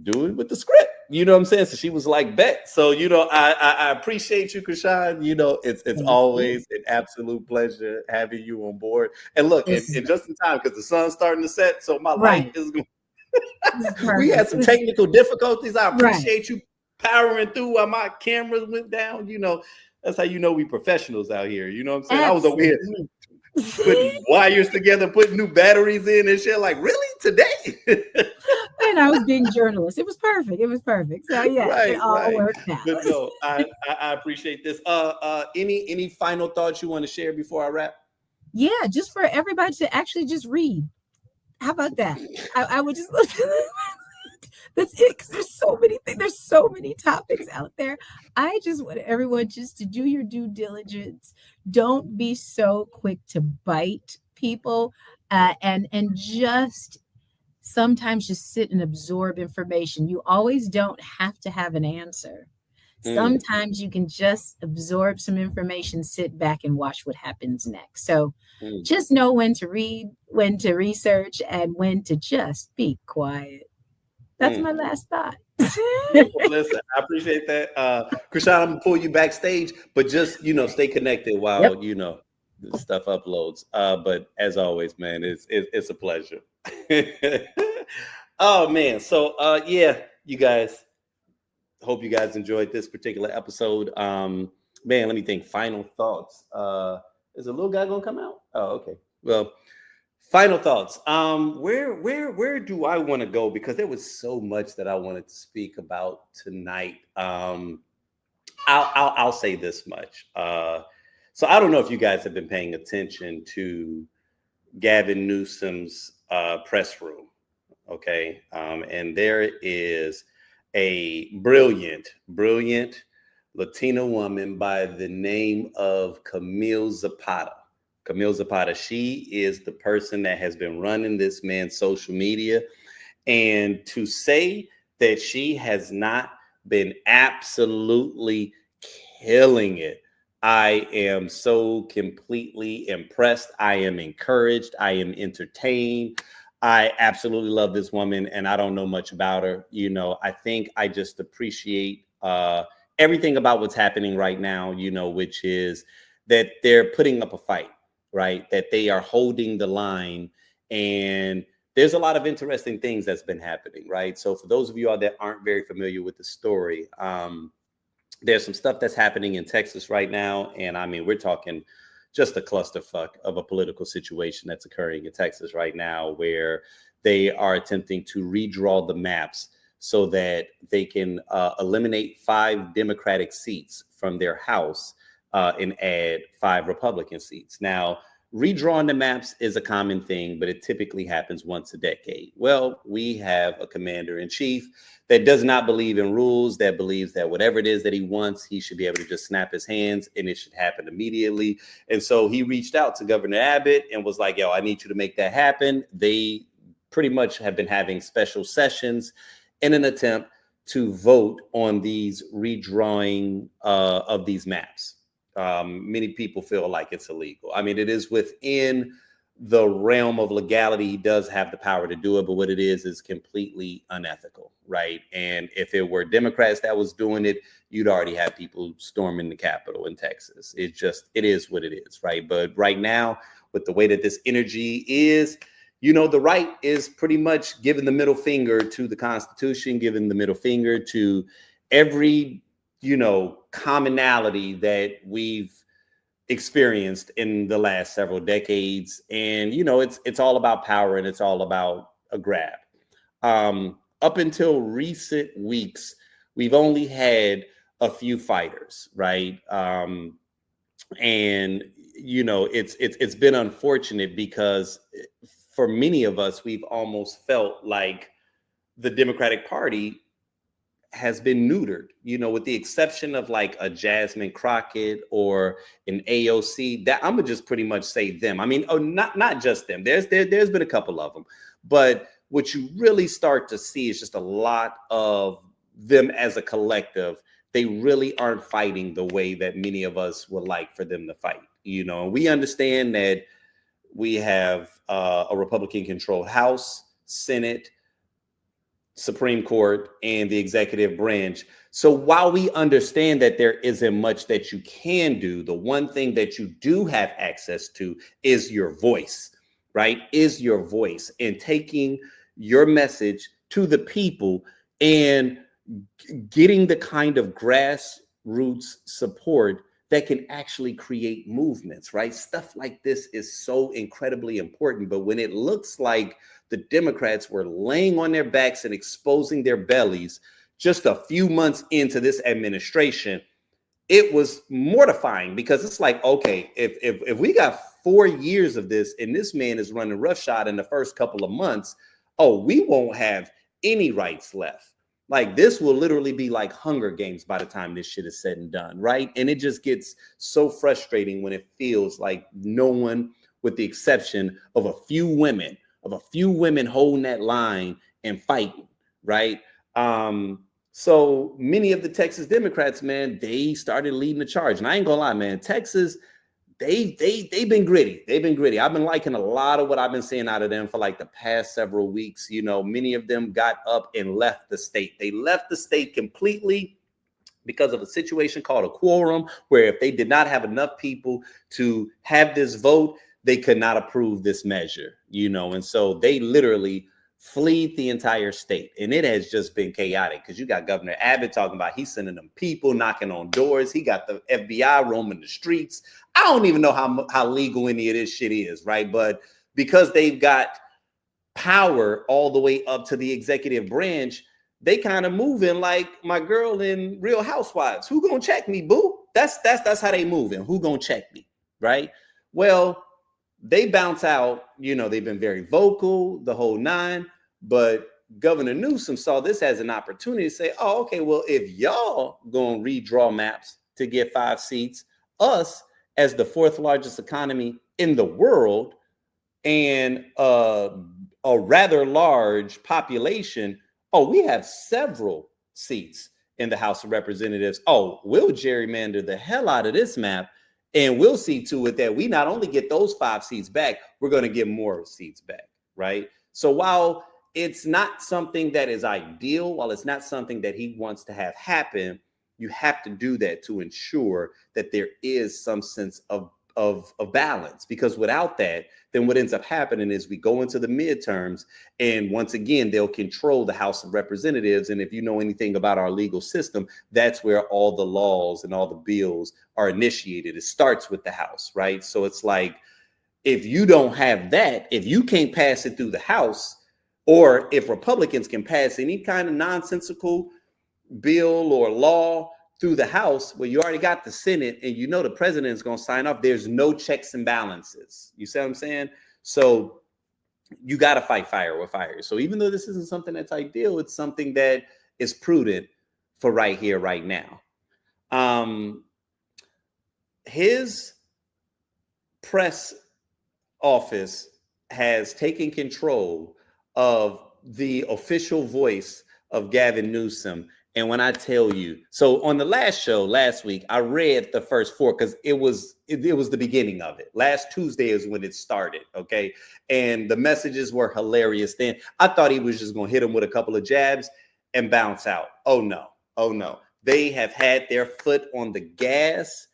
do it with the script. You know what I'm saying? So she was like, bet. So, I appreciate you, Krishan. It's thank you. always an absolute pleasure having you on board. And look, It's and just in time, because the sun's starting to set, so my light right. is going. It's We had perfect. some technical difficulties. I Right. appreciate you powering through while my cameras went down. That's how we professionals out here. You know what I'm saying? I was over here Absolutely. putting wires together, putting new batteries in and shit. Like, really? Today? And I was being journalist. It was perfect. It was perfect. So yeah, it all Right. worked out. But no, I appreciate this. Any final thoughts you want to share before I wrap? Yeah, just for everybody to actually just read. How about that? I would just that's it, because there's so many things, there's so many topics out there. I just want everyone just to do your due diligence. Don't be so quick to bite people. and just sometimes just sit and absorb information. You always don't have to have an answer. Mm, Sometimes you can just absorb some information, sit back and watch what happens next. So mm. just know when to read, when to research, and when to just be quiet. That's Mm. my last thought. Well, listen, I appreciate that. Krishan, I'm gonna pull you backstage, but just stay connected Yep. while the stuff uploads. But as always, man, it's a pleasure. Oh man, so yeah, you guys. Hope you guys enjoyed this particular episode. Man, let me think. Final thoughts. Is the little guy gonna come out? Oh, okay. Well, final thoughts. Where do I want to go? Because there was so much that I wanted to speak about tonight. I'll say this much. So I don't know if you guys have been paying attention to Gavin Newsom's press room. Okay, and there is a brilliant Latina woman by the name of Camille Zapata. Camille Zapata, she is the person that has been running this man's social media. And to say that she has not been absolutely killing it, I am so completely impressed. I am encouraged. I am entertained. I absolutely love this woman, and I don't know much about her. I think I just appreciate everything about what's happening right now, which is that they're putting up a fight, right? That they are holding the line. And there's a lot of interesting things that's been happening, right? So for those of you all that aren't very familiar with the story, there's some stuff that's happening in Texas right now. And I mean, we're talking just a clusterfuck of a political situation that's occurring in Texas right now, where they are attempting to redraw the maps so that they can eliminate 5 Democratic seats from their House and add 5 Republican seats. Now, redrawing the maps is a common thing, but it typically happens once a decade. Well, we have a commander in chief that does not believe in rules, that believes that whatever it is that he wants, he should be able to just snap his hands and it should happen immediately. And so he reached out to Governor Abbott and was like, yo, I need you to make that happen. They pretty much have been having special sessions in an attempt to vote on these redrawing of these maps. Many people feel like it's illegal. I mean, it is within the realm of legality. He does have the power to do it, but what it is completely unethical, right? And if it were Democrats that was doing it, you'd already have people storming the Capitol in Texas. It is what it is, right? But right now, with the way that this energy is, the right is pretty much giving the middle finger to the Constitution, giving the middle finger to every commonality that we've experienced in the last several decades. And it's all about power, and it's all about a grab. Up until recent weeks, we've only had a few fighters, right? And it's been unfortunate because for many of us, we've almost felt like the Democratic Party has been neutered, with the exception of like a Jasmine Crockett or an AOC. That I'm gonna just pretty much say them. I mean, not just them. There's been a couple of them, but what you really start to see is just a lot of them as a collective. They really aren't fighting the way that many of us would like for them to fight. And we understand that we have a Republican-controlled House, Senate, Supreme Court, and the executive branch. So while we understand that there isn't much that you can do, the one thing that you do have access to is your voice, right? Is your voice, and taking your message to the people and getting the kind of grassroots support that can actually create movements, right? Stuff like this is so incredibly important. But when it looks like the Democrats were laying on their backs and exposing their bellies just a few months into this administration, it was mortifying, because it's like, okay, if we got 4 years of this and this man is running roughshod in the first couple of months, oh, we won't have any rights left. Like, this will literally be like Hunger Games by the time this shit is said and done, right? And it just gets so frustrating when it feels like no one with the exception of a few women, holding that line and fighting, right? So many of the Texas Democrats, man, they started leading the charge. And I ain't gonna lie, man, Texas, they've been gritty. They've been gritty. I've been liking a lot of what I've been seeing out of them for like the past several weeks. You know, many of them got up and left the state. They left the state completely because of a situation called a quorum, where if they did not have enough people to have this vote, they could not approve this measure, you know. And so they literally fleed the entire state, and it has just been chaotic because you got Governor Abbott talking about he's sending them people knocking on doors. He got the FBI roaming the streets. I don't even know how legal any of this shit is, right? But because they've got power all the way up to the executive branch, they kind of moving like my girl in Real Housewives. Who gonna check me, boo? That's how they moving. Who gonna check me, right? Well, they bounce out. You know, they've been very vocal, the whole nine. But Governor Newsom saw this as an opportunity to say, oh, okay, well, if y'all gonna redraw maps to get 5 seats, us as the 4th largest economy in the world and a rather large population, oh, we have several seats in the House of Representatives. Oh, we'll gerrymander the hell out of this map, and we'll see to it that we not only get those 5 seats back, we're going to get more seats back, right? So while it's not something that is ideal, while it's not something that he wants to have happen, you have to do that to ensure that there is some sense of balance, because without that, then what ends up happening is we go into the midterms, and once again, they'll control the House of Representatives. And if you know anything about our legal system, that's where all the laws and all the bills are initiated. It starts with the House, right? So it's like, if you don't have that, if you can't pass it through the House, or if Republicans can pass any kind of nonsensical bill or law through the House, well, you already got the Senate, and you know the president is going to sign off. There's no checks and balances. You see what I'm saying? So you got to fight fire with fire. So even though this isn't something that's ideal, it's something that is prudent for right here, right now. His press office has taken control of the official voice of Gavin Newsom. And when I tell you, so on the last show last week, I read the first 4 because it was the beginning of it. Last Tuesday is when it started, okay? And the messages were hilarious then. I thought he was just going to hit him with a couple of jabs and bounce out. Oh, no. Oh, no. They have had their foot on the gas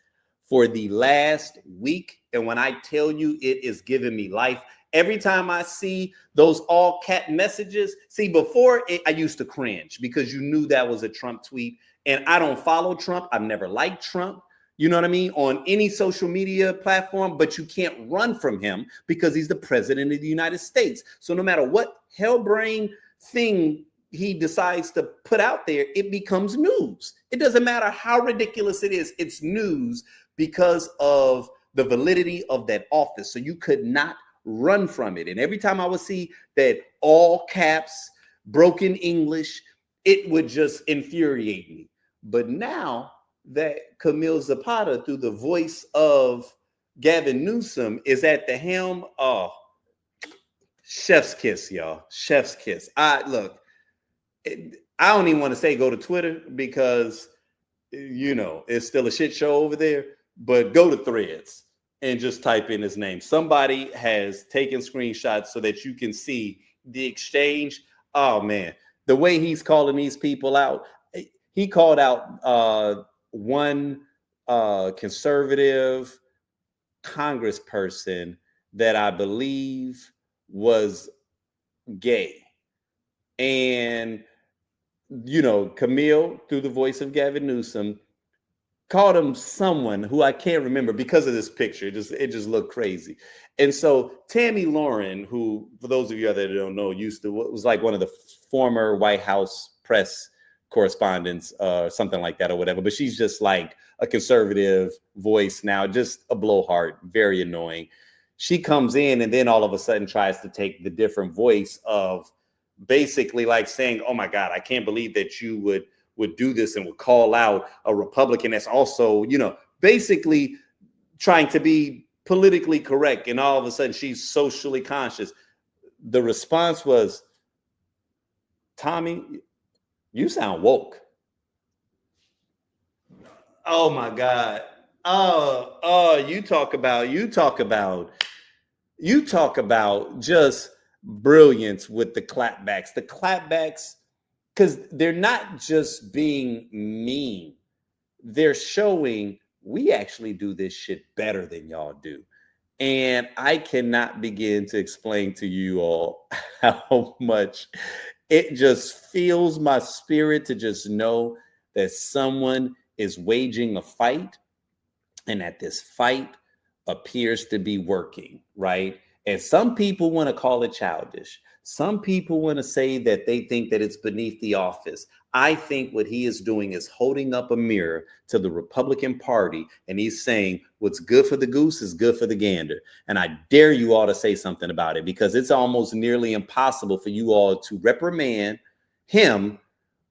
for the last week. And when I tell you, it is giving me life. Every time I see those all cap messages, see, before I used to cringe because you knew that was a Trump tweet. And I don't follow Trump. I've never liked Trump, you know what I mean, on any social media platform. But you can't run from him because he's the president of the United States. So no matter what hellbrain thing he decides to put out there, it becomes news. It doesn't matter how ridiculous it is. It's news because of the validity of that office. So you could not run from it. And every time I would see that all caps, broken English, it would just infuriate me. But now that Camille Zapata, through the voice of Gavin Newsom, is at the helm, oh, chef's kiss, y'all. Chef's kiss. I don't even want to say go to Twitter because, you know, it's still a shit show over there, but go to Threads and just type in his name. Somebody has taken screenshots so that you can see the exchange. Oh, man. The way he's calling these people out. He called out one conservative congressperson that I believe was gay. And, you know, Camille, through the voice of Gavin Newsom, called him someone who I can't remember because of this picture. It just looked crazy. And so Tammy Lauren, who, for those of you that don't know, was like one of the former White House press correspondents, something like that or whatever. But she's just like a conservative voice now, just a blowhard, very annoying. She comes in and then all of a sudden tries to take the different voice of basically like saying, oh my God, I can't believe that you would do this and would call out a Republican that's also, you know, basically trying to be politically correct, and all of a sudden she's socially conscious. The response was, Tommy, you sound woke. Oh my God. You talk about just brilliance with the clapbacks. The clapbacks, because they're not just being mean, they're showing we actually do this shit better than y'all do. And I cannot begin to explain to you all how much it just fills my spirit to just know that someone is waging a fight and that this fight appears to be working, right? And some people want to call it childish. Some people want to say that they think that it's beneath the office. I think what he is doing is holding up a mirror to the Republican Party, and he's saying what's good for the goose is good for the gander. And I dare you all to say something about it, because it's almost nearly impossible for you all to reprimand him,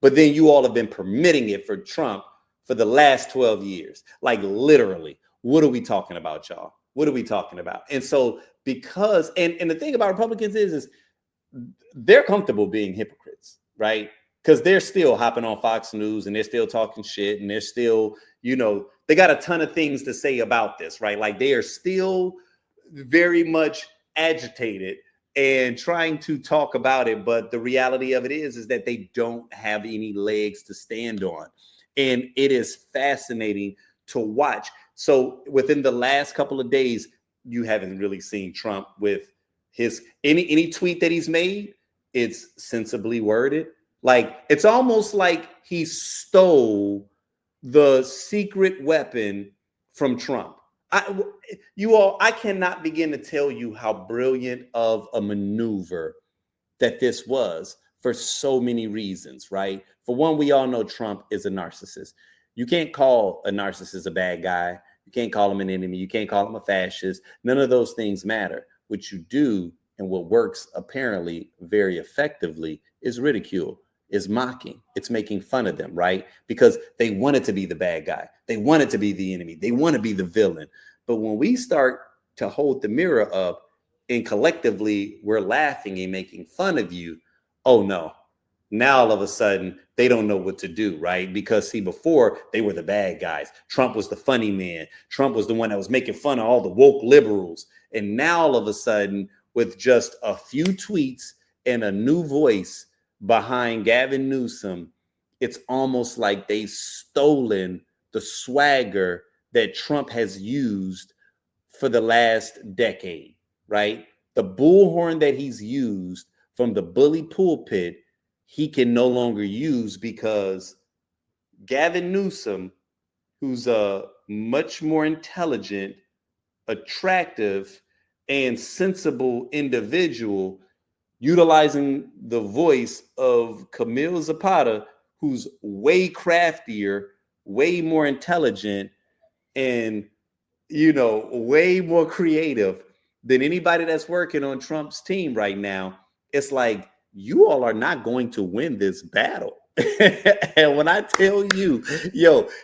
but then you all have been permitting it for Trump for the last 12 years. Like, literally, what are we talking about, y'all? What are we talking about? And so because, and the thing about Republicans is they're comfortable being hypocrites, right? Because they're still hopping on Fox News and they're still talking shit, and they're still, they got a ton of things to say about this, right? Like, they are still very much agitated and trying to talk about it. But the reality of it is that they don't have any legs to stand on. And it is fascinating to watch. So within the last couple of days, you haven't really seen Trump with his any tweet that he's made. It's sensibly worded. Like, it's almost like he stole the secret weapon from Trump. I cannot begin to tell you how brilliant of a maneuver that this was for so many reasons, right? For one, we all know Trump is a narcissist. You can't call a narcissist a bad guy. You can't call him an enemy. You can't call him a fascist. None of those things matter. What you do, and what works apparently very effectively, is ridicule, is mocking. It's making fun of them, right? Because they wanted to be the bad guy. They wanted to be the enemy. They want to be the villain. But when we start to hold the mirror up and collectively we're laughing and making fun of you, oh no. Now all of a sudden they don't know what to do, right? Because see, before they were the bad guys. Trump was the funny man. Trump was the one that was making fun of all the woke liberals. And now all of a sudden, with just a few tweets and a new voice behind Gavin Newsom, it's almost like they've stolen the swagger that Trump has used for the last decade, right? The bullhorn that he's used from the bully pulpit, he can no longer use, because Gavin Newsom, who's a much more intelligent, attractive, and sensible individual, utilizing the voice of Camille Zapata, who's way craftier, way more intelligent, and way more creative than anybody that's working on Trump's team right now. It's like, you all are not going to win this battle. And when I tell you,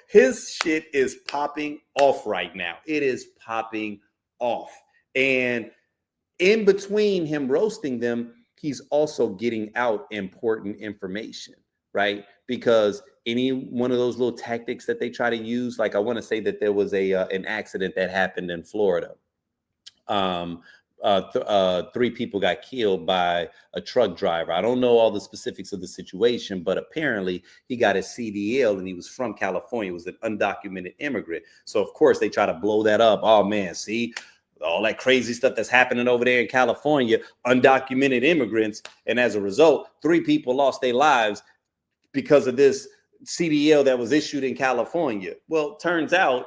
his shit is popping off right now. It is popping off. And in between him roasting them, he's also getting out important information, right? Because any one of those little tactics that they try to use, like, I want to say that there was an accident that happened in Florida. 3 people got killed by a truck driver. I don't know all the specifics of the situation, but apparently he got his CDL and he was from California. He was an undocumented immigrant. So of course they try to blow that up. Oh man, see all that crazy stuff that's happening over there in California, undocumented immigrants. And as a result, 3 people lost their lives because of this CDL that was issued in California. Well, turns out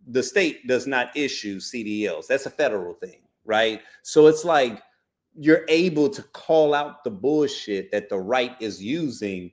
the state does not issue CDLs. That's a federal thing, right? So it's like you're able to call out the bullshit that the right is using,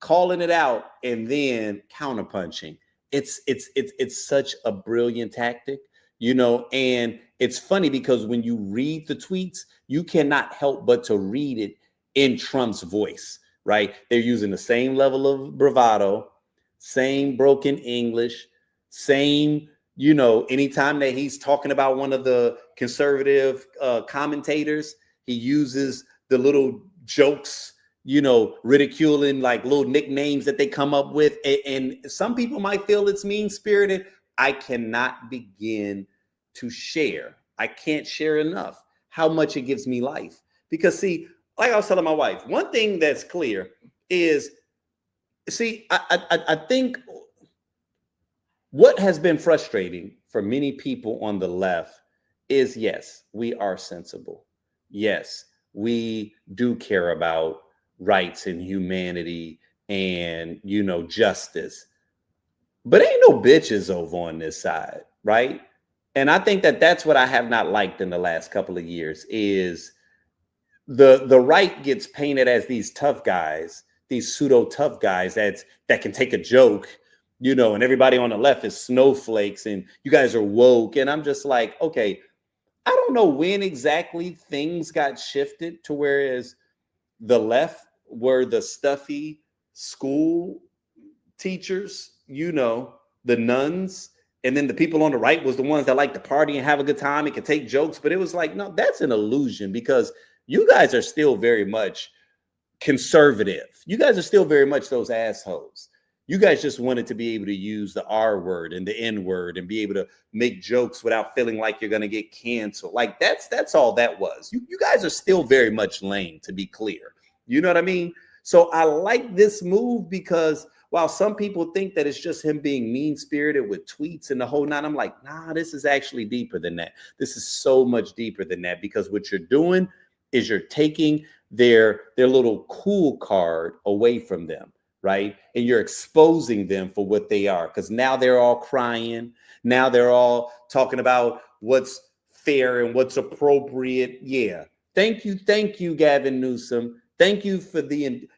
calling it out, and then counterpunching. It's such a brilliant tactic, and it's funny because when you read the tweets, you cannot help but to read it in Trump's voice, right? They're using the same level of bravado, same broken English, same Anytime that he's talking about one of the conservative commentators, he uses the little jokes, ridiculing like little nicknames that they come up with. And some people might feel it's mean spirited. I cannot begin to share. I can't share enough how much it gives me life. Because, see, like I was telling my wife, one thing that's clear is, see, I think what has been frustrating for many people on the left is, yes, we are sensible. Yes, we do care about rights and humanity and, justice. But ain't no bitches over on this side, right? And I think that that's what I have not liked in the last couple of years is the right gets painted as these tough guys, these pseudo tough guys that can take a joke, and everybody on the left is snowflakes and you guys are woke. And I'm just like, okay, I don't know when exactly things got shifted to whereas the left were the stuffy school teachers, the nuns, and then the people on the right was the ones that like to party and have a good time and could take jokes. But it was like, no, that's an illusion because you guys are still very much conservative. You guys are still very much those assholes. You guys just wanted to be able to use the R word and the N word and be able to make jokes without feeling like you're going to get canceled. Like that's all that was. You guys are still very much lame, to be clear. You know what I mean? So I like this move because while some people think that it's just him being mean-spirited with tweets and the whole nine, I'm like, nah, this is actually deeper than that. This is so much deeper than that because what you're doing is you're taking their little cool card away from them, right? And you're exposing them for what they are because now they're all crying. Now they're all talking about what's fair and what's appropriate. Yeah. Thank you, Gavin Newsom. Thank you for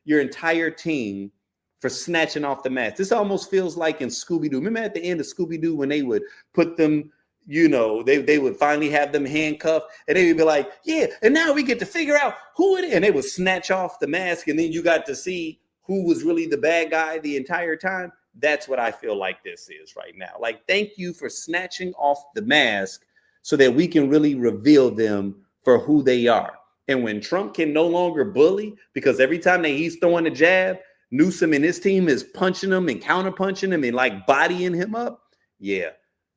your entire team for snatching off the mask. This almost feels like in Scooby-Doo. Remember at the end of Scooby-Doo when they would put them, they would finally have them handcuffed and they would be like, yeah, and now we get to figure out who it is. And they would snatch off the mask and then you got to see who was really the bad guy the entire time. That's what I feel like this is right now. Like, thank you for snatching off the mask so that we can really reveal them for who they are. And when Trump can no longer bully, because every time that he's throwing a jab, Newsom and his team is punching him and counterpunching him and like bodying him up. Yeah,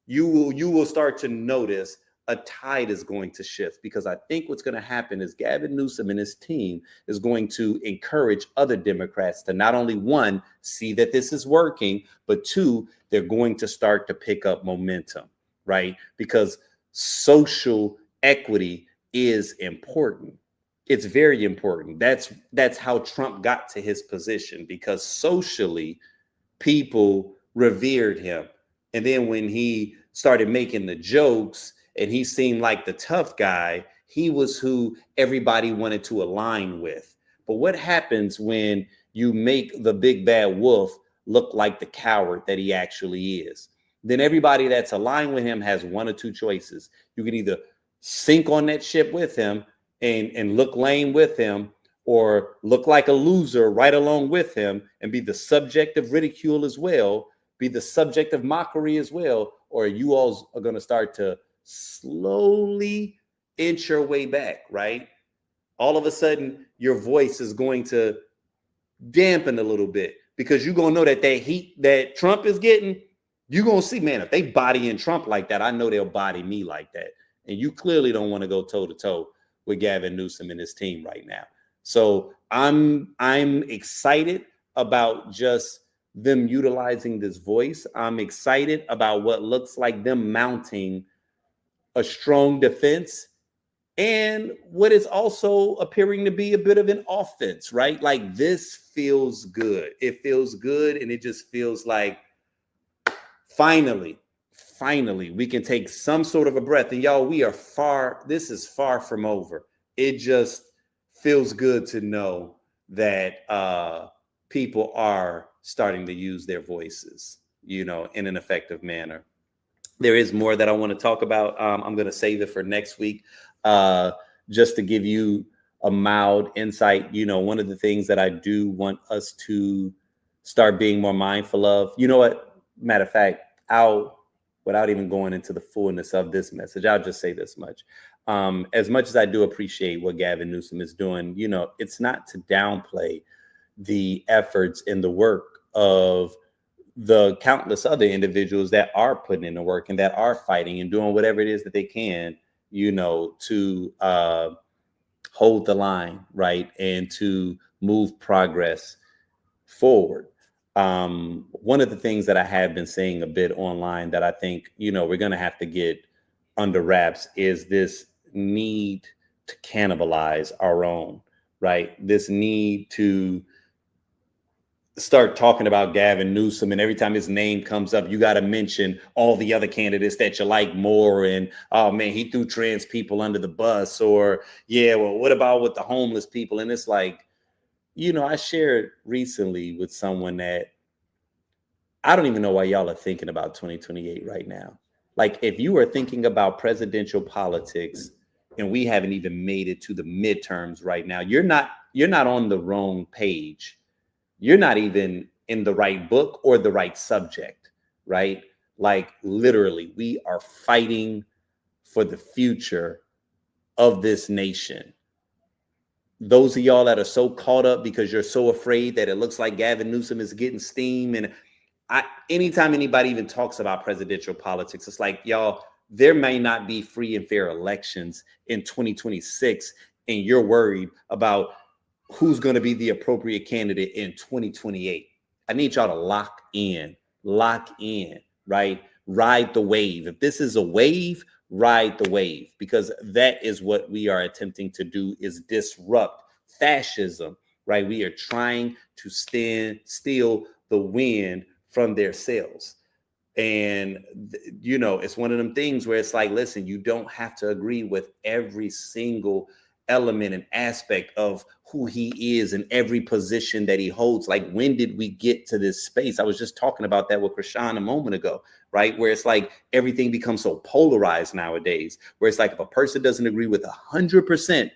you will start to notice a tide is going to shift because I think what's going to happen is Gavin Newsom and his team is going to encourage other Democrats to not only one, see that this is working, but two, they're going to start to pick up momentum, right? Because social equity is important. It's very important. That's how Trump got to his position because socially people revered him. And then when he started making the jokes and he seemed like the tough guy, he was who everybody wanted to align with. But what happens when you make the big bad wolf look like the coward that he actually is? Then everybody that's aligned with him has one or two choices. You can either sink on that ship with him and look lame with him, or look like a loser right along with him and be the subject of ridicule as well, be the subject of mockery as well, or you all are going to start to slowly inch your way back, right? All of a sudden, your voice is going to dampen a little bit because you're going to know that heat that Trump is getting, you're going to see, man, if they bodying Trump like that, I know they'll body me like that. And you clearly don't want to go toe-to-toe with Gavin Newsom and his team right now. So I'm excited about just them utilizing this voice. I'm excited about what looks like them mounting a strong defense and what is also appearing to be a bit of an offense, right? Like this feels good. It feels good. And it just feels like finally, we can take some sort of a breath. And y'all, this is far from over. It just feels good to know that people are starting to use their voices, in an effective manner. There is more that I want to talk about. I'm going to save it for next week, just to give you a mild insight. One of the things that I do want us to start being more mindful of, you know what? Matter of fact, without even going into the fullness of this message, I'll just say this much. As much as I do appreciate what Gavin Newsom is doing, it's not to downplay the efforts and the work of the countless other individuals that are putting in the work and that are fighting and doing whatever it is that they can, to hold the line, right, and to move progress forward. One of the things that I have been saying a bit online that I think, we're going to have to get under wraps is this need to cannibalize our own, right? This need to start talking about Gavin Newsom, and every time his name comes up, you got to mention all the other candidates that you like more. And oh man, he threw trans people under the bus, or yeah, well, what about with the homeless people? And it's like, I shared recently with someone that I don't even know why y'all are thinking about 2028 right now. Like, if you are thinking about presidential politics and we haven't even made it to the midterms right now, you're not on the wrong page. You're not even in the right book or the right subject, right? Like, literally, we are fighting for the future of this nation. Those of y'all that are so caught up because you're so afraid that it looks like Gavin Newsom is getting steam. And anytime anybody even talks about presidential politics, it's like, y'all, there may not be free and fair elections in 2026, and you're worried about who's going to be the appropriate candidate in 2028. I need y'all to lock in, right? Ride the wave. If this is a wave, ride the wave, because that is what we are attempting to do, is disrupt fascism, right? We are trying to steal the wind from their sails. And, it's one of them things where it's like, listen, you don't have to agree with every single element and aspect of who he is and every position that he holds. Like, when did we get to this space? I was just talking about that with Krishan a moment ago, right? Where it's like everything becomes so polarized nowadays, where it's like if a person doesn't agree with 100%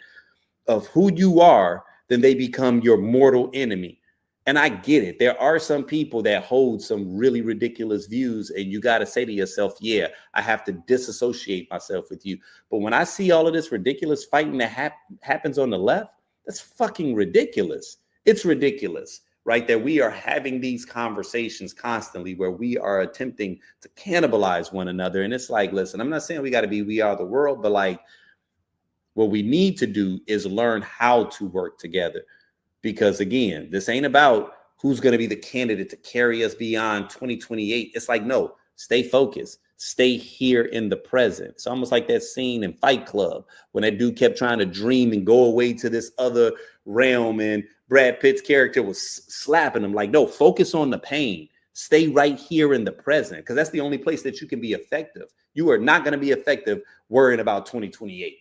of who you are, then they become your mortal enemy. And I get it. There are some people that hold some really ridiculous views, and you got to say to yourself, yeah, I have to disassociate myself with you. But when I see all of this ridiculous fighting that happens on the left, that's fucking ridiculous. It's ridiculous, right? That we are having these conversations constantly where we are attempting to cannibalize one another. And it's like, listen, I'm not saying we got to be We Are the World, but like, what we need to do is learn how to work together. Because again, this ain't about who's going to be the candidate to carry us beyond 2028. It's like, no, stay focused. Stay here in the present. It's almost like that scene in Fight Club when that dude kept trying to dream and go away to this other realm, and Brad Pitt's character was slapping him like, no, focus on the pain. Stay right here in the present, because that's the only place that you can be effective. You are not going to be effective worrying about 2028.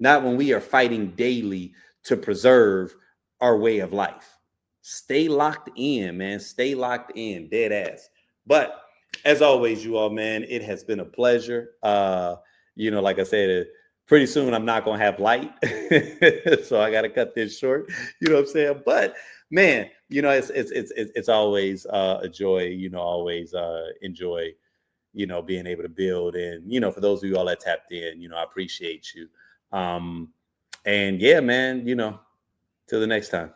Not when we are fighting daily to preserve our way of life. Stay locked in, man. Stay locked in, dead ass. But as always, you all, man, it has been a pleasure. Like I said, pretty soon I'm not gonna have light, so I got to cut this short. You know what I'm saying? But man, it's always a joy. Always enjoy, being able to build. And for those of you all that tapped in, I appreciate you. And yeah, man, till the next time.